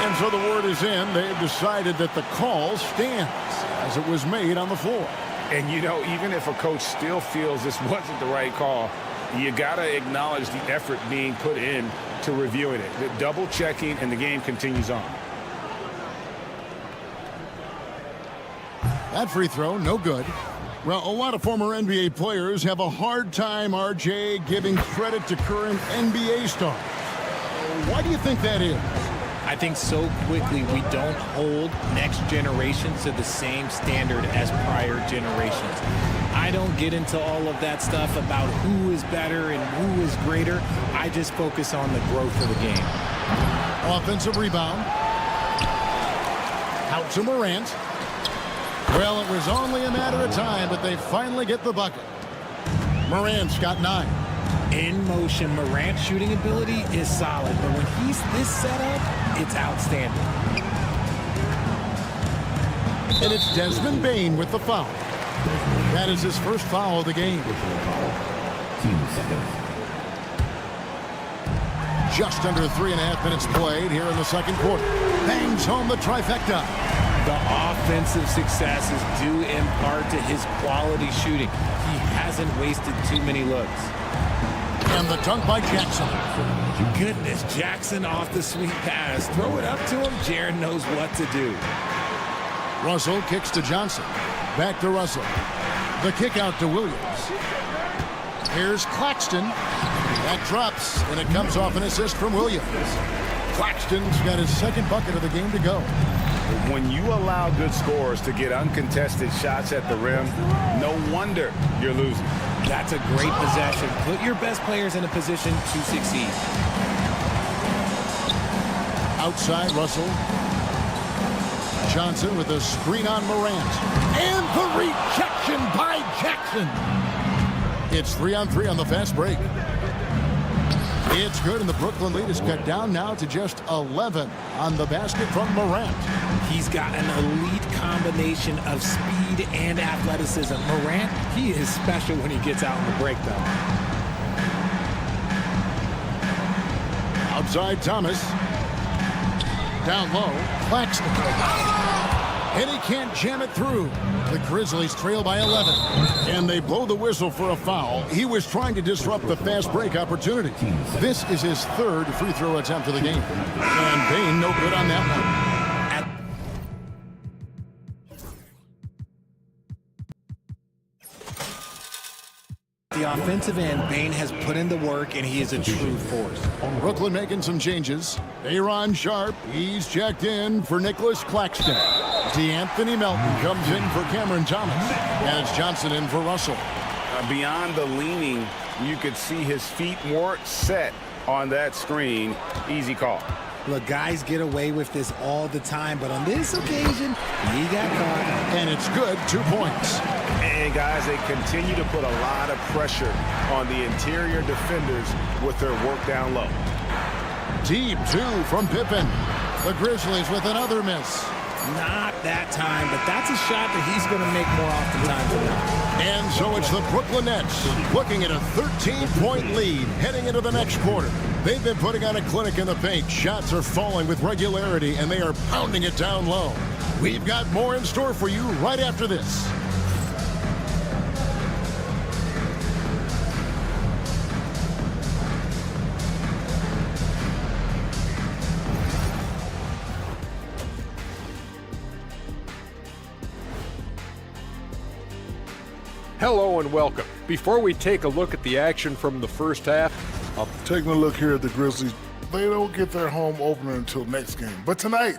[SPEAKER 9] And so the word is in. They've decided that the call stands as it was made on the floor.
[SPEAKER 14] And, even if a coach still feels this wasn't the right call, you got to acknowledge the effort being put in to reviewing it. The double checking, and the game continues on.
[SPEAKER 9] That free throw, no good. Well, a lot of former NBA players have a hard time, RJ, giving credit to current NBA stars. Why do you think that is?
[SPEAKER 18] I think so quickly we don't hold next generations to the same standard as prior generations. I don't get into all of that stuff about who is better and who is greater. I just focus on the growth of the game.
[SPEAKER 9] Offensive rebound. Out to Morant. Well, it was only a matter of time, but they finally get the bucket. Morant's got 9.
[SPEAKER 18] In motion, Morant's shooting ability is solid, but when he's this set up, it's outstanding.
[SPEAKER 9] And it's Desmond Bane with the foul. That is his first foul of the game. Just under 3.5 minutes played here in the second quarter. Bangs home the trifecta.
[SPEAKER 18] The offensive success is due in part to his quality shooting. He hasn't wasted too many looks.
[SPEAKER 9] And the dunk by Jackson.
[SPEAKER 18] Goodness, Jackson off the sweet pass. Throw it up to him. Jaron knows what to do.
[SPEAKER 9] Russell kicks to Johnson. Back to Russell. The kick out to Williams. Here's Claxton. That drops, and it comes off an assist from Williams. Claxton's got his second bucket of the game to go.
[SPEAKER 14] When you allow good scorers to get uncontested shots at the rim, no wonder you're losing.
[SPEAKER 18] That's a great possession. Put your best players in a position to succeed.
[SPEAKER 9] Outside, Russell. Johnson with a screen on Morant. And the rejection by Jackson. It's 3-on-3 on the fast break. It's good, and the Brooklyn lead is cut down now to just 11 on the basket from Morant.
[SPEAKER 18] He's got an elite combination of speed and athleticism. Morant, he is special when he gets out on the break, though.
[SPEAKER 9] Outside, Thomas. Down low, Claxton. And he can't jam it through. The Grizzlies trail by 11. And they blow the whistle for a foul. He was trying to disrupt the fast break opportunity. This is his third free throw attempt of the game. And Bane no good on that one.
[SPEAKER 18] The offensive end, Bane has put in the work, and he is a true force.
[SPEAKER 9] Brooklyn making some changes. Aaron Sharp, he's checked in for Nicholas Claxton. DeAnthony Melton comes in for Cameron Thomas. And it's Johnson in for Russell.
[SPEAKER 14] Beyond the leaning, you could see his feet weren't set on that screen. Easy call.
[SPEAKER 18] Look, guys get away with this all the time, but on this occasion, he got caught.
[SPEAKER 9] And it's good, 2 points.
[SPEAKER 14] And guys, they continue to put a lot of pressure on the interior defenders with their work down low.
[SPEAKER 9] Deep 2 from Pippen. The Grizzlies with another miss.
[SPEAKER 18] Not that time, but that's a shot that he's going to make more oftentimes than not.
[SPEAKER 9] And so it's the Brooklyn Nets looking at a 13-point lead heading into the next quarter. They've been putting on a clinic in the paint. Shots are falling with regularity, and they are pounding it down low. We've got more in store for you right after this.
[SPEAKER 8] Hello and welcome. Before we take a look at the action from the first half,
[SPEAKER 6] taking a look here at the Grizzlies. They don't get their home opener until next game. But tonight,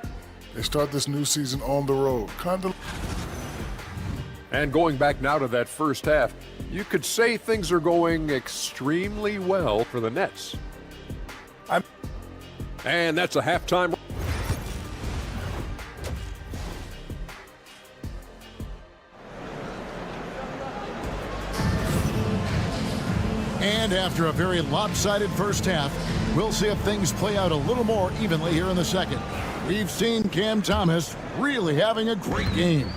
[SPEAKER 6] they start this new season on the road.
[SPEAKER 8] And going back now to that first half, you could say things are going extremely well for the Nets. And that's a halftime.
[SPEAKER 9] And after a very lopsided first half, we'll see if things play out a little more evenly here in the second. We've seen Cam Thomas really having a great game.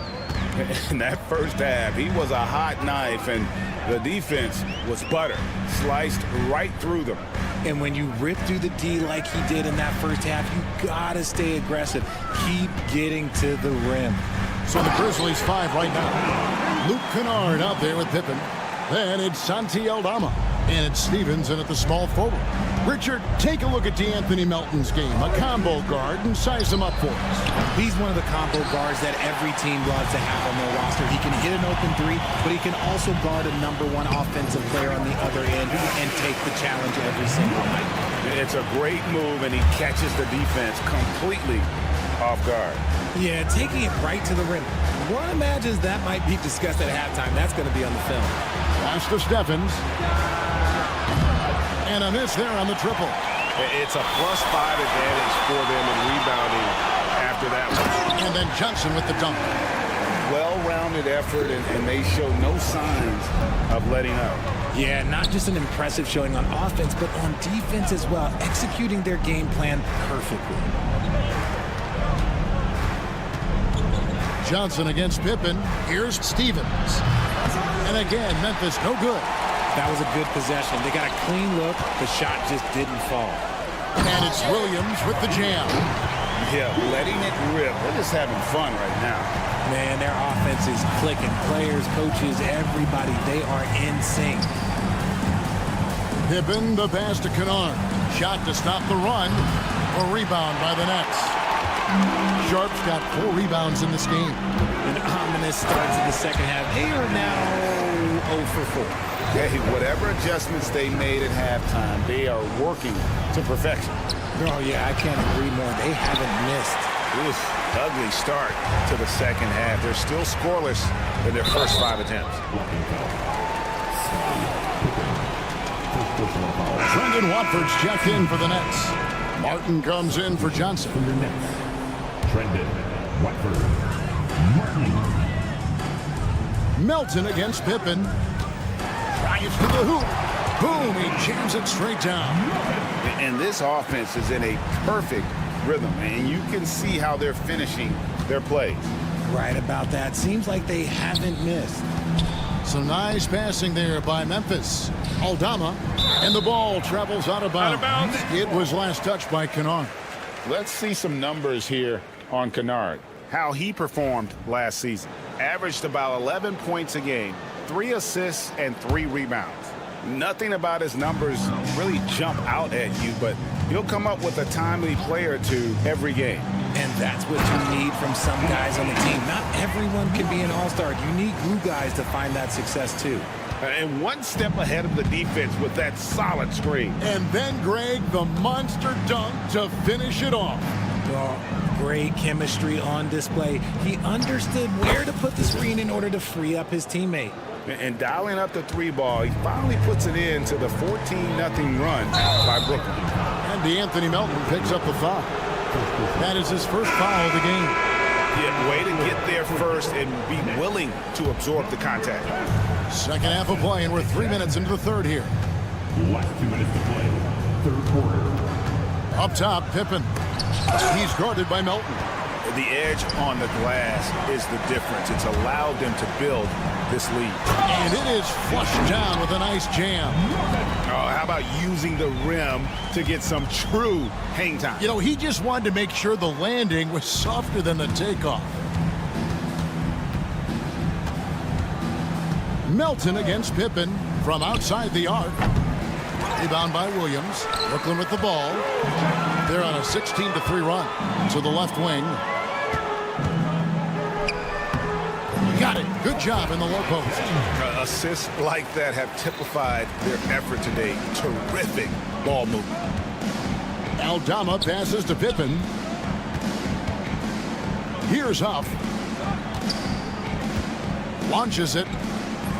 [SPEAKER 14] In that first half, he was a hot knife, and the defense was butter, sliced right through them.
[SPEAKER 18] And when you rip through the D like he did in that first half, you gotta stay aggressive. Keep getting to the rim.
[SPEAKER 9] So the Grizzlies 5 right now. Luke Kennard out there with Pippen. Then it's Santi Aldama. And it's Stevens in at the small forward. Richard, take a look at DeAnthony Melton's game. A combo guard, and size him up for us.
[SPEAKER 18] He's one of the combo guards that every team loves to have on their roster. He can hit an open three, but he can also guard a #1 offensive player on the other end and take the challenge every single night.
[SPEAKER 14] It's a great move, and he catches the defense completely off guard.
[SPEAKER 18] Yeah, taking it right to the rim. One imagines that might be discussed at halftime. That's going to be on the film.
[SPEAKER 9] Pass to Steffens. And a miss there on the triple.
[SPEAKER 14] It's a +5 advantage for them in rebounding after that one.
[SPEAKER 9] And then Johnson with the dunk.
[SPEAKER 14] Well-rounded effort, and they show no signs of letting up.
[SPEAKER 18] Yeah, not just an impressive showing on offense, but on defense as well, executing their game plan perfectly.
[SPEAKER 9] Johnson against Pippen. Here's Stevens. And again, Memphis no good.
[SPEAKER 18] That was a good possession. They got a clean look. The shot just didn't fall.
[SPEAKER 9] And it's Williams with the jam.
[SPEAKER 14] Yeah, letting it rip. They're just having fun right now.
[SPEAKER 18] Man, their offense is clicking. Players, coaches, everybody, they are in sync.
[SPEAKER 9] Pippen, the pass to Kennard. Shot to stop the run. A rebound by the Nets. Sharp's got 4 rebounds in this game.
[SPEAKER 18] An ominous start to the second half. They are now 0 for 4.
[SPEAKER 14] Hey, whatever adjustments they made at halftime, they are working to perfection.
[SPEAKER 18] Oh, yeah, I can't agree more. They haven't missed.
[SPEAKER 14] Oof, ugly start to the second half. They're still scoreless in their first 5 attempts.
[SPEAKER 9] Trendon Watford's checked in for the Nets. Martin comes in for Johnson.
[SPEAKER 13] For your Nets, Trendon Watford. Martin.
[SPEAKER 9] Melton against Pippen. Drives to the hoop. Boom, he jams it straight down.
[SPEAKER 14] And this offense is in a perfect rhythm, and you can see how they're finishing their plays.
[SPEAKER 18] Right about that. Seems like they haven't missed.
[SPEAKER 9] Some nice passing there by Memphis. Aldama, and the ball travels out of bounds. It was last touched by Kennard.
[SPEAKER 14] Let's see some numbers here on Kennard. How he performed last season. Averaged about 11 points a game, 3 assists, and 3 rebounds. Nothing about his numbers really jump out at you, but he'll come up with a timely play or two every game.
[SPEAKER 18] And that's what you need from some guys on the team. Not everyone can be an all-star. You need glue guys to find that success, too.
[SPEAKER 14] And one step ahead of the defense with that solid screen.
[SPEAKER 9] And then, Greg, the monster dunk to finish it off.
[SPEAKER 18] Oh, great chemistry on display. He understood where to put the screen in order to free up his teammate.
[SPEAKER 14] And dialing up the 3 ball, he finally puts it in to the 14-0 run by Brooklyn.
[SPEAKER 9] And DeAnthony Melton picks up the foul. That is his first foul of the game.
[SPEAKER 14] Yeah, way to get there first and be willing to absorb the contact.
[SPEAKER 9] Second half of play, and we're 3 minutes into the third here.
[SPEAKER 13] Last 2 minutes to play. Third quarter.
[SPEAKER 9] Up top, Pippen. He's guarded by Melton.
[SPEAKER 14] The edge on the glass is the difference. It's allowed them to build this lead.
[SPEAKER 9] And it is flushed down with a nice jam.
[SPEAKER 14] Oh, how about using the rim to get some true hang time?
[SPEAKER 9] You know, he just wanted to make sure the landing was softer than the takeoff. Melton against Pippen from outside the arc. Rebound by Williams. Brooklyn with the ball. They're on a 16-3 run to the left wing. Got it. Good job in the low post.
[SPEAKER 14] Assists like that have typified their effort today. Terrific ball movement.
[SPEAKER 9] Aldama passes to Pippen. Here's Huff. Launches it.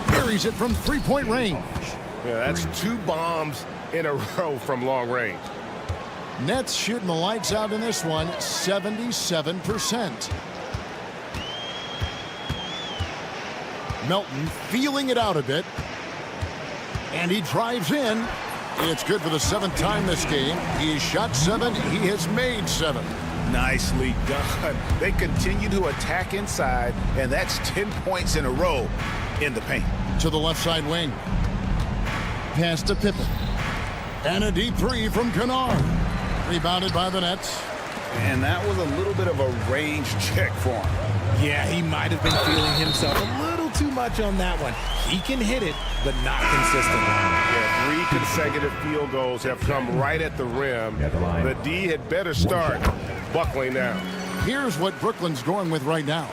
[SPEAKER 9] Buries it from 3-point range.
[SPEAKER 1] Yeah, that's 2 bombs in a row from long range.
[SPEAKER 9] Nets shooting the lights out in this one, 77%. Melton feeling it out a bit. And he drives in. It's good for the 7th time this game. He's shot 7. He has made 7.
[SPEAKER 14] Nicely done. They continue to attack inside, and that's 10 points in a row in the paint.
[SPEAKER 9] To the left side wing. Pass to Pippen. And a deep 3 from Kennard. Rebounded by the Nets.
[SPEAKER 14] And that was a little bit of a range check for him.
[SPEAKER 18] Yeah, he might have been feeling himself a little too much on that one. He can hit it, but not consistently.
[SPEAKER 1] Yeah, 3 consecutive field goals have come right at the rim. The D had better start buckling down.
[SPEAKER 9] Here's what Brooklyn's going with right now.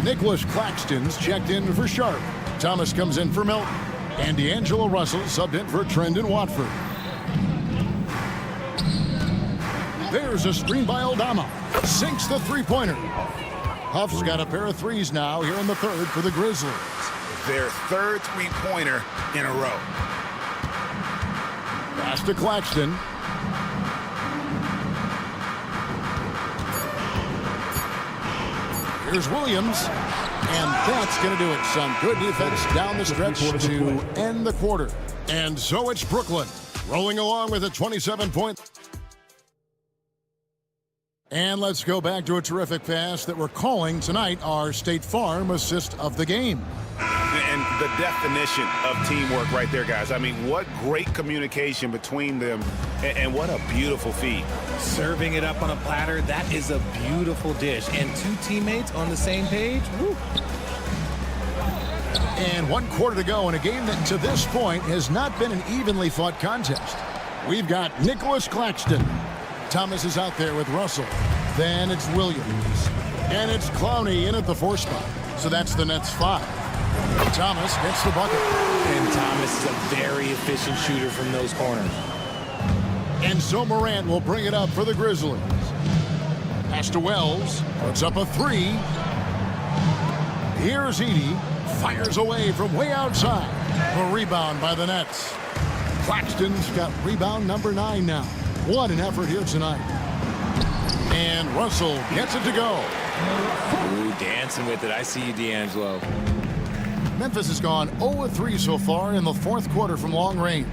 [SPEAKER 9] Nicholas Claxton's checked in for Sharp. Thomas comes in for Melton. And D'Angelo Russell subbed in for Trendon Watford. There's a screen by Aldama. Sinks the 3-pointer. Huff's got a pair of 3s now here in the third for the Grizzlies.
[SPEAKER 14] Their 3rd 3-pointer in a row.
[SPEAKER 9] Pass to Claxton. Here's Williams. And that's going to do it. Some good defense down the stretch to end the quarter. And so it's Brooklyn rolling along with a 27-point. And let's go back to a terrific pass that we're calling tonight our State Farm assist of the game.
[SPEAKER 14] And the definition of teamwork right there, guys. I mean, what great communication between them, and what a beautiful feed.
[SPEAKER 18] Serving it up on a platter, that is a beautiful dish. And 2 teammates on the same page, woo.
[SPEAKER 9] And 1 quarter to go in a game that to this point has not been an evenly fought contest. We've got Nicholas Claxton. Thomas is out there with Russell. Then it's Williams. And it's Clowney in at the 4 spot. So that's the Nets 5. Thomas gets the bucket.
[SPEAKER 18] And Thomas is a very efficient shooter from those corners.
[SPEAKER 9] And so Morant will bring it up for the Grizzlies. Pass to Wells. Puts up a 3. Here's Edey. Fires away from way outside. A rebound by the Nets. Claxton's got rebound number 9 now. What an effort here tonight. And Russell gets it to go.
[SPEAKER 18] Ooh, dancing with it. I see you, D'Angelo.
[SPEAKER 9] Memphis has gone 0-3 so far in the 4th quarter from long range.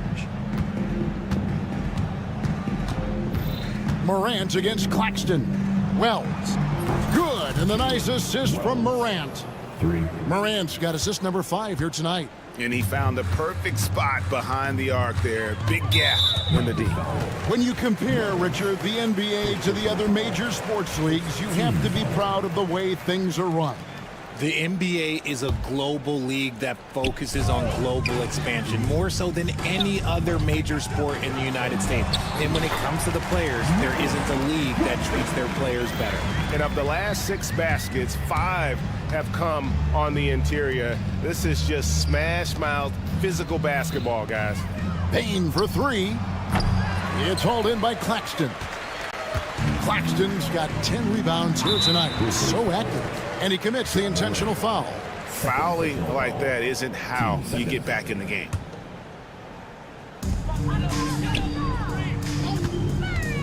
[SPEAKER 9] Morant against Claxton. Wells. Good, and the nice assist from Morant. Morant's got assist number 5 here tonight.
[SPEAKER 14] And he found the perfect spot behind the arc there. Big gap in the D.
[SPEAKER 9] When you compare, Richard, the NBA to the other major sports leagues, you have to be proud of the way things are run.
[SPEAKER 18] The NBA is a global league that focuses on global expansion, more so than any other major sport in the United States. And when it comes to the players, there isn't a league that treats their players better.
[SPEAKER 1] And of the last 6 baskets, 5 have come on the interior. This is just smash-mouth physical basketball, guys.
[SPEAKER 9] Payne for 3. It's hauled in by Claxton. Claxton's got 10 rebounds here tonight. He's so active. And he commits the intentional foul.
[SPEAKER 14] Fouling like that isn't how you get back in the game.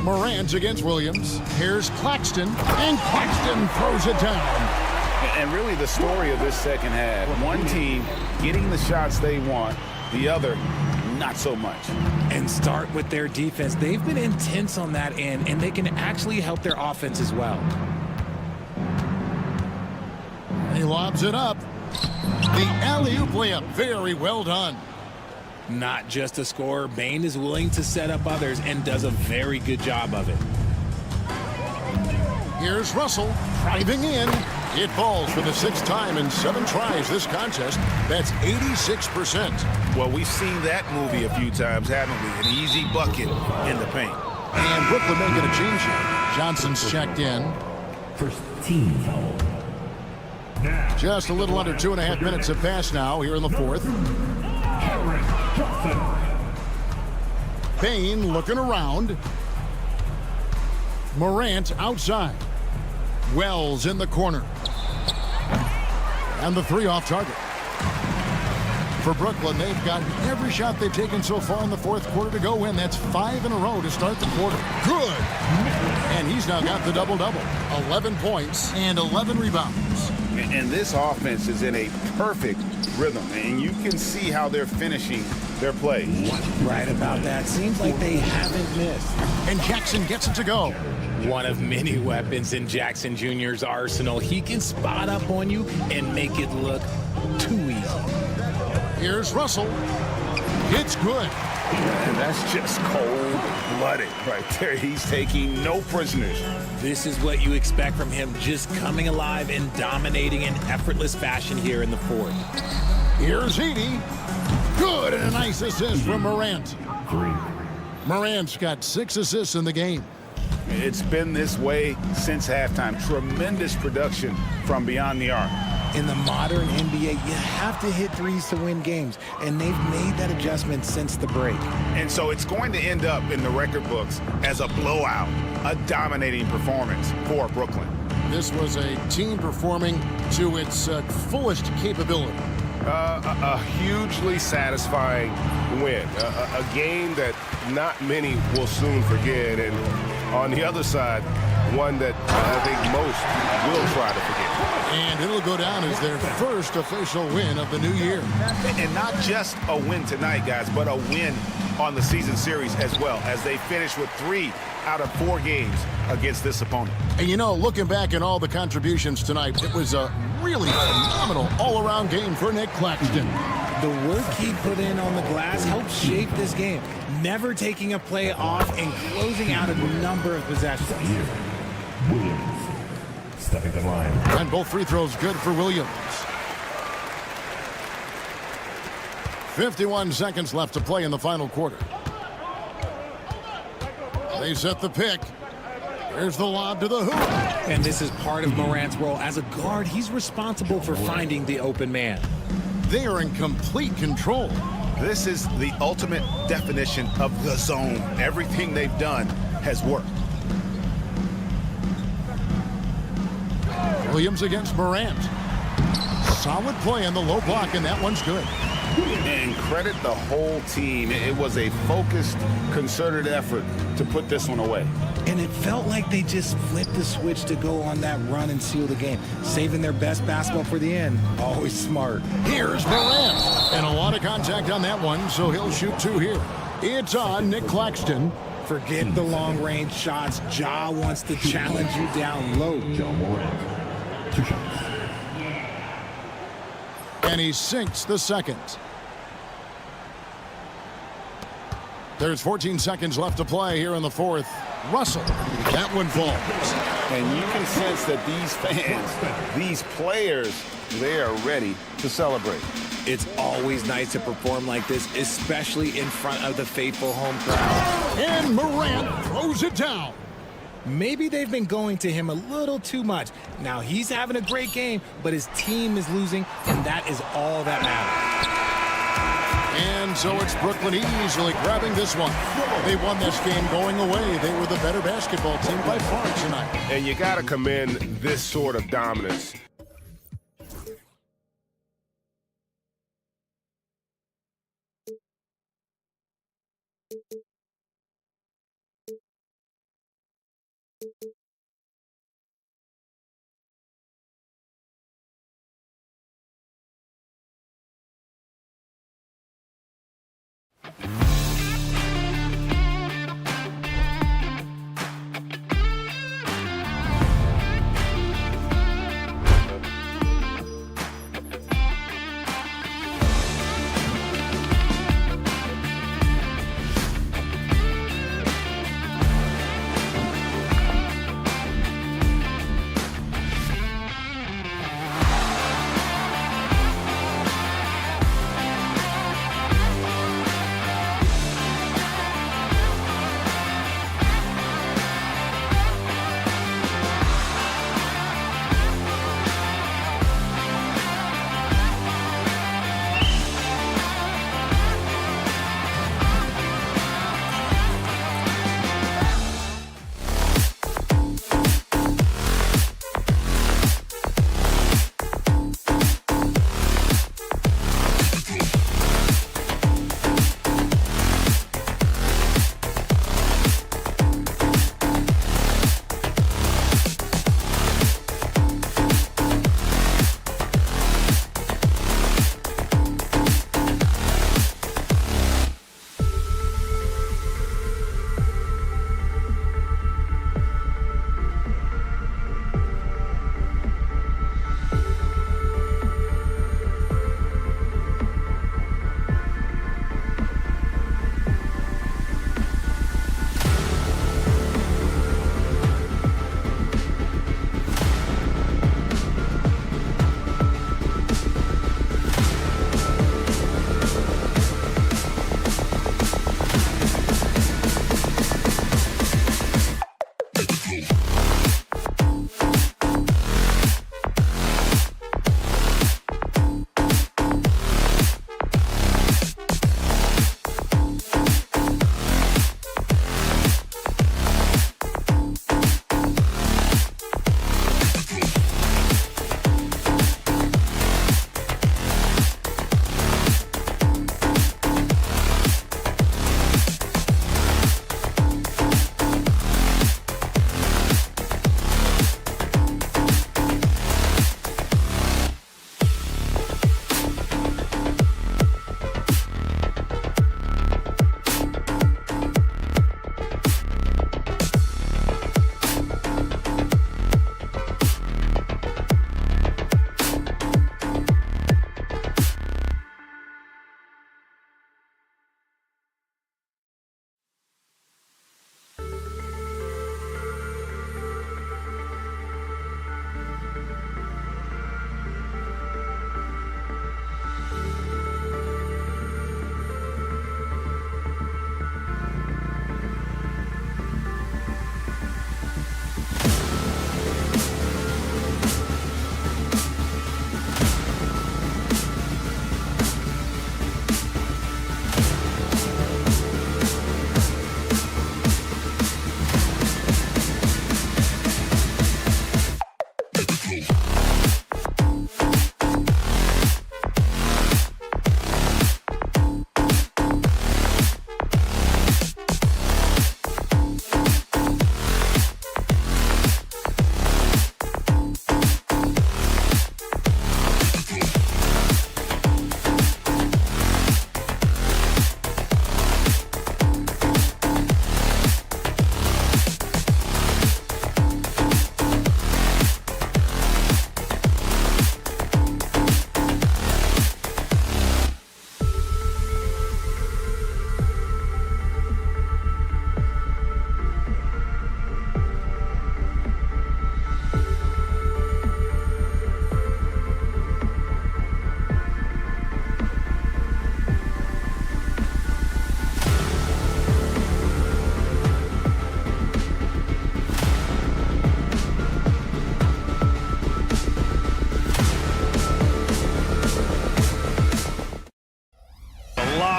[SPEAKER 9] Morant against Williams. Here's Claxton. And Claxton throws it down.
[SPEAKER 14] And really the story of this second half, one team getting the shots they want, the other not so much.
[SPEAKER 18] And start with their defense. They've been intense on that end, and they can actually help their offense as well.
[SPEAKER 9] He lobs it up. The alley-oop layup. Very well done.
[SPEAKER 18] Not just a scorer, Bane is willing to set up others and does a very good job of it.
[SPEAKER 9] Here's Russell driving in. It falls for the 6th time in 7 tries this contest. That's 86%.
[SPEAKER 14] Well, we've seen that movie a few times, haven't we? An easy bucket in the paint.
[SPEAKER 9] And Brooklyn making a change here. Johnson's checked in.
[SPEAKER 13] First team foul.
[SPEAKER 9] Just a little under 2.5 minutes have passed now here in the 4th. Payne looking around. Morant outside. Wells in the corner. And the 3 off target. For Brooklyn, they've got every shot they've taken so far in the 4th quarter to go in. That's 5 in a row to start the quarter. Good. And he's now got the double-double. 11 points and 11 rebounds.
[SPEAKER 14] And this offense is in a perfect rhythm, and you can see how they're finishing their play.
[SPEAKER 18] Right about that. Seems like they haven't missed.
[SPEAKER 9] And Jackson gets it to go.
[SPEAKER 18] One of many weapons in Jackson Jr.'s arsenal. He can spot up on you and make it look too easy.
[SPEAKER 9] Here's Russell. It's good.
[SPEAKER 14] And that's just cold-blooded right there. He's taking no prisoners.
[SPEAKER 18] This is what you expect from him, just coming alive and dominating in effortless fashion here in the 4th.
[SPEAKER 9] Here's Edey. Good, and a nice assist from Morant. Morant's got 6 assists in the game.
[SPEAKER 14] It's been this way since halftime. Tremendous production from beyond the arc.
[SPEAKER 18] In the modern NBA, you have to hit threes to win games, and they've made that adjustment since the break.
[SPEAKER 14] And so it's going to end up in the record books as a blowout, a dominating performance for Brooklyn.
[SPEAKER 9] This was a team performing to its fullest capability.
[SPEAKER 1] A hugely satisfying win. A game that not many will soon forget. And on the other side, one that I think most will try to forget.
[SPEAKER 9] And it'll go down as their first official win of the new year.
[SPEAKER 14] And not just a win tonight, guys, but a win on the season series as well, as they finish with 3 out of 4 games against this opponent.
[SPEAKER 9] And you know, looking back at all the contributions tonight, it was a really phenomenal all-around game for Nick Claxton.
[SPEAKER 18] The work he put in on the glass helped shape this game, never taking a play off and closing out a number of possessions.
[SPEAKER 13] Williams stepping the line.
[SPEAKER 9] And both free throws good for Williams. 51 seconds left to play in the final quarter. They set the pick. Here's the lob to the hoop.
[SPEAKER 18] And this is part of Morant's role. As a guard, he's responsible for finding the open man.
[SPEAKER 9] They are in complete control.
[SPEAKER 14] This is the ultimate definition of the zone. Everything they've done has worked.
[SPEAKER 9] Williams against Morant. Solid play on the low block, and that one's good.
[SPEAKER 14] And credit the whole team. It was a focused, concerted effort to put this one away.
[SPEAKER 18] And it felt like they just flipped the switch to go on that run and seal the game. Saving their best basketball for the end. Always smart.
[SPEAKER 9] Here's Morant. And a lot of contact on that one, so he'll shoot 2 here. It's on Nick Claxton.
[SPEAKER 18] Forget the long-range shots. Ja wants to challenge you down low.
[SPEAKER 13] John Morant, 2 shots.
[SPEAKER 9] And he sinks the second. There's 14 seconds left to play here in the fourth. Russell, that one falls.
[SPEAKER 14] And you can sense that these fans, these players, they are ready to celebrate.
[SPEAKER 18] It's always nice to perform like this, especially in front of the faithful home crowd.
[SPEAKER 9] And Morant throws it down.
[SPEAKER 18] Maybe they've been going to him a little too much. Now he's having a great game, but his team is losing, and that is all that matters.
[SPEAKER 9] And so it's Brooklyn easily grabbing this one. They won this game going away. They were the better basketball team by far tonight.
[SPEAKER 1] And you got to commend this sort of dominance.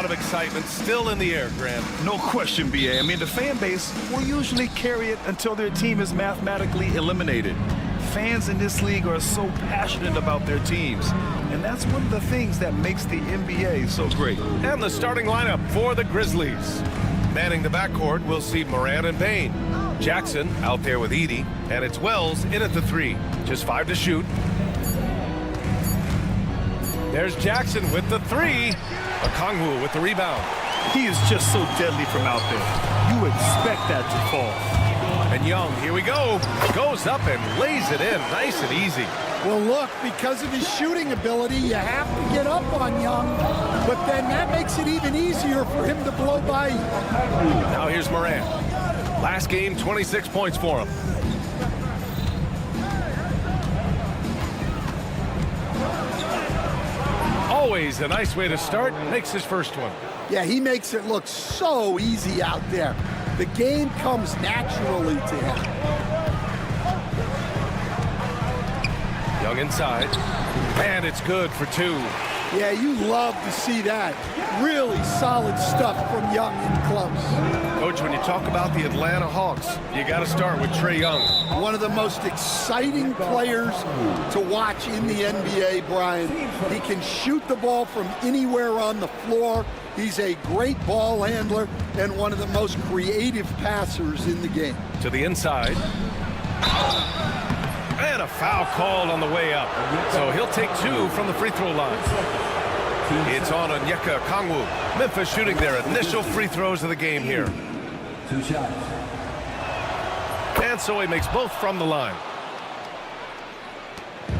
[SPEAKER 1] lot of excitement still in the air, Grant.
[SPEAKER 3] No question, B.A. I mean, the fan base will usually carry it until their team is mathematically eliminated. Fans in this league are so passionate about their teams, and that's one of the things that makes the NBA so great.
[SPEAKER 1] And the starting lineup for the Grizzlies. Manning the backcourt, we'll see Morant and Payne. Jackson out there with Edey, and it's Wells in at the 3. Just 5 to shoot. There's Jackson with the 3. Okongwu with the rebound.
[SPEAKER 3] He is just so deadly from out there. You expect that to fall.
[SPEAKER 1] And Young, here we go. Goes up and lays it in, nice and easy.
[SPEAKER 2] Well, look, because of his shooting ability, you have to get up on Young, but then that makes it even easier for him to blow by you.
[SPEAKER 1] Now here's Morant. Last game, 26 points for him. Always a nice way to start. Makes his first one.
[SPEAKER 2] Yeah, he makes it look so easy out there. The game comes naturally to him.
[SPEAKER 1] Young inside. And it's good for 2.
[SPEAKER 2] Yeah, you love to see that. Really solid stuff from Young in close.
[SPEAKER 1] Coach, when you talk about the Atlanta Hawks, you got to start with Trae Young.
[SPEAKER 2] One of the most exciting players to watch in the NBA, Brian. He can shoot the ball from anywhere on the floor. He's a great ball handler and one of the most creative passers in the game.
[SPEAKER 1] To the inside. And a foul called on the way up. So he'll take 2 from the free throw line. It's on Onyeka Okongwu. Memphis shooting their initial free throws of the game here.
[SPEAKER 16] 2 shots.
[SPEAKER 1] And so he makes both from the line.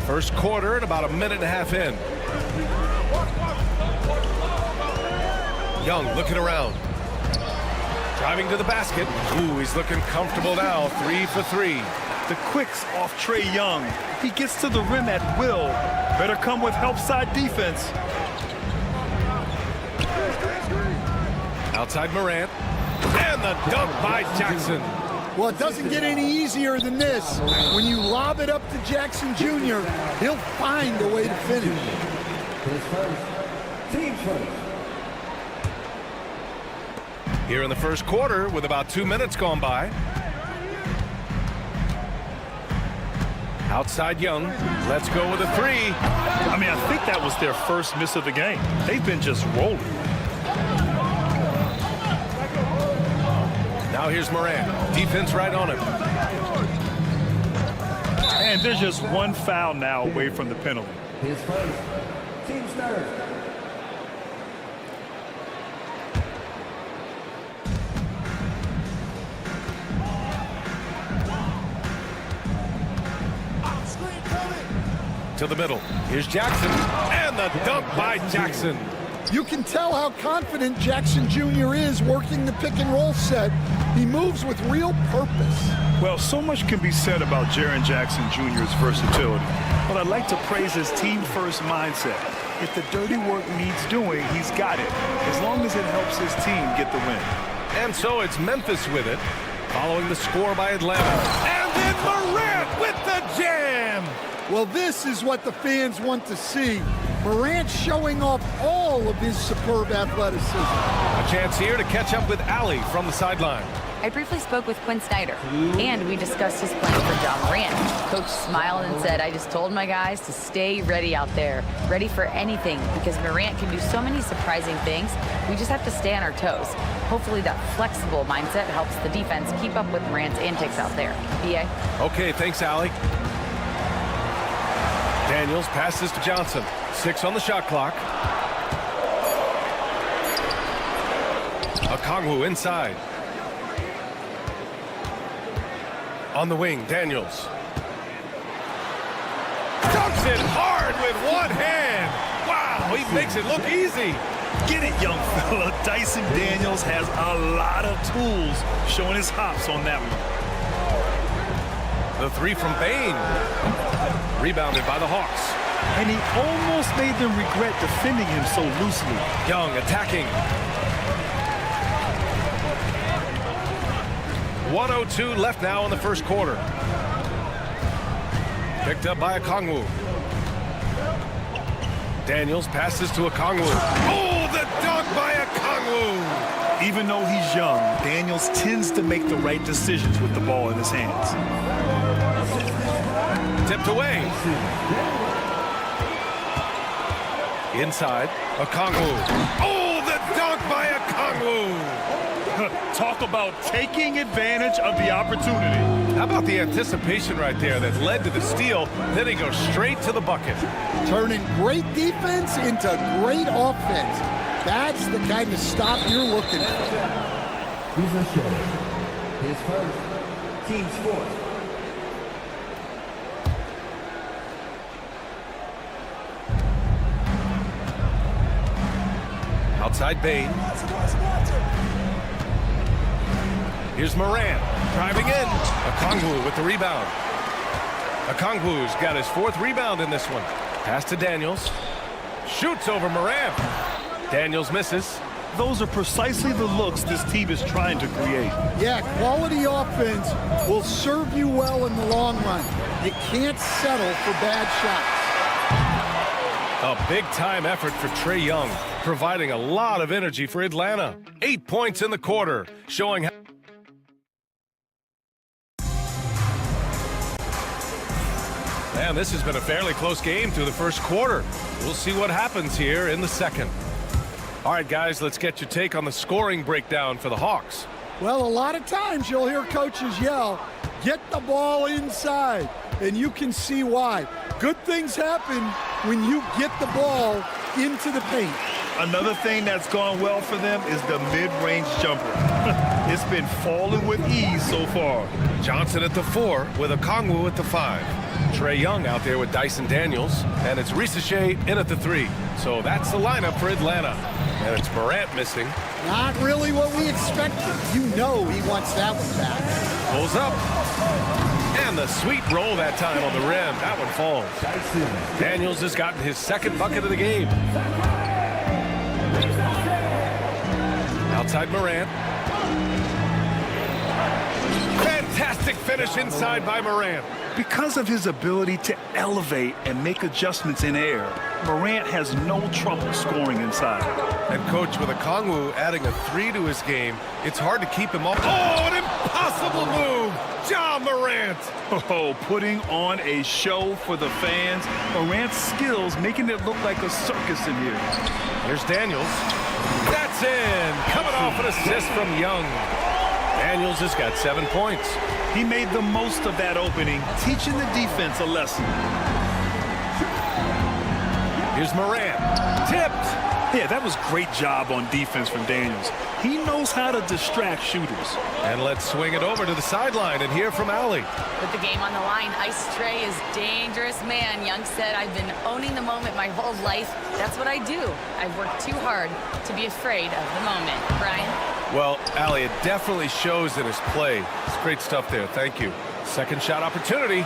[SPEAKER 1] First quarter and about a minute and a half in. Young looking around. Driving to the basket. Ooh, he's looking comfortable now. 3 for 3.
[SPEAKER 3] The quicks off Trae Young. He gets to the rim at will. Better come with help side defense.
[SPEAKER 1] Outside Morant. And the dunk by Jackson.
[SPEAKER 2] Well, it doesn't get any easier than this. When you lob it up to Jackson Jr., he'll find a way to finish.
[SPEAKER 16] Team first.
[SPEAKER 1] Here in the first quarter with about 2 minutes gone by. Outside Young. Let's go with a 3.
[SPEAKER 3] I mean, I think that was their first miss of the game. They've been just rolling.
[SPEAKER 1] Now here's Morant. Defense right on him.
[SPEAKER 3] And there's just one foul now away from the penalty.
[SPEAKER 16] His first. Team's third.
[SPEAKER 1] To the middle. Here's Jackson. And the dunk by Jackson.
[SPEAKER 2] You can tell how confident Jackson Jr. is working the pick and roll set. He moves with real purpose.
[SPEAKER 3] Well, so much can be said about Jaren Jackson Jr.'s versatility, but I'd like to praise his team-first mindset. If the dirty work needs doing, he's got it, as long as it helps his team get the win.
[SPEAKER 1] And so it's Memphis with it, following the score by Atlanta. And then Morant with the jam!
[SPEAKER 2] Well, this is what the fans want to see. Morant showing off all of his superb athleticism.
[SPEAKER 1] A chance here to catch up with Allie from the sideline.
[SPEAKER 4] I briefly spoke with Quinn Snyder, and we discussed his plan for John Morant. Coach smiled and said, I just told my guys to stay ready out there, ready for anything, because Morant can do so many surprising things. We just have to stay on our toes. Hopefully that flexible mindset helps the defense keep up with Morant's antics out there. B.A.?
[SPEAKER 1] Okay, thanks, Allie. Daniels passes to Johnson. 6 on the shot clock. Okongwu inside. On the wing, Daniels. Dunks it hard with one hand. Wow, he makes it look easy.
[SPEAKER 3] Get it, young fella. Dyson Daniels has a lot of tools, showing his hops on that one.
[SPEAKER 1] The 3 from Payne. Rebounded by the Hawks.
[SPEAKER 3] And he almost made them regret defending him so loosely.
[SPEAKER 1] Young attacking. 1:02 left now in the first quarter. Picked up by Okongwu. Daniels passes to Okongwu. Oh, the dunk by Okongwu!
[SPEAKER 3] Even though he's young, Daniels tends to make the right decisions with the ball in his hands.
[SPEAKER 1] Tipped away. Inside, Okongwu. Oh, the dunk by Okongwu!
[SPEAKER 3] Talk about taking advantage of the opportunity.
[SPEAKER 1] How about the anticipation right there that led to the steal, then he goes straight to the bucket.
[SPEAKER 2] Turning great defense into great offense. That's the kind of stop you're looking for.
[SPEAKER 16] His first, team score.
[SPEAKER 1] Outside Bain. Here's Morant driving in. Okongwu with the rebound. Okongwu's got his 4th rebound in this one. Pass to Daniels. Shoots over Morant. Daniels misses.
[SPEAKER 3] Those are precisely the looks this team is trying to create.
[SPEAKER 2] Yeah, quality offense will serve you well in the long run. You can't settle for bad shots.
[SPEAKER 1] A big-time effort for Trae Young, providing a lot of energy for Atlanta. 8 points in the quarter, showing how... Man, this has been a fairly close game through the first quarter. We'll see what happens here in the second. All right, guys, let's get your take on the scoring breakdown for the Hawks.
[SPEAKER 2] Well, a lot of times you'll hear coaches yell, get the ball inside, and you can see why. Good things happen when you get the ball into the paint.
[SPEAKER 3] Another thing that's gone well for them is the mid-range jumper. It's been falling with ease so far.
[SPEAKER 1] Johnson at the 4 with Okongwu at the 5. Trae Young out there with Dyson Daniels, and it's Risacher in at the 3. So that's the lineup for Atlanta. And it's Morant missing.
[SPEAKER 2] Not really what we expected. You know he wants that one back.
[SPEAKER 1] Pulls up. And the sweet roll that time on the rim. That one falls. Daniels has gotten his 2nd bucket of the game. Outside Morant. Fantastic finish inside by Morant.
[SPEAKER 3] Because of his ability to elevate and make adjustments in air, Morant has no trouble scoring inside.
[SPEAKER 1] And coach, with Okongwu adding a 3 to his game, it's hard to keep him off. Oh, an impossible move! Ja Morant!
[SPEAKER 3] Oh, putting on a show for the fans. Morant's skills making it look like a circus in here.
[SPEAKER 1] Here's Daniels. That's in! Coming off an assist from Young. Daniels has got 7 points.
[SPEAKER 3] He made the most of that opening, teaching the defense a lesson.
[SPEAKER 1] Here's Morant. Tipped!
[SPEAKER 3] Yeah, that was great job on defense from Daniels. He knows how to distract shooters.
[SPEAKER 1] And let's swing it over to the sideline and hear from Allie.
[SPEAKER 4] With the game on the line, Ice Trae is dangerous man. Young said, I've been owning the moment my whole life. That's what I do. I've worked too hard to be afraid of the moment. Brian?
[SPEAKER 1] Well, Allie, it definitely shows in his play. It's great stuff there. Thank you. Second shot opportunity.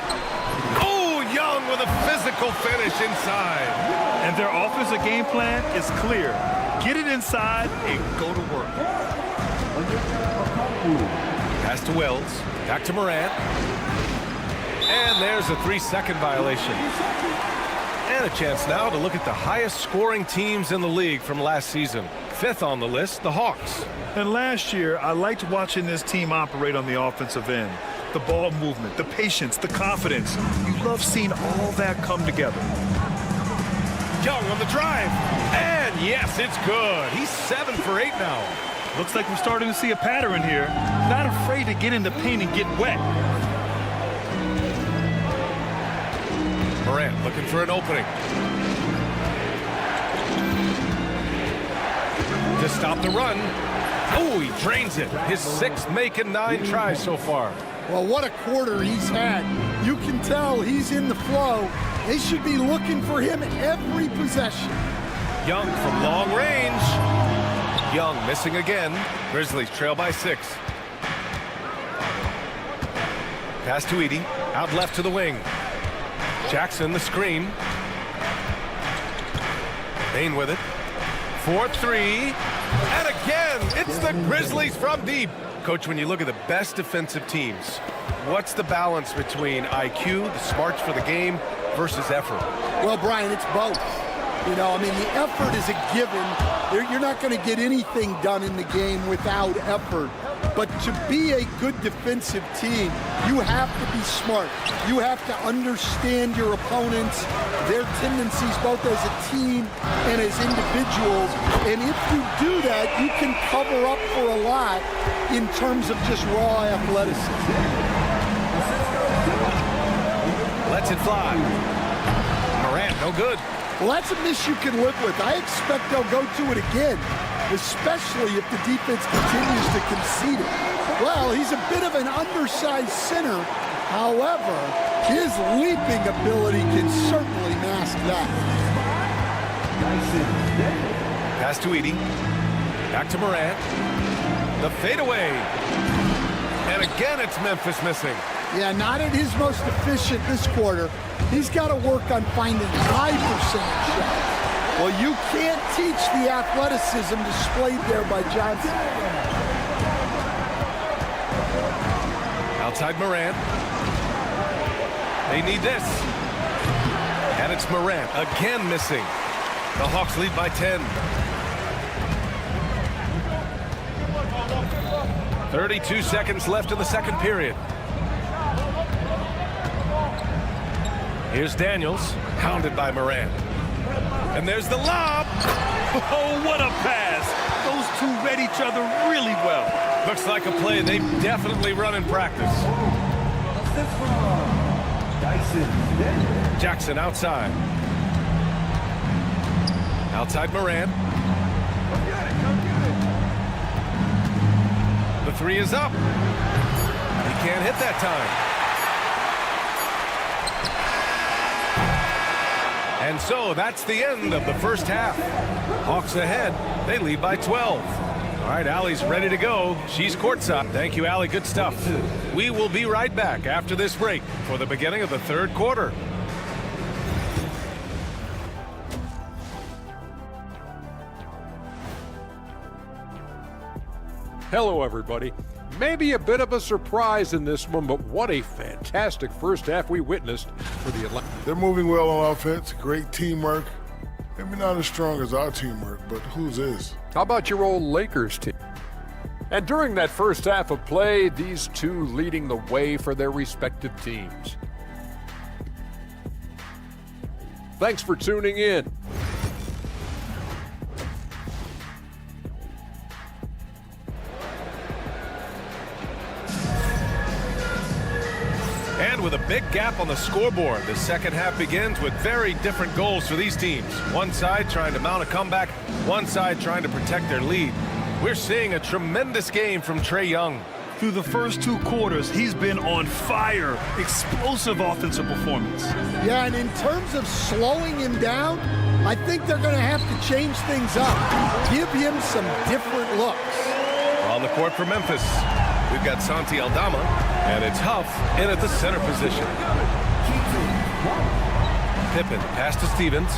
[SPEAKER 1] Oh, Young with a physical finish inside.
[SPEAKER 3] And their offensive game plan is clear. Get it inside and go to work.
[SPEAKER 1] Pass to Wells. Back to Morant. And there's a 3-second violation. And a chance now to look at the highest scoring teams in the league from last season. 5th on the list, the Hawks.
[SPEAKER 3] And last year, I liked watching this team operate on the offensive end. The ball movement, the patience, the confidence. You love seeing all that come together.
[SPEAKER 1] Young on the drive. And yes, it's good. He's 7 for 8 now.
[SPEAKER 3] Looks like we're starting to see a pattern here. Not afraid to get in the paint and get wet.
[SPEAKER 1] Morant looking for an opening. To stop the run. Oh, he drains it. His 6th make and 9 tries so far.
[SPEAKER 2] Well, what a quarter he's had. You can tell he's in the flow. They should be looking for him every possession.
[SPEAKER 1] Young from long range. Young missing again. Grizzlies trail by 6. Pass to Edey. Out left to the wing. Jackson the screen. Bain with it. 4-3. And again, it's the Grizzlies from deep. Coach, when you look at the best defensive teams, what's the balance between IQ, the smarts for the game, versus effort?
[SPEAKER 2] Well, Brian, it's both. You know, I mean, the effort is a given. You're not going to get anything done in the game without effort. But to be a good defensive team, you have to be smart. You have to understand your opponents, their tendencies both as a team and as individuals. And if you do that, you can cover up for a lot in terms of just raw athleticism.
[SPEAKER 1] Lets it fly. Morant, no good.
[SPEAKER 2] Well, that's a miss you can live with. I expect they'll go to it again, especially if the defense continues to concede it. Well, he's a bit of an undersized center. However, his leaping ability can certainly mask that.
[SPEAKER 1] Pass to Edie. Back to Morant. The fadeaway. And again, it's Memphis missing.
[SPEAKER 2] Yeah, not at his most efficient this quarter. He's got to work on finding high percentage shots. Well, you can't teach the athleticism displayed there by Johnson.
[SPEAKER 1] Outside Morant. They need this. And it's Morant again missing. The Hawks lead by 10. 32 seconds left in the second period. Here's Daniels, hounded by Morant. And there's the lob.
[SPEAKER 5] Oh, what a pass. Those two read each other really well.
[SPEAKER 1] Looks like a play they've definitely run in practice. Jackson outside. Outside Morant. The three is up. He can't hit that time. And so that's the end of the first half. Hawks ahead. They lead by 12. All right, Allie's ready to go. She's courtside. Thank you, Allie. Good stuff. We will be right back after this break for the beginning of the third quarter.
[SPEAKER 8] Hello, everybody. Maybe a bit of a surprise in this one, but what a fantastic first half we witnessed for the Atlanta.
[SPEAKER 6] They're moving well on offense. Great teamwork. Maybe not as strong as our teamwork, but whose is?
[SPEAKER 8] How about your old Lakers team? And during that first half of play, these two leading the way for their respective teams. Thanks for tuning in.
[SPEAKER 1] And with a big gap on the scoreboard, the second half begins with very different goals for these teams. One side trying to mount a comeback, one side trying to protect their lead. We're seeing a tremendous game from Trae Young.
[SPEAKER 5] Through the first two quarters, he's been on fire. Explosive offensive performance.
[SPEAKER 2] Yeah, and in terms of slowing him down, I think they're going to have to change things up. Give him some different looks.
[SPEAKER 1] On the court for Memphis, we've got Santi Aldama, and it's Huff in at the center position. Pippen, pass to Stevens.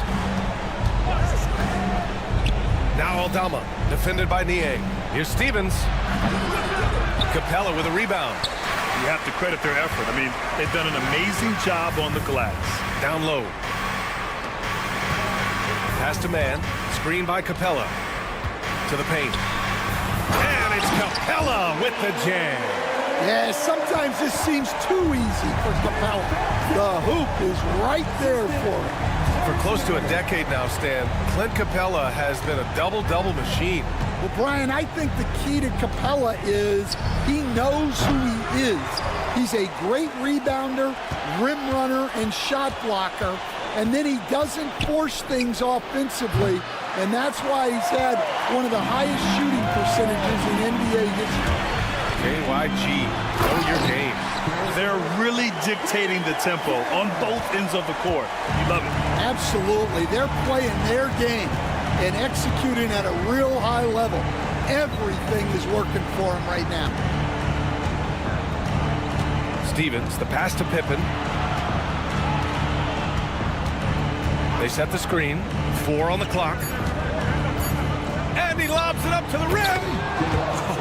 [SPEAKER 1] Now Aldama, defended by Nie. Here's Stevens. Capella with a rebound.
[SPEAKER 5] You have to credit their effort. I mean, they've done an amazing job on the glass.
[SPEAKER 1] Down low. Pass to Man, screen by Capella. To the paint. And it's Capella with the jam.
[SPEAKER 2] Yeah, sometimes this seems too easy for Capella. The hoop is right there for him.
[SPEAKER 1] For close to a decade now, Stan, Clint Capella has been a double-double machine.
[SPEAKER 2] Well, Brian, I think the key to Capella is he knows who he is. He's a great rebounder, rim runner, and shot blocker, and then he doesn't force things offensively, and that's why he's had one of the highest shooting percentages in NBA history.
[SPEAKER 1] KYG, know your game.
[SPEAKER 5] They're really dictating the tempo on both ends of the court. You love it.
[SPEAKER 2] Absolutely. They're playing their game and executing at a real high level. Everything is working for them right now.
[SPEAKER 1] Stevens, the pass to Pippen. They set the screen. 4 on the clock. And he lobs it up to the rim.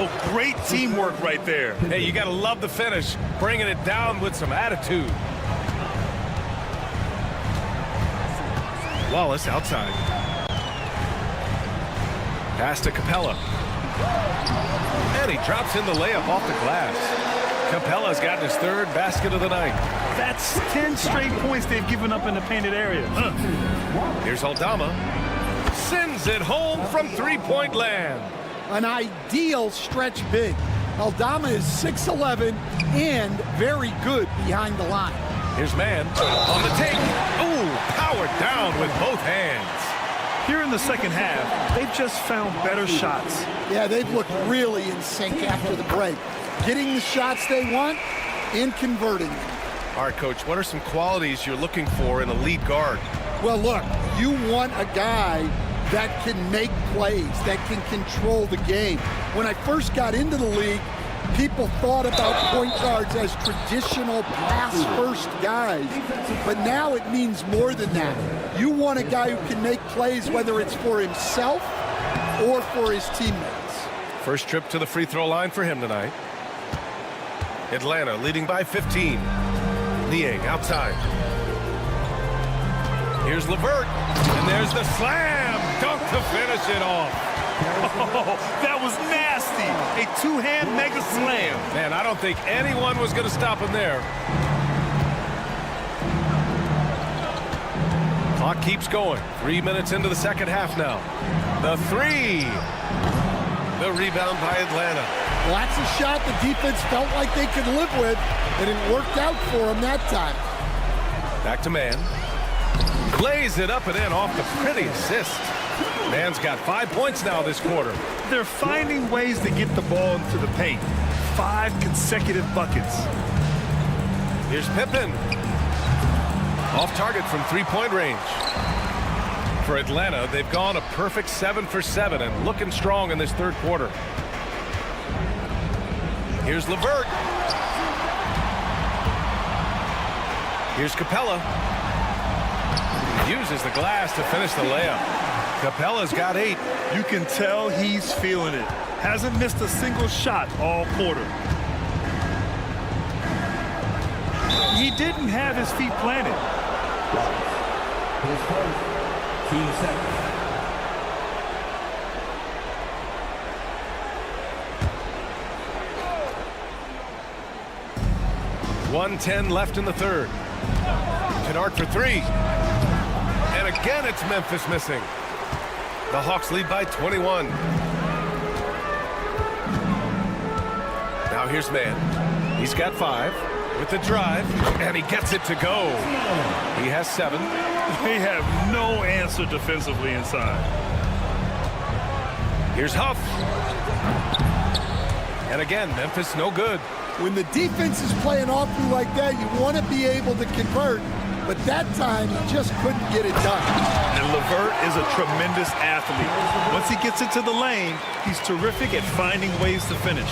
[SPEAKER 5] Oh, great teamwork right there.
[SPEAKER 1] Hey, you got to love the finish. Bringing it down with some attitude. Wallace outside. Pass to Capella. And he drops in the layup off the glass. Capella's gotten his third basket of the night.
[SPEAKER 5] That's 10 straight points they've given up in the painted area.
[SPEAKER 1] Here's Aldama. Sends it home from three-point land.
[SPEAKER 2] An ideal stretch big. Aldama is 6'11" and very good behind the line.
[SPEAKER 1] Here's Mann on the take. Ooh, powered down with both hands.
[SPEAKER 5] Here in the second half, they've just found better shots.
[SPEAKER 2] Yeah, they've looked really in sync after the break. Getting the shots they want and converting them.
[SPEAKER 1] All right, Coach, what are some qualities you're looking for in a lead guard?
[SPEAKER 2] Well, look, you want a guy that can make plays, that can control the game. When I first got into the league, people thought about point guards as traditional pass-first guys, but now it means more than that. You want a guy who can make plays, whether it's for himself or for his teammates.
[SPEAKER 1] First trip to the free throw line for him tonight. Atlanta leading by 15. Niang outside. Here's LeVert, and there's the slam dunk to finish it off.
[SPEAKER 5] Oh, that was nasty. A two-hand mega slam.
[SPEAKER 1] Man, I don't think anyone was going to stop him there. Clock keeps going. 3 minutes into the second half now. The three. The rebound by Atlanta.
[SPEAKER 2] Well, that's a shot the defense felt like they could live with, and it worked out for them that time.
[SPEAKER 1] Back to Mann. Lays it up and in off the pretty assist. Mann's got 5 points now this quarter.
[SPEAKER 5] They're finding ways to get the ball into the paint. 5 consecutive buckets.
[SPEAKER 1] Here's Pippen. Off target from three-point range. For Atlanta, they've gone a perfect 7 for 7 and looking strong in this third quarter. Here's LeVert. Here's Capella. Uses the glass to finish the layup. Capella's got 8.
[SPEAKER 5] You can tell he's feeling it. Hasn't missed a single shot all quarter. He didn't have his feet planted.
[SPEAKER 13] His first team second.
[SPEAKER 1] 1:10 left in the third. Kennard for 3. And again, it's Memphis missing. The Hawks lead by 21. Now here's Mann. He's got 5 with the drive, and he gets it to go. He has 7.
[SPEAKER 5] They have no answer defensively inside.
[SPEAKER 1] Here's Huff. And again, Memphis no good.
[SPEAKER 2] When the defense is playing off you like that, you want to be able to convert. But that time, he just couldn't get it done.
[SPEAKER 5] And LeVert is a tremendous athlete. Once he gets into the lane, he's terrific at finding ways to finish.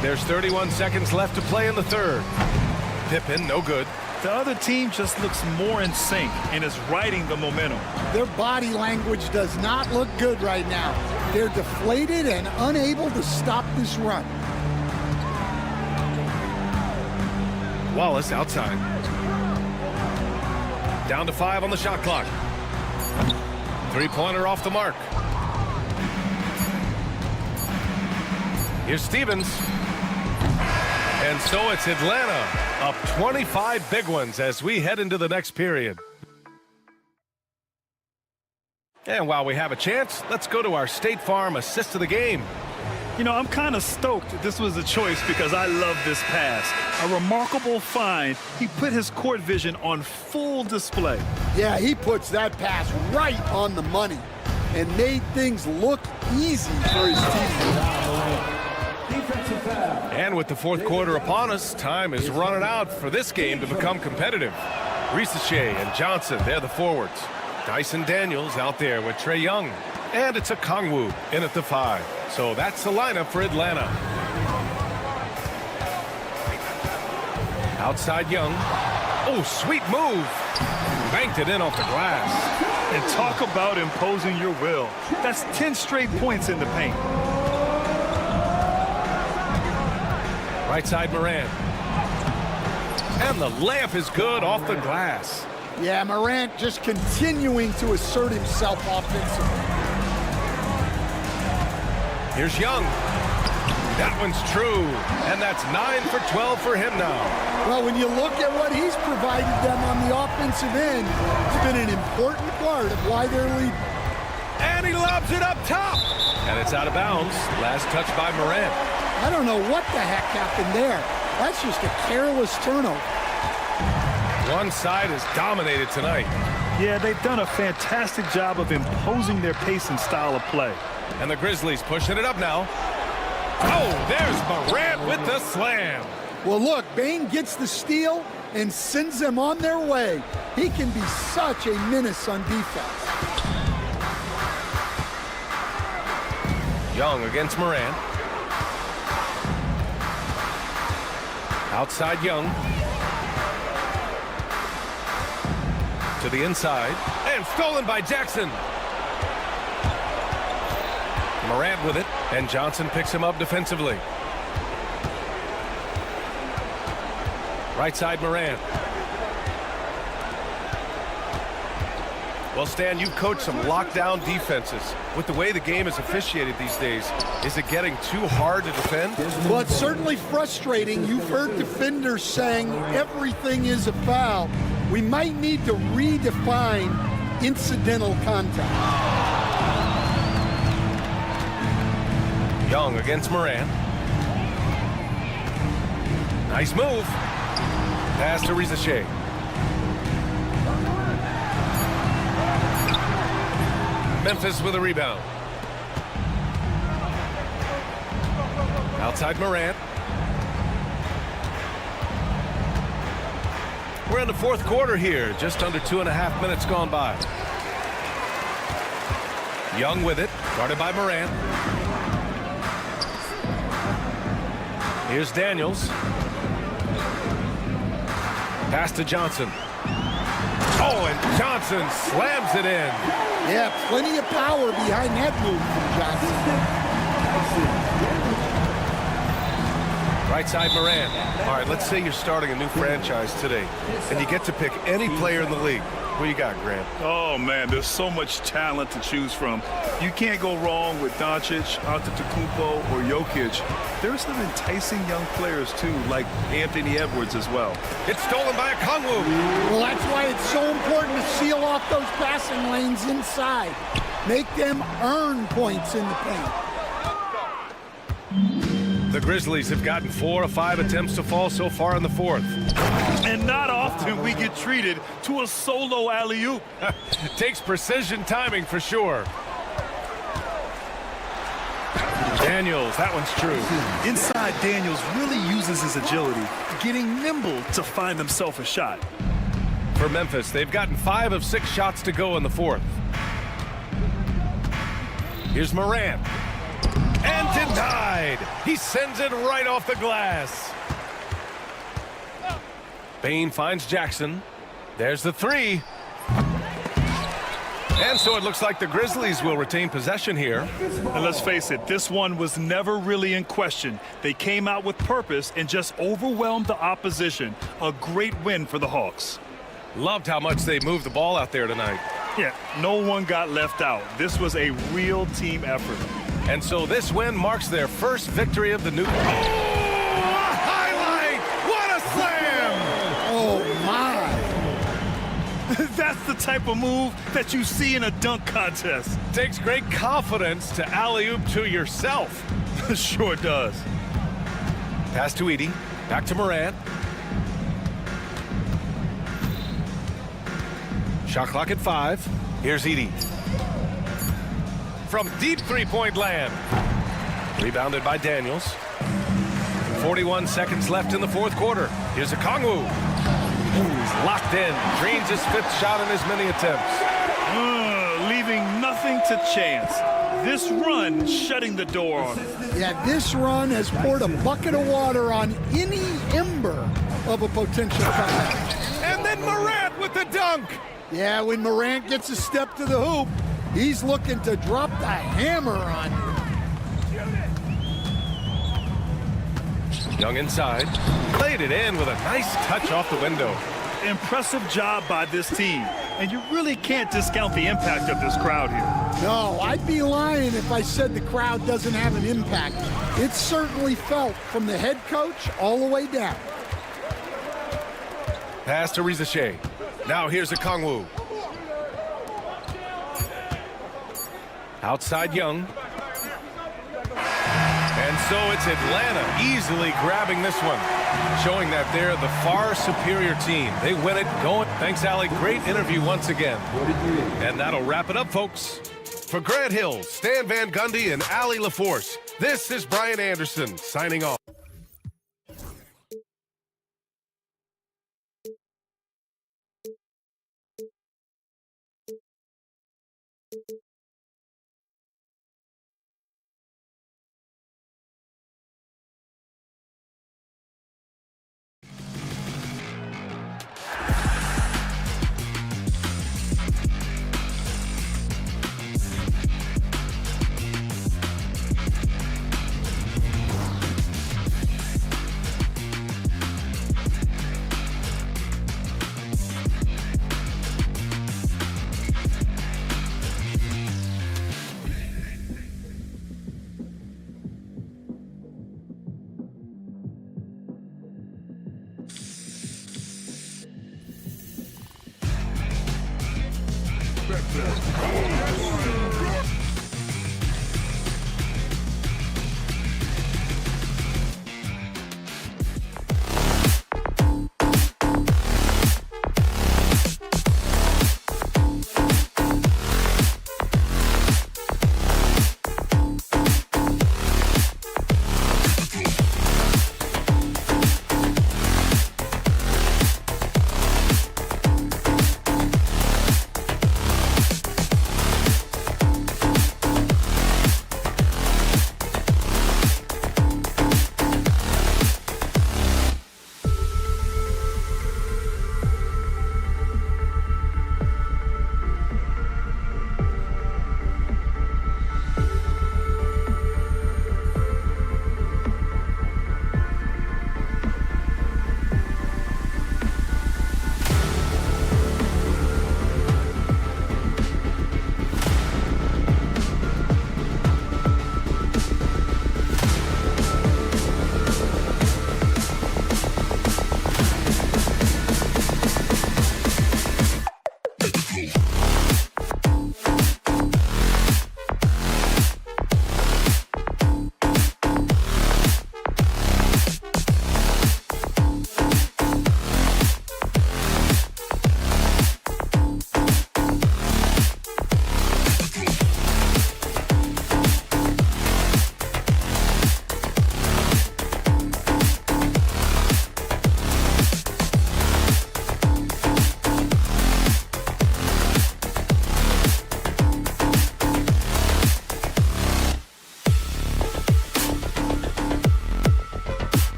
[SPEAKER 1] There's 31 seconds left to play in the third. Pippen, no good.
[SPEAKER 5] The other team just looks more in sync and is riding the momentum.
[SPEAKER 2] Their body language does not look good right now. They're deflated and unable to stop this run.
[SPEAKER 1] Wallace outside. Down to 5 on the shot clock. Three-pointer off the mark. Here's Stevens. And so it's Atlanta up 25 big ones as we head into the next period. And while we have a chance, let's go to our State Farm assist of the game.
[SPEAKER 5] You know, I'm kind of stoked this was a choice because I love this pass. A remarkable find. He put his court vision on full display.
[SPEAKER 2] Yeah, he puts that pass right on the money and made things look easy for his team.
[SPEAKER 1] And with the fourth quarter upon us, time is running out for this game to become competitive. Risache and Johnson, they're the forwards. Dyson Daniels out there with Trae Young. And it's a Kongwu in at the 5. So that's the lineup for Atlanta. Outside Young. Oh, sweet move. Banked it in off the glass.
[SPEAKER 5] And talk about imposing your will. That's 10 straight points in the paint.
[SPEAKER 1] Right side Moran. And the layup is good off the glass.
[SPEAKER 2] Yeah, Morant just continuing to assert himself offensively.
[SPEAKER 1] Here's Young. That one's true. And that's 9 for 12 for him now.
[SPEAKER 2] Well, when you look at what he's provided them on the offensive end, it's been an important part of why they're leading.
[SPEAKER 1] And he lobs it up top. And it's out of bounds. Last touch by Morant.
[SPEAKER 2] I don't know what the heck happened there. That's just a careless turnover.
[SPEAKER 1] One side is dominated tonight.
[SPEAKER 3] Yeah, they've done a fantastic job of imposing their pace and style of play.
[SPEAKER 1] And the Grizzlies pushing it up now. Oh, there's Morant with the slam.
[SPEAKER 2] Well, look, Bain gets the steal and sends them on their way. He can be such a menace on defense.
[SPEAKER 1] Young against Morant. Outside Young. To the inside. And stolen by Jackson. Morant with it. And Johnson picks him up defensively. Right side Morant. Well, Stan, you've coached some lockdown defenses. With the way the game is officiated these days, is it getting too hard to defend?
[SPEAKER 2] Well, it's certainly frustrating. You've heard defenders saying everything is a foul. We might need to redefine incidental contact.
[SPEAKER 1] Young against Morant. Nice move. Pass to Rizachet. Memphis with a rebound. Outside Morant. We're in the fourth quarter here. Just under 2.5 minutes gone by. Young with it. Guarded by Morant. Here's Daniels. Pass to Johnson. Oh, and Johnson slams it in.
[SPEAKER 2] Yeah, plenty of power behind that move from Johnson.
[SPEAKER 1] Right side Morant. All right, let's say you're starting a new franchise today, and you get to pick any player in the league. Who you got, Grant?
[SPEAKER 3] Oh, man, there's so much talent to choose from. You can't go wrong with Doncic, Antetokounmpo, or Jokic. There's some enticing young players, too, like Anthony Edwards as well.
[SPEAKER 1] It's stolen by Okongwu.
[SPEAKER 2] Well, that's why it's so important to seal off those passing lanes inside. Make them earn points in the paint.
[SPEAKER 1] The Grizzlies have gotten 4 of 5 attempts to fall so far in the fourth.
[SPEAKER 3] And not often we get treated to a solo alley-oop.
[SPEAKER 1] Takes precision timing for sure. Daniels, that one's true.
[SPEAKER 3] Inside, Daniels really uses his agility, getting nimble to find himself a shot.
[SPEAKER 1] For Memphis, they've gotten 5 of 6 shots to go in the fourth. Here's Morant. And denied. He sends it right off the glass. Bain finds Jackson. There's the three. And so it looks like the Grizzlies will retain possession here.
[SPEAKER 3] And let's face it, this one was never really in question. They came out with purpose and just overwhelmed the opposition. A great win for the Hawks.
[SPEAKER 1] Loved how much they moved the ball out there tonight.
[SPEAKER 3] Yeah, no one got left out. This was a real team effort.
[SPEAKER 1] And so this win marks their first victory of the new... Oh, a highlight! What a slam!
[SPEAKER 2] Oh, my.
[SPEAKER 3] That's the type of move that you see in a dunk contest.
[SPEAKER 1] Takes great confidence to alley-oop to yourself.
[SPEAKER 3] Sure does.
[SPEAKER 1] Pass to Edey. Back to Morant. Shot clock at 5. Here's Edey. From deep three-point land. Rebounded by Daniels. 41 seconds left in the fourth quarter. Here's Okongwu. He's locked in. Drains his 5th shot in as many attempts.
[SPEAKER 3] Leaving nothing to chance. This run shutting the door on it.
[SPEAKER 2] Yeah, this run has poured a bucket of water on any ember of a potential comeback.
[SPEAKER 1] And then Morant with the dunk.
[SPEAKER 2] Yeah, when Morant gets a step to the hoop, he's looking to drop the hammer on you.
[SPEAKER 1] Young inside. Played it in with a nice touch off the window.
[SPEAKER 5] Impressive job by this team. And you really can't discount the impact of this crowd here.
[SPEAKER 2] No, I'd be lying if I said the crowd doesn't have an impact. It's certainly felt from the head coach all the way down.
[SPEAKER 1] Pass to Rizachet. Now here's Okongwu. Outside Young. And so it's Atlanta easily grabbing this one, showing that they're the far superior team. They win it going. Thanks, Allie. Great interview once again. And that'll wrap it up, folks. For Grant Hill, Stan Van Gundy, and Allie LaForce, this is Brian Anderson signing off.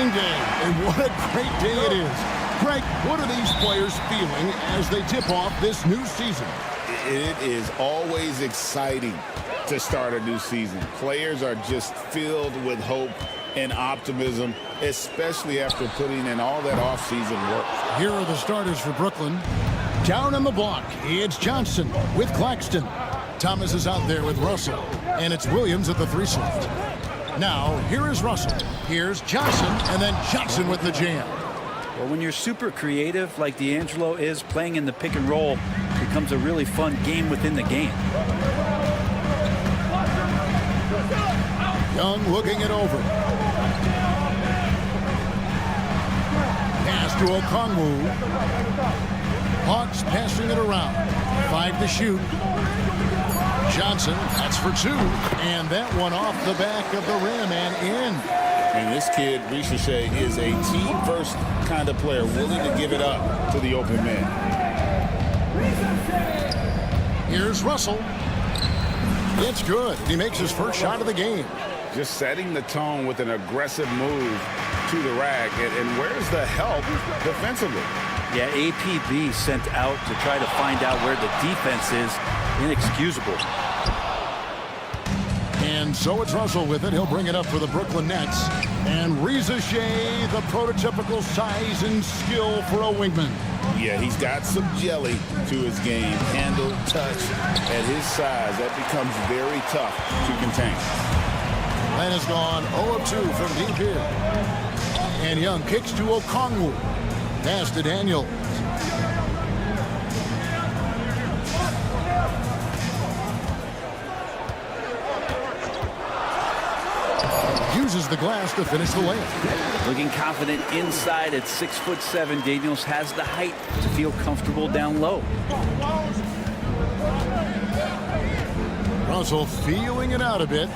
[SPEAKER 9] game day, and what a great day it is. Greg, what are these players feeling as they tip off this new season?
[SPEAKER 10] It is always exciting to start a new season. Players are just filled with hope and optimism, especially after putting in all that offseason work.
[SPEAKER 9] Here are the starters for Brooklyn. Down on the block, it's Johnson with Claxton. Thomas is out there with Russell, and it's Williams at the 3 slot. Now, here is Russell. Here's Johnson, and then Johnson with the jam.
[SPEAKER 11] Well, when you're super creative like D'Angelo is, playing in the pick and roll becomes a really fun game within the game.
[SPEAKER 9] Young looking it over. Pass to Okongwu. Hawks passing it around. 5 to shoot. Johnson, that's for 2. And that one off the back of the rim and in.
[SPEAKER 10] And this kid, Ricochet, is a team-first kind of player, willing to give it up to the open man.
[SPEAKER 9] Here's Russell. It's good. He makes his first shot of the game.
[SPEAKER 10] Just setting the tone with an aggressive move to the rack. And where's the help defensively?
[SPEAKER 11] Yeah, APB sent out to try to find out where the defense is. Inexcusable.
[SPEAKER 9] And so it's Russell with it. He'll bring it up for the Brooklyn Nets. And Ricochet, the prototypical size and skill for a wingman.
[SPEAKER 10] Yeah, he's got some jelly to his game. Handle, touch. At his size, that becomes very tough to contain.
[SPEAKER 9] That has gone 0 of 2 from deep here. And Young kicks to Okongwu. Pass to Daniels. Uses the glass to finish the layup.
[SPEAKER 11] Looking confident inside at 6'7". Daniels has the height to feel comfortable down low.
[SPEAKER 9] Russell feeling it out a bit.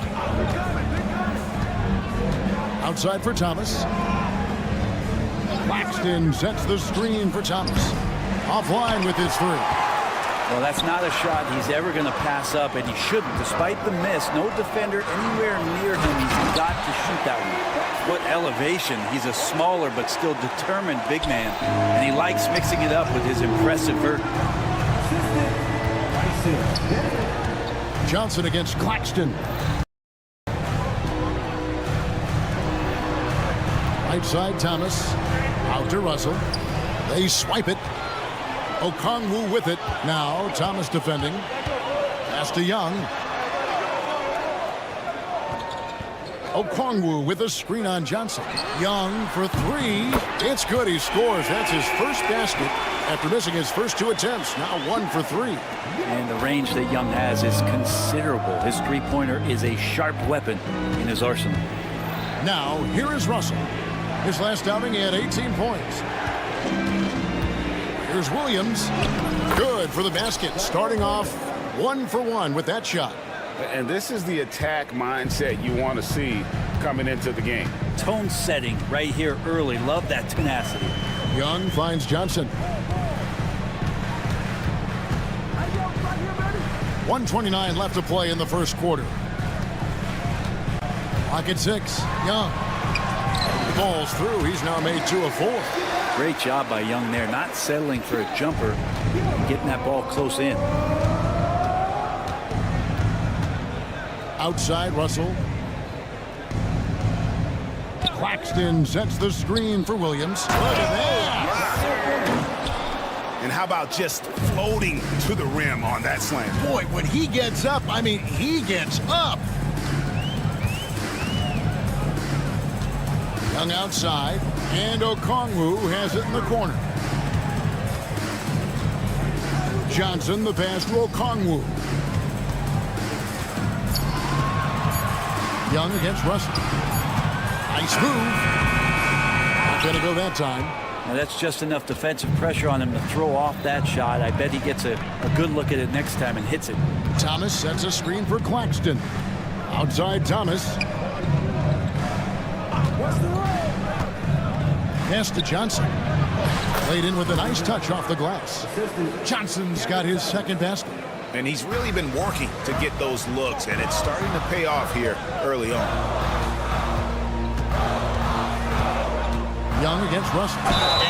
[SPEAKER 9] Outside for Thomas. Claxton sets the screen for Thomas. Offline with his 3.
[SPEAKER 11] Well, that's not a shot he's ever going to pass up, and he shouldn't. Despite the miss, no defender anywhere near him. He's got to shoot that one. What elevation. He's a smaller but still determined big man, and he likes mixing it up with his impressive vert.
[SPEAKER 9] Johnson against Claxton. Right side, Thomas. Out to Russell. They swipe it. Okongwu with it. Now Thomas defending. Pass to Young. Okongwu with a screen on Johnson. Young for 3. It's good. He scores. That's his first basket after missing his first 2 attempts. Now 1 for 3.
[SPEAKER 11] And the range that Young has is considerable. His 3-pointer is a sharp weapon in his arsenal.
[SPEAKER 9] Now here is Russell. His last outing, he had 18 points. Here's Williams. Good for the basket. Starting off 1 for 1 with that shot.
[SPEAKER 10] And this is the attack mindset you want to see coming into the game.
[SPEAKER 11] Tone setting right here early. Love that tenacity.
[SPEAKER 9] Young finds Johnson. 1:29 left to play in the first quarter. Clock at 6. Young. The ball's through. He's now made 2 of 4.
[SPEAKER 11] Great job by Young there, not settling for a jumper and getting that ball close in.
[SPEAKER 9] Outside, Russell. Claxton sets the screen for Williams. Look at that.
[SPEAKER 14] And how about just floating to the rim on that slam?
[SPEAKER 9] Boy, when he gets up, I mean, he gets up. Young outside, and Okongwu has it in the corner. Johnson, the pass to Okongwu. Young against Russell. Nice move. Not going to go that time.
[SPEAKER 11] Now that's just enough defensive pressure on him to throw off that shot. I bet he gets a good look at it next time and hits it.
[SPEAKER 9] Thomas sets a screen for Claxton. Outside Thomas. Pass to Johnson. Played in with a nice touch off the glass. Johnson's got his second basket.
[SPEAKER 14] And he's really been working to get those looks, and it's starting to pay off here early on.
[SPEAKER 9] Young against Russell.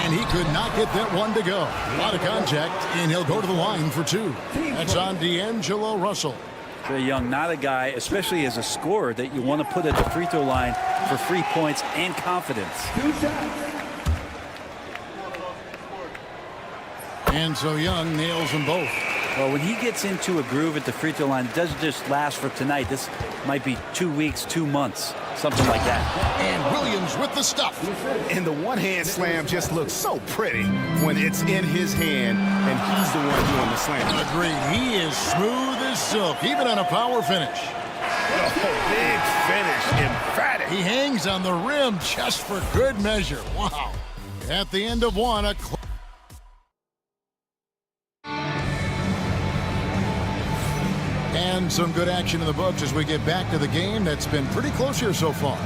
[SPEAKER 9] And he could not get that one to go. A lot of contact, and he'll go to the line for two. That's on D'Angelo Russell.
[SPEAKER 11] Trae Young, not a guy, especially as a scorer, that you want to put at the free throw line for free points and confidence.
[SPEAKER 9] And so Young nails them both.
[SPEAKER 11] Well, when he gets into a groove at the free throw line, it doesn't just last for tonight. This might be 2 weeks, 2 months, something like that.
[SPEAKER 9] And Williams with the stuff.
[SPEAKER 14] And the one-hand slam just looks so pretty when it's in his hand and he's the one doing the slam.
[SPEAKER 9] Agreed. He is smooth as silk, even on a power finish.
[SPEAKER 14] Oh, big finish, emphatic.
[SPEAKER 9] He hangs on the rim just for good measure. Wow. At the end of one, a and some good action in the books as we get back to the game that's been pretty close here so far.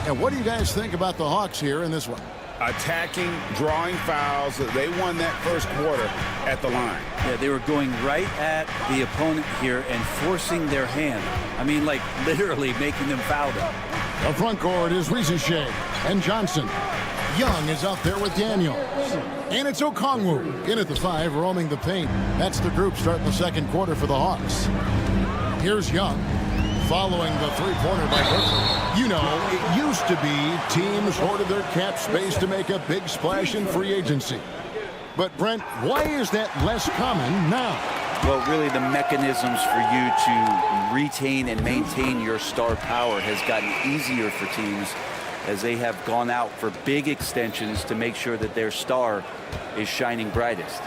[SPEAKER 9] And what do you guys think about the Hawks here in this one?
[SPEAKER 14] Attacking, drawing fouls. They won that first quarter at the line.
[SPEAKER 11] Yeah, they were going right at the opponent here and forcing their hand. I mean, like literally making them foul them.
[SPEAKER 9] The front court is Riziche and Johnson. Young is out there with Daniels. And it's Okongwu in at the 5, roaming the paint. That's the group starting the second quarter for the Hawks. Here's Young, following the three-pointer by Brooklyn. You know, it used to be teams hoarded their cap space to make a big splash in free agency. But, Brent, why is that less common now?
[SPEAKER 11] Well, really, the mechanisms for you to retain and maintain your star power has gotten easier for teams as they have gone out for big extensions to make sure that their star is shining brightest.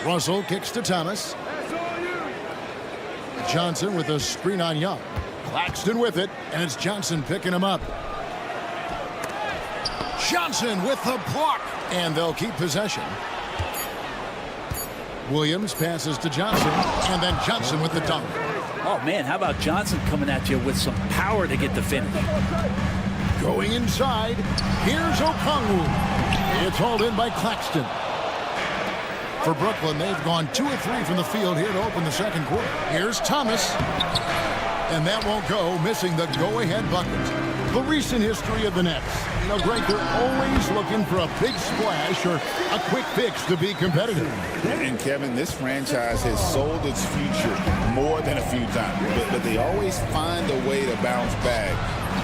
[SPEAKER 9] Russell kicks to Thomas. Johnson with a screen on Young. Claxton with it, and it's Johnson picking him up. Johnson with the block, and they'll keep possession. Williams passes to Johnson, and then Johnson with the dunk.
[SPEAKER 11] Oh, man, how about Johnson coming at you with some power to get the finish?
[SPEAKER 9] Going inside, here's Okongwu. It's hauled in by Claxton. For Brooklyn, they've gone 2 of 3 from the field here to open the second quarter. Here's Thomas. And that won't go, missing the go-ahead bucket. The recent history of the Nets. You know, Greg, they're always looking for a big splash or a quick fix to be competitive.
[SPEAKER 14] And, Kevin, this franchise has sold its future more than a few times. But they always find a way to bounce back.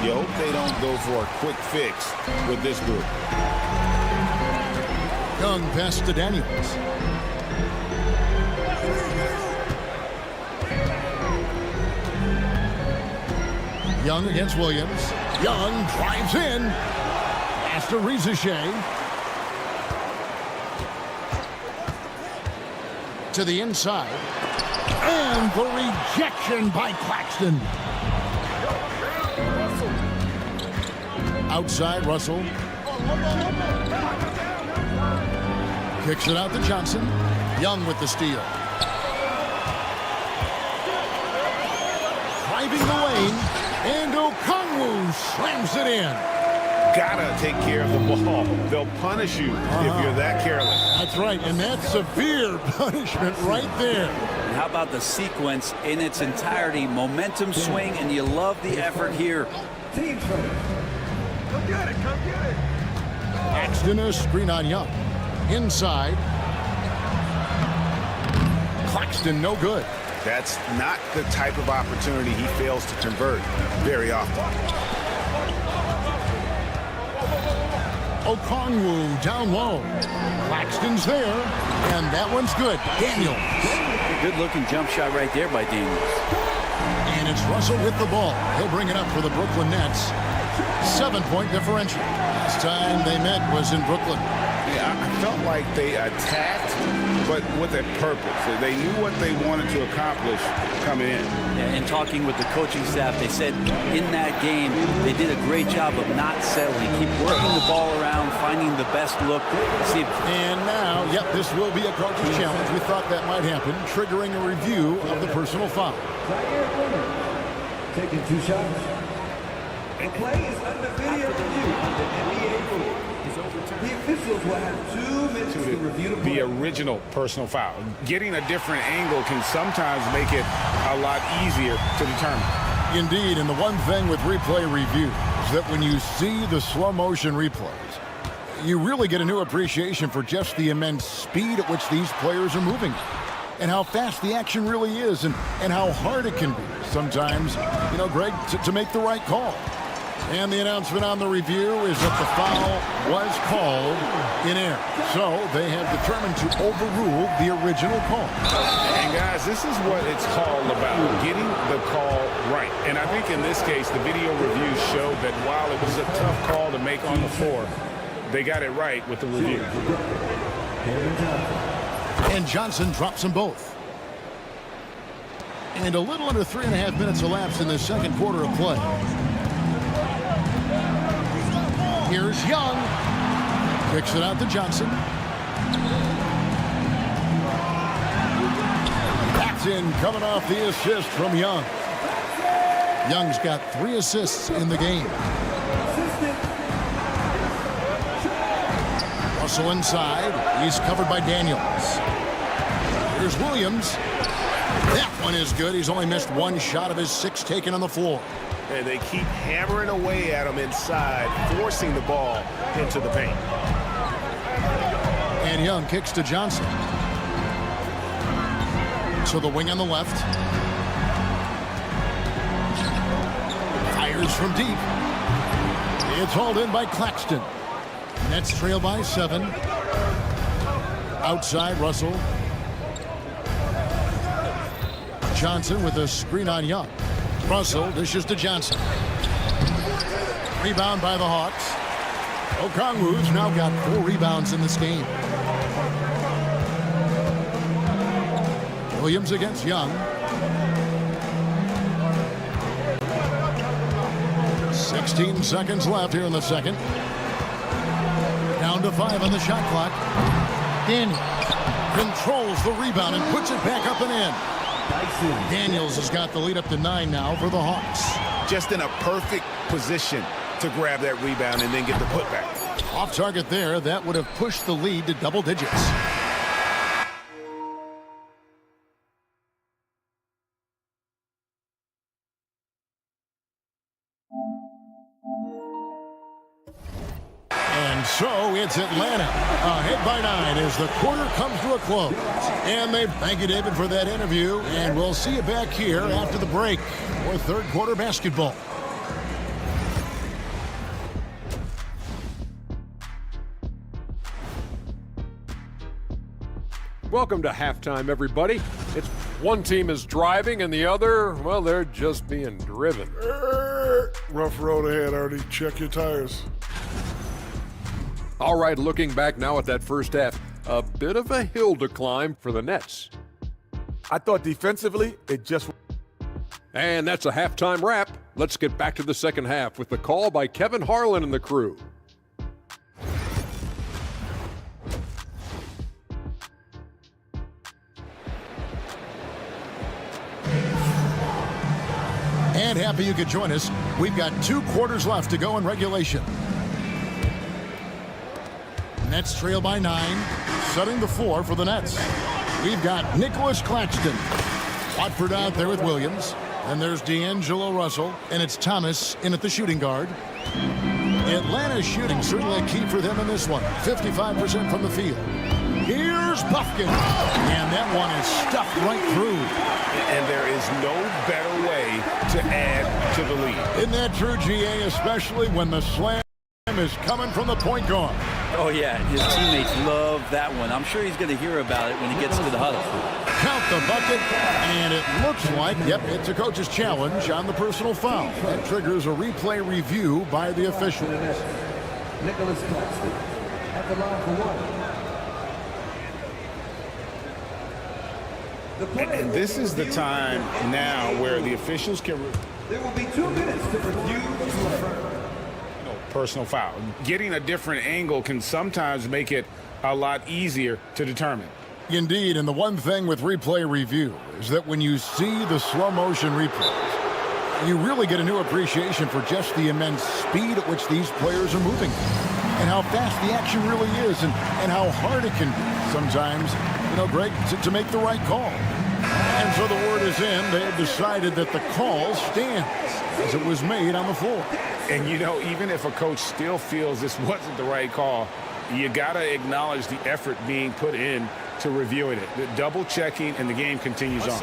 [SPEAKER 14] You hope they don't go for a quick fix with this group.
[SPEAKER 9] Young pass to Daniels. Young against Williams. Young drives in. Pass to Riziche. To the inside. And the rejection by Claxton. Outside, Russell. Kicks it out to Johnson. Young with the steal. Driving the lane. And Okongwu slams it in.
[SPEAKER 14] Gotta take care of the ball. They'll punish you if you're that careless.
[SPEAKER 9] That's right, and that's severe punishment right there.
[SPEAKER 11] And how about the sequence in its entirety? Momentum swing, and you love the effort here.
[SPEAKER 9] Come get it, come get it. Claxton, a screen on Young. Inside. Claxton, no good.
[SPEAKER 14] That's not the type of opportunity he fails to convert very often.
[SPEAKER 9] Okongwu down low. Claxton's there, and that one's good. Daniels.
[SPEAKER 11] Good-looking jump shot right there by Daniels.
[SPEAKER 9] And it's Russell with the ball. He'll bring it up for the Brooklyn Nets. 7-point differential. Last time they met was in Brooklyn.
[SPEAKER 14] Yeah, I felt like they attacked, but with a purpose. They knew what they wanted to accomplish coming in.
[SPEAKER 11] Yeah, and talking with the coaching staff, they said in that game they did a great job of not settling. Keep working the ball around, finding the best look.
[SPEAKER 9] And now, yep, this will be a coaching challenge. We thought that might happen, triggering a review of the personal foul.
[SPEAKER 16] Taking 2 shots. The play is under video review under NBA rule. The officials will have 2 minutes to review the play.
[SPEAKER 14] The original personal foul. Getting a different angle can sometimes make it a lot easier to determine.
[SPEAKER 9] Indeed, and the one thing with replay review, is that when you see the slow motion replays, you really get a new appreciation for just the immense speed at which these players are moving and how fast the action really is and how hard it can be sometimes, Greg, to make the right call. And the announcement on the review is that the foul was called in air. So they have determined to overrule the original call.
[SPEAKER 14] And guys, this is what it's called about, getting the call right. And I think in this case, the video review showed that while it was a tough call to make on the floor, they got it right with the review.
[SPEAKER 9] And Johnson drops them both. And a little under 3.5 minutes elapsed in the second quarter of play. Here's Young. Kicks it out to Johnson. That's in, coming off the assist from Young. Young's got 3 assists in the game. Russell inside. He's covered by Daniels. Here's Williams. That one is good. He's only missed 1 shot of his 6 taken on the floor.
[SPEAKER 1] And they keep hammering away at him inside, forcing the ball into the paint.
[SPEAKER 9] And Young kicks to Johnson. So the wing on the left. Fires from deep. It's hauled in by Claxton. Nets trail by 7. Outside Russell. Johnson with a screen on Young. Russell dishes to Johnson. Rebound by the Hawks. Okongwu's now got 4 rebounds in this game. Williams against Young. 16 seconds left here in the second. Down to 5 on the shot clock. Daniels controls the rebound and puts it back up and in. Daniels has got the lead up to 9 now for the Hawks.
[SPEAKER 14] Just in a perfect position to grab that rebound and then get the putback.
[SPEAKER 9] Off target there. That would have pushed the lead to double digits. And so it's Atlanta ahead by 9 as the quarter comes to a close. And thank you, David, for that interview. And we'll see you back here after the break for third quarter basketball.
[SPEAKER 8] Welcome to halftime, everybody. It's one team is driving and the other, well, they're just being driven.
[SPEAKER 6] Rough road ahead, Artie. Check your tires.
[SPEAKER 8] All right, looking back now at that first half, a bit of a hill to climb for the Nets.
[SPEAKER 7] I thought defensively, it just...
[SPEAKER 8] And that's a halftime wrap. Let's get back to the second half with the call by Kevin Harlan and the crew.
[SPEAKER 9] And happy you could join us. We've got 2 quarters left to go in regulation. Nets trail by 9, setting the floor for the Nets. We've got Nicholas Claxton. Watford out there with Williams. And there's D'Angelo Russell. And it's Thomas in at the shooting guard. Atlanta's shooting certainly a key for them in this one. 55% from the field. Here's Buffkin. And that one is stuffed right through.
[SPEAKER 14] And there is no better way to add to the lead.
[SPEAKER 9] Isn't that true, GA? Especially when the slam is coming from the point guard.
[SPEAKER 11] Oh, yeah. His teammates love that one. I'm sure he's going to hear about it when he gets to the huddle.
[SPEAKER 9] Count the bucket, and it looks like, yep, it's a coach's challenge on the personal foul. That triggers a replay review by the official.
[SPEAKER 16] Nicholas Claxton at the line for 1.
[SPEAKER 14] And this is the time now where the officials can...
[SPEAKER 16] There will be 2 minutes to review to affirm.
[SPEAKER 14] Personal foul. Getting a different angle can sometimes make it a lot easier to determine.
[SPEAKER 9] Indeed, and the one thing with replay review is that when you see the slow motion replays, you really get a new appreciation for just the immense speed at which these players are moving and how fast the action really is and how hard it can be sometimes, Greg, to make the right call. And so the word is in. They have decided that the call stands as it was made on the floor.
[SPEAKER 14] And, you know, even if a coach still feels this wasn't the right call, you got to acknowledge the effort being put in to reviewing it. The double checking, and the game continues on.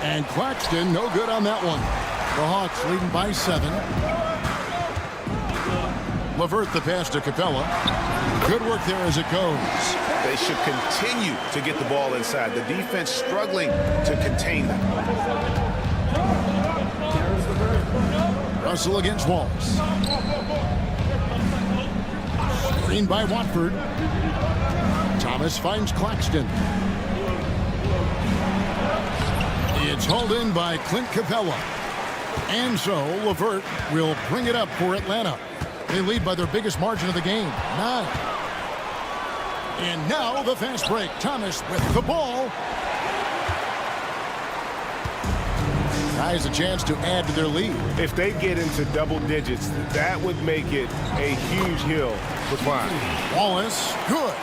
[SPEAKER 9] And Claxton, no good on that one. The Hawks leading by 7. LeVert the pass to Capella. Good work there as it goes.
[SPEAKER 14] They should continue to get the ball inside. The defense struggling to contain them.
[SPEAKER 9] Russell against Wallace. Screen by Watford. Thomas finds Claxton. It's hauled in by Clint Capella. And so LeVert will bring it up for Atlanta. They lead by their biggest margin of the game, 9. And now the fast break. Thomas with the ball. Has a chance to add to their lead.
[SPEAKER 1] If they get into double digits, that would make it a huge hill to climb.
[SPEAKER 9] Wallace, good.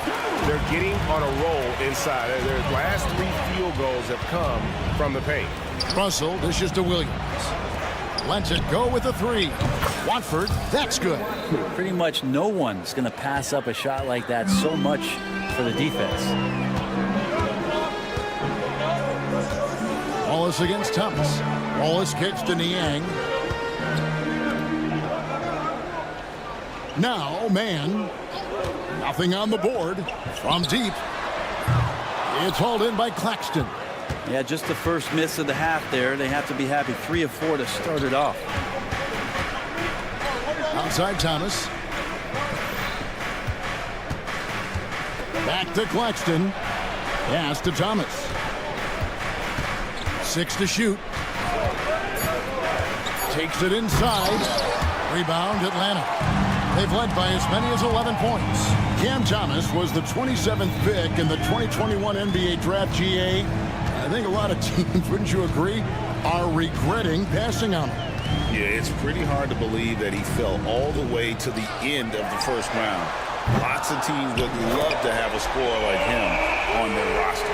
[SPEAKER 1] They're getting on a roll inside. Their last 3 field goals have come from the paint.
[SPEAKER 9] Russell dishes to Williams. Lets it go with a 3. Watford, that's good.
[SPEAKER 11] Pretty much no one's going to pass up a shot like that so much for the defense.
[SPEAKER 9] Wallace against Thomas. Wallace kicks to Niang. Now, man. Nothing on the board. From deep. It's hauled in by Claxton.
[SPEAKER 11] Yeah, just the first miss of the half there. They have to be happy. 3 of 4 to start it off.
[SPEAKER 9] Outside Thomas. Back to Claxton. Pass to Thomas. 6 to shoot. Takes it inside. Rebound Atlanta. They've led by as many as 11 points. Cam Thomas was the 27th pick in the 2021 NBA Draft. GA. I think a lot of teams, wouldn't you agree, are regretting passing on him.
[SPEAKER 10] Yeah, it's pretty hard to believe that he fell all the way to the end of the first round. Lots of teams would love to have a scorer like him on their roster.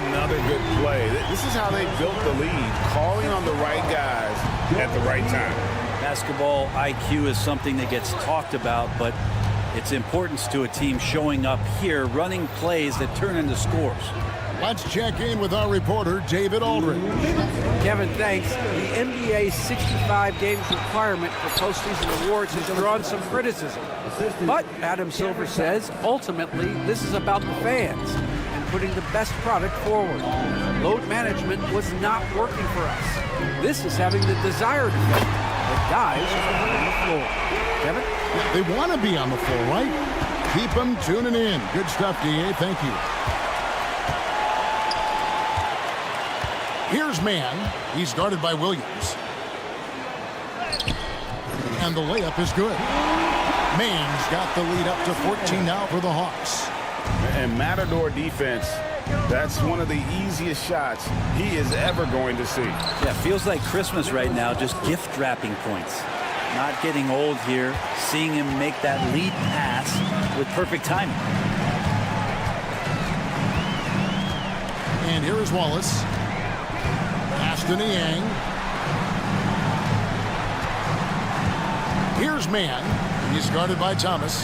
[SPEAKER 1] Another good play. This is how they built the lead, calling on the right guys at the right time.
[SPEAKER 11] Basketball IQ is something that gets talked about, but its importance to a team showing up here, running plays that turn into scores.
[SPEAKER 9] Let's check in with our reporter, David Aldridge.
[SPEAKER 12] Kevin, thanks. The NBA 65 games requirement for postseason awards has drawn some criticism. But Adam Silver says, ultimately, this is about the fans and putting the best product forward. Load management was not working for us. This is having the desired effect. The guys are on the floor. Kevin?
[SPEAKER 9] They want to be on the floor, right? Keep them tuning in. Good stuff, DA. Thank you. Here's Mann. He's guarded by Williams. And the layup is good. Mann's got the lead up to 14 now for the Hawks.
[SPEAKER 14] And Matador defense, that's one of the easiest shots he is ever going to see.
[SPEAKER 11] Yeah, feels like Christmas right now, just gift wrapping points. Not getting old here, seeing him make that lead pass with perfect timing.
[SPEAKER 9] And here is Wallace. Pass to Niang. Here's Mann. He's guarded by Thomas.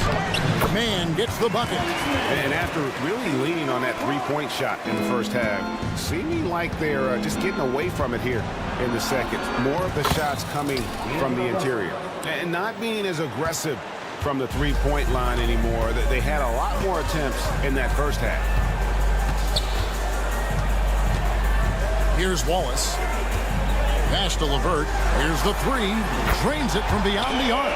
[SPEAKER 9] Mann gets the bucket.
[SPEAKER 14] And after really leaning on that three-point shot in the first half, seeming like they're just getting away from it here in the second. More of the shots coming from the interior. And not being as aggressive from the three-point line anymore. They had a lot more attempts in that first half.
[SPEAKER 9] Here's Wallace. Pass to LeVert. Here's the three. Drains it from beyond the arc.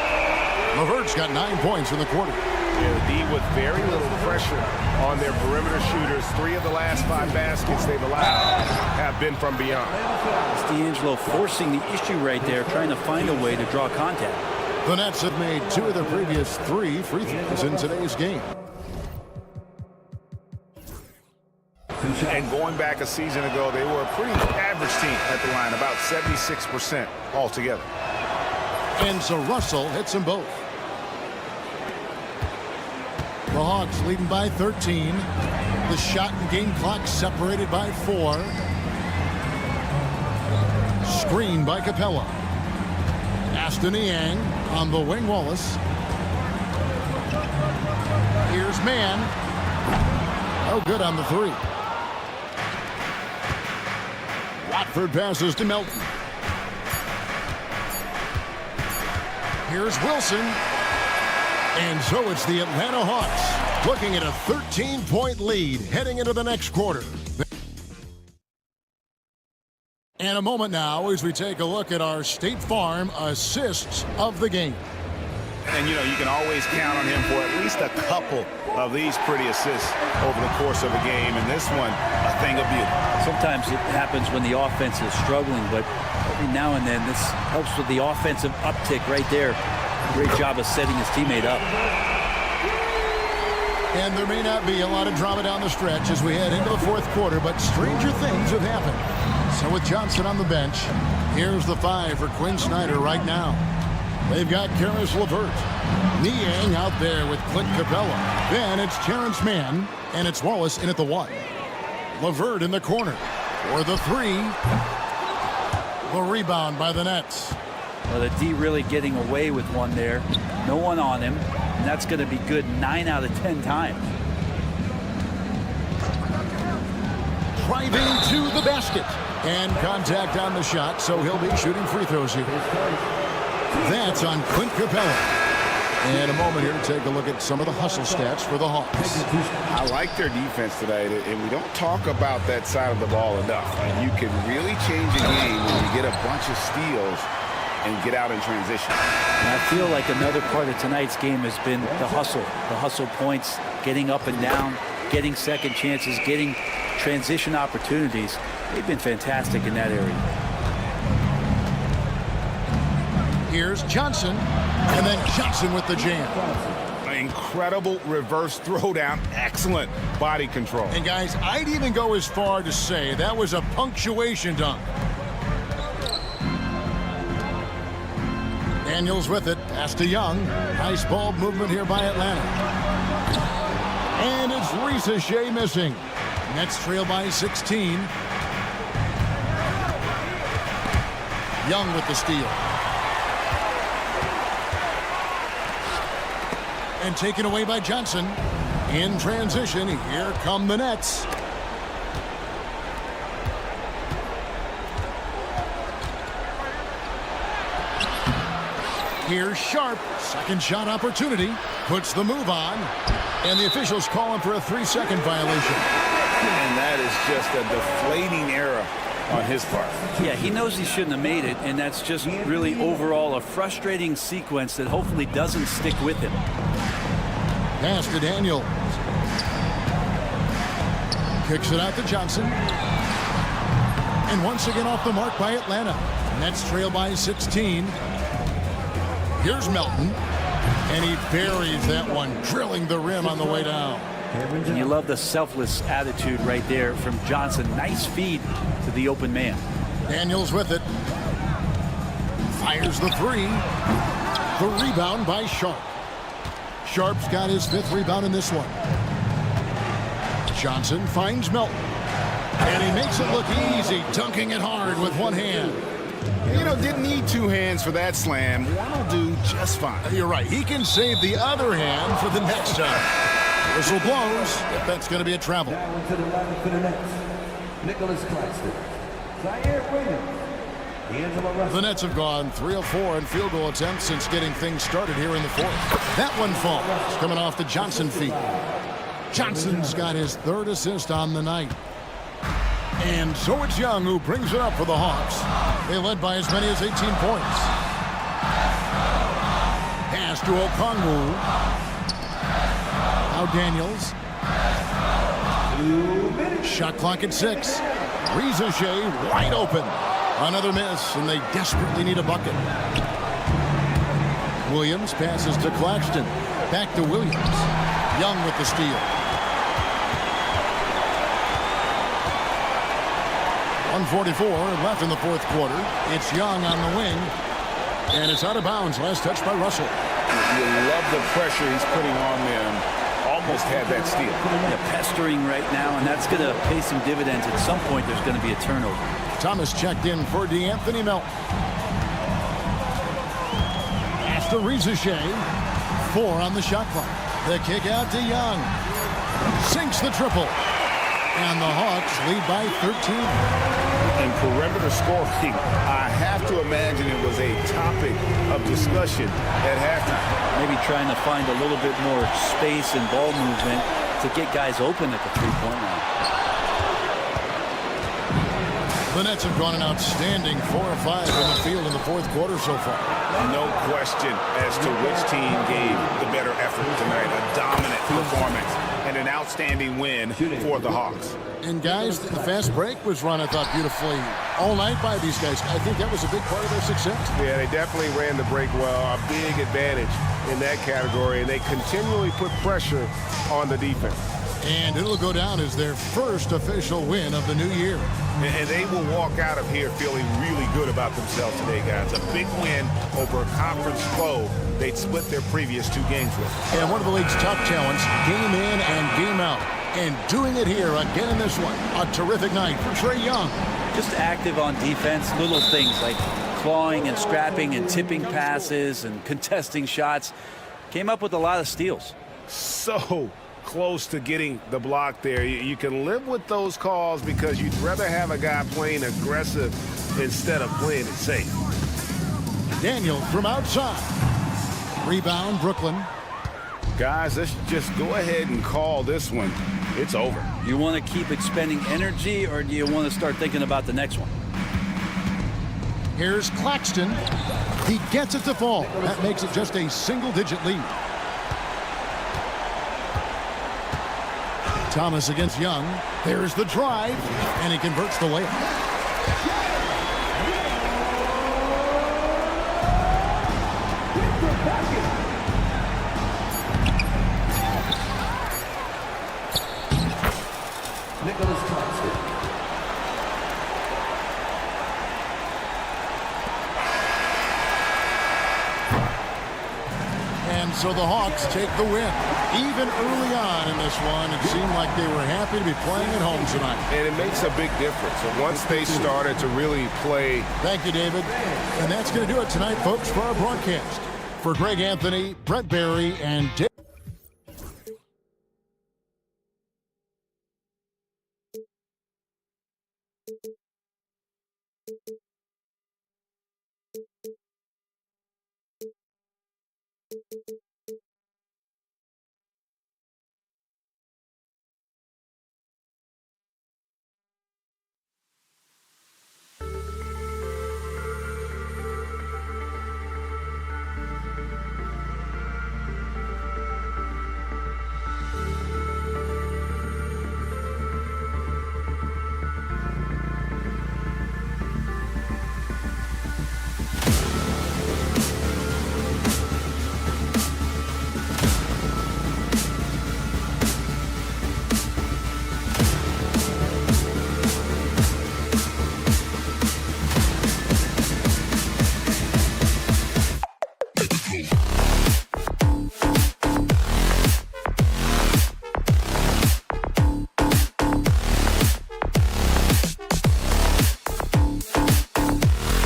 [SPEAKER 9] LeVert's got 9 points in the quarter.
[SPEAKER 1] Yeah, the D with very little pressure on their perimeter shooters. 3 of the last 5 baskets they've allowed have been from beyond.
[SPEAKER 11] It's D'Angelo forcing the issue right there, trying to find a way to draw contact.
[SPEAKER 9] The Nets have made 2 of their previous 3 free throws in today's game.
[SPEAKER 14] And going back a season ago, they were a pretty average team at the line, about 76% altogether.
[SPEAKER 9] And so Russell hits them both. The Hawks leading by 13. The shot and game clock separated by 4. Screen by Capella. Aston Yang on the wing. Wallace. Here's Mann. Oh, good on the 3. Watford passes to Melton. Here's Wilson. And so it's the Atlanta Hawks looking at a 13-point lead heading into the next quarter. And a moment now as we take a look at our State Farm assists of the game.
[SPEAKER 14] And, you know, you can always count on him for at least a couple of these pretty assists over the course of a game. And this one, a thing of beauty.
[SPEAKER 11] Sometimes it happens when the offense is struggling, but every now and then this helps with the offensive uptick right there. Great job of setting his teammate up.
[SPEAKER 9] And there may not be a lot of drama down the stretch as we head into the fourth quarter, but stranger things have happened. So with Johnson on the bench, here's the 5 for Quinn Snyder right now. They've got Karis LeVert. Niang out there with Clint Capella. Then it's Terrence Mann, and it's Wallace in at the 1. LeVert in the corner for the 3. The rebound by the Nets.
[SPEAKER 11] Well, the D really getting away with one there. No one on him. And that's going to be good 9 out of 10 times.
[SPEAKER 9] Driving to the basket. And contact on the shot, so he'll be shooting free throws here. That's on Clint Capella. And a moment here to take a look at some of the hustle stats for the Hawks.
[SPEAKER 14] I like their defense tonight, and we don't talk about that side of the ball enough. And you can really change a game when you get a bunch of steals and get out in transition.
[SPEAKER 11] And I feel like another part of tonight's game has been the hustle points, getting up and down, getting second chances, getting transition opportunities. They've been fantastic in that area.
[SPEAKER 9] Here's Johnson, and then Johnson with the jam.
[SPEAKER 14] Incredible reverse throwdown. Excellent body control.
[SPEAKER 9] And guys, I'd even go as far to say that was a punctuation dunk. Daniels with it. Pass to Young. Nice ball movement here by Atlanta. And it's Risa Shea missing. Nets trail by 16. Young with the steal. And taken away by Johnson. In transition, here come the Nets. Here's Sharp. Second shot opportunity. Puts the move on. And the officials call him for a 3-second violation.
[SPEAKER 14] And that is just a deflating error on his part.
[SPEAKER 11] Yeah, he knows he shouldn't have made it, and that's just really overall a frustrating sequence that hopefully doesn't stick with him.
[SPEAKER 9] Pass to Daniel. Kicks it out to Johnson. And once again off the mark by Atlanta. Nets trail by 16. Here's Melton. And he buries that one, drilling the rim on the way down.
[SPEAKER 11] And you love the selfless attitude right there from Johnson. Nice feed to the open man.
[SPEAKER 9] Daniels with it. Fires the 3. The rebound by Sharp. Sharp's got his 5th rebound in this one. Johnson finds Melton. And he makes it look easy, dunking it hard with one hand.
[SPEAKER 14] You know, didn't need 2 hands for that slam. One will do just fine.
[SPEAKER 9] You're right. He can save the other hand for the next time. Whistle blows. If that's going to be a travel.
[SPEAKER 16] Now into the line for the Nets. Nicholas Claxton. Zaire Williams.
[SPEAKER 9] The Nets have gone 3 of 4 in field goal attempts since getting things started here in the 4th. That one falls, coming off the Johnson feed. Johnson's got his 3rd assist on the night. And so it's Young who brings it up for the Hawks. They led by as many as 18 points. Pass to Okongwu. Now Daniels. Shot clock at 6. Risa Shea wide open. Another miss, and they desperately need a bucket. Williams passes to Claxton. Back to Williams. Young with the steal. 1:44 left in the 4th quarter. It's Young on the wing. And it's out of bounds. Last touch by Russell.
[SPEAKER 14] You love the pressure he's putting on them. almost had that steal.
[SPEAKER 11] Yeah, pestering right now, and that's going to pay some dividends. At some point, there's going to be a turnover.
[SPEAKER 9] Thomas checked in for DeAnthony Melton. After Shea, 4 on the shot clock. The kick out to Young. Sinks the triple. And the Hawks lead by 13.
[SPEAKER 14] And perimeter scoring, I have to imagine it was a topic of discussion at halftime.
[SPEAKER 11] Maybe trying to find a little bit more space and ball movement to get guys open at the three-point line.
[SPEAKER 9] The Nets have gone an outstanding 4 or 5 in the field in the fourth quarter so far.
[SPEAKER 14] No question as to which team gave the better effort tonight. A dominant performance and an outstanding win for the Hawks.
[SPEAKER 9] And guys, the fast break was run, I thought, beautifully all night by these guys. I think that was a big part of their success.
[SPEAKER 1] Yeah, they definitely ran the break well. A big advantage in that category, and they continually put pressure on the defense.
[SPEAKER 9] And it'll go down as their first official win of the new year.
[SPEAKER 1] And they will walk out of here feeling really good about themselves today, guys. A big win over a conference foe they'd split their previous 2 games with.
[SPEAKER 9] And one of the league's top talents, game in and game out. And doing it here again in this one. A terrific night for Trae Young.
[SPEAKER 11] Just active on defense, little things like clawing and scrapping and tipping passes and contesting shots. Came up with a lot of steals.
[SPEAKER 1] So close to getting the block there. You can live with those calls because you'd rather have a guy playing aggressive instead of playing it safe.
[SPEAKER 9] Daniel from outside. Rebound, Brooklyn.
[SPEAKER 14] Guys, let's just go ahead and call this one. It's over.
[SPEAKER 11] You want to keep expending energy, or do you want to start thinking about the next one?
[SPEAKER 9] Here's Claxton. He gets it to fall. That makes it just a single-digit lead. Thomas against Young. There's the drive, and he converts the layup. So the Hawks take the win. Even early on in this one, it seemed like they were happy to be playing at home tonight.
[SPEAKER 1] And it makes a big difference. So once they started to really play.
[SPEAKER 9] Thank you, David. And that's going to do it tonight, folks, for our broadcast. For Greg Anthony, Brent Barry, and Dave.